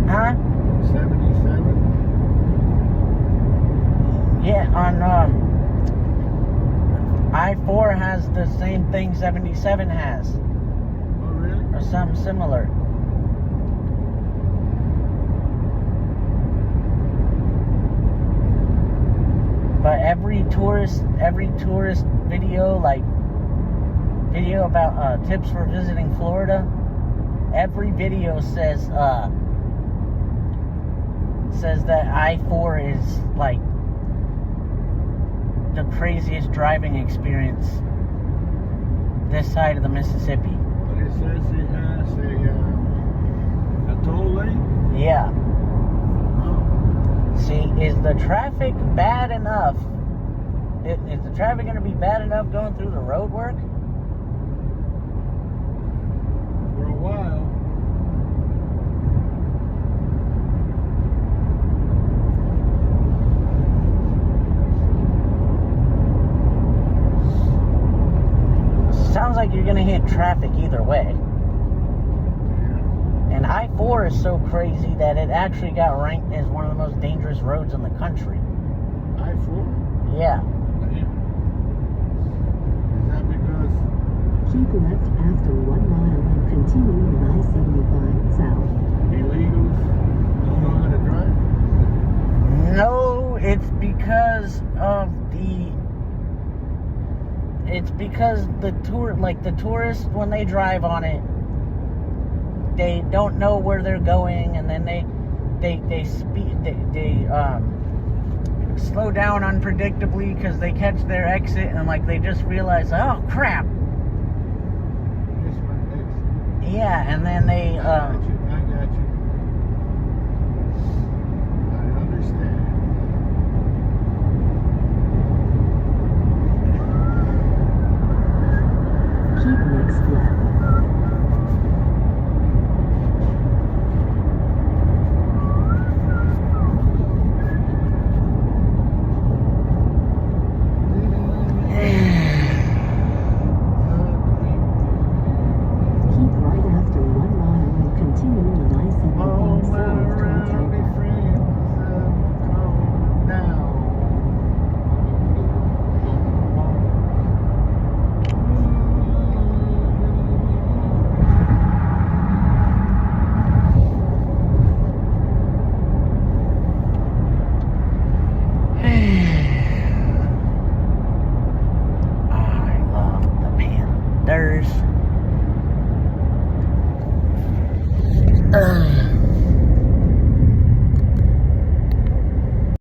S5: Huh?
S3: 77?
S5: Yeah, on I-4 has the same thing 77 has.
S3: Oh, really?
S5: Or something similar. But every tourist video, like video about tips for visiting Florida, every video says that I-4 is like the craziest driving experience this side of the Mississippi.
S3: But it says it has a toll lane?
S5: Yeah.
S3: Oh.
S5: See, is the traffic bad enough? Is the traffic going to be bad enough going through the road work?
S3: For a while.
S5: Sounds like you're going to hit traffic either way. And I-4 is so crazy that it actually got ranked as one of the most dangerous roads in the country.
S3: I-4?
S5: Yeah.
S3: Is that because...
S13: Keep left after 1 mile and continue on I-75 south.
S3: illegals don't know how to drive?
S5: No, it's because of the tourists, when they drive on it, they don't know where they're going, and then they slow down unpredictably because they catch their exit, and like they just realize, oh crap. Yeah, and then they
S3: I got you. I understand.
S13: Keep next left. Keep right after 1 mile and continue on I-75 south toward Tampa.
S5: I love the Panthers.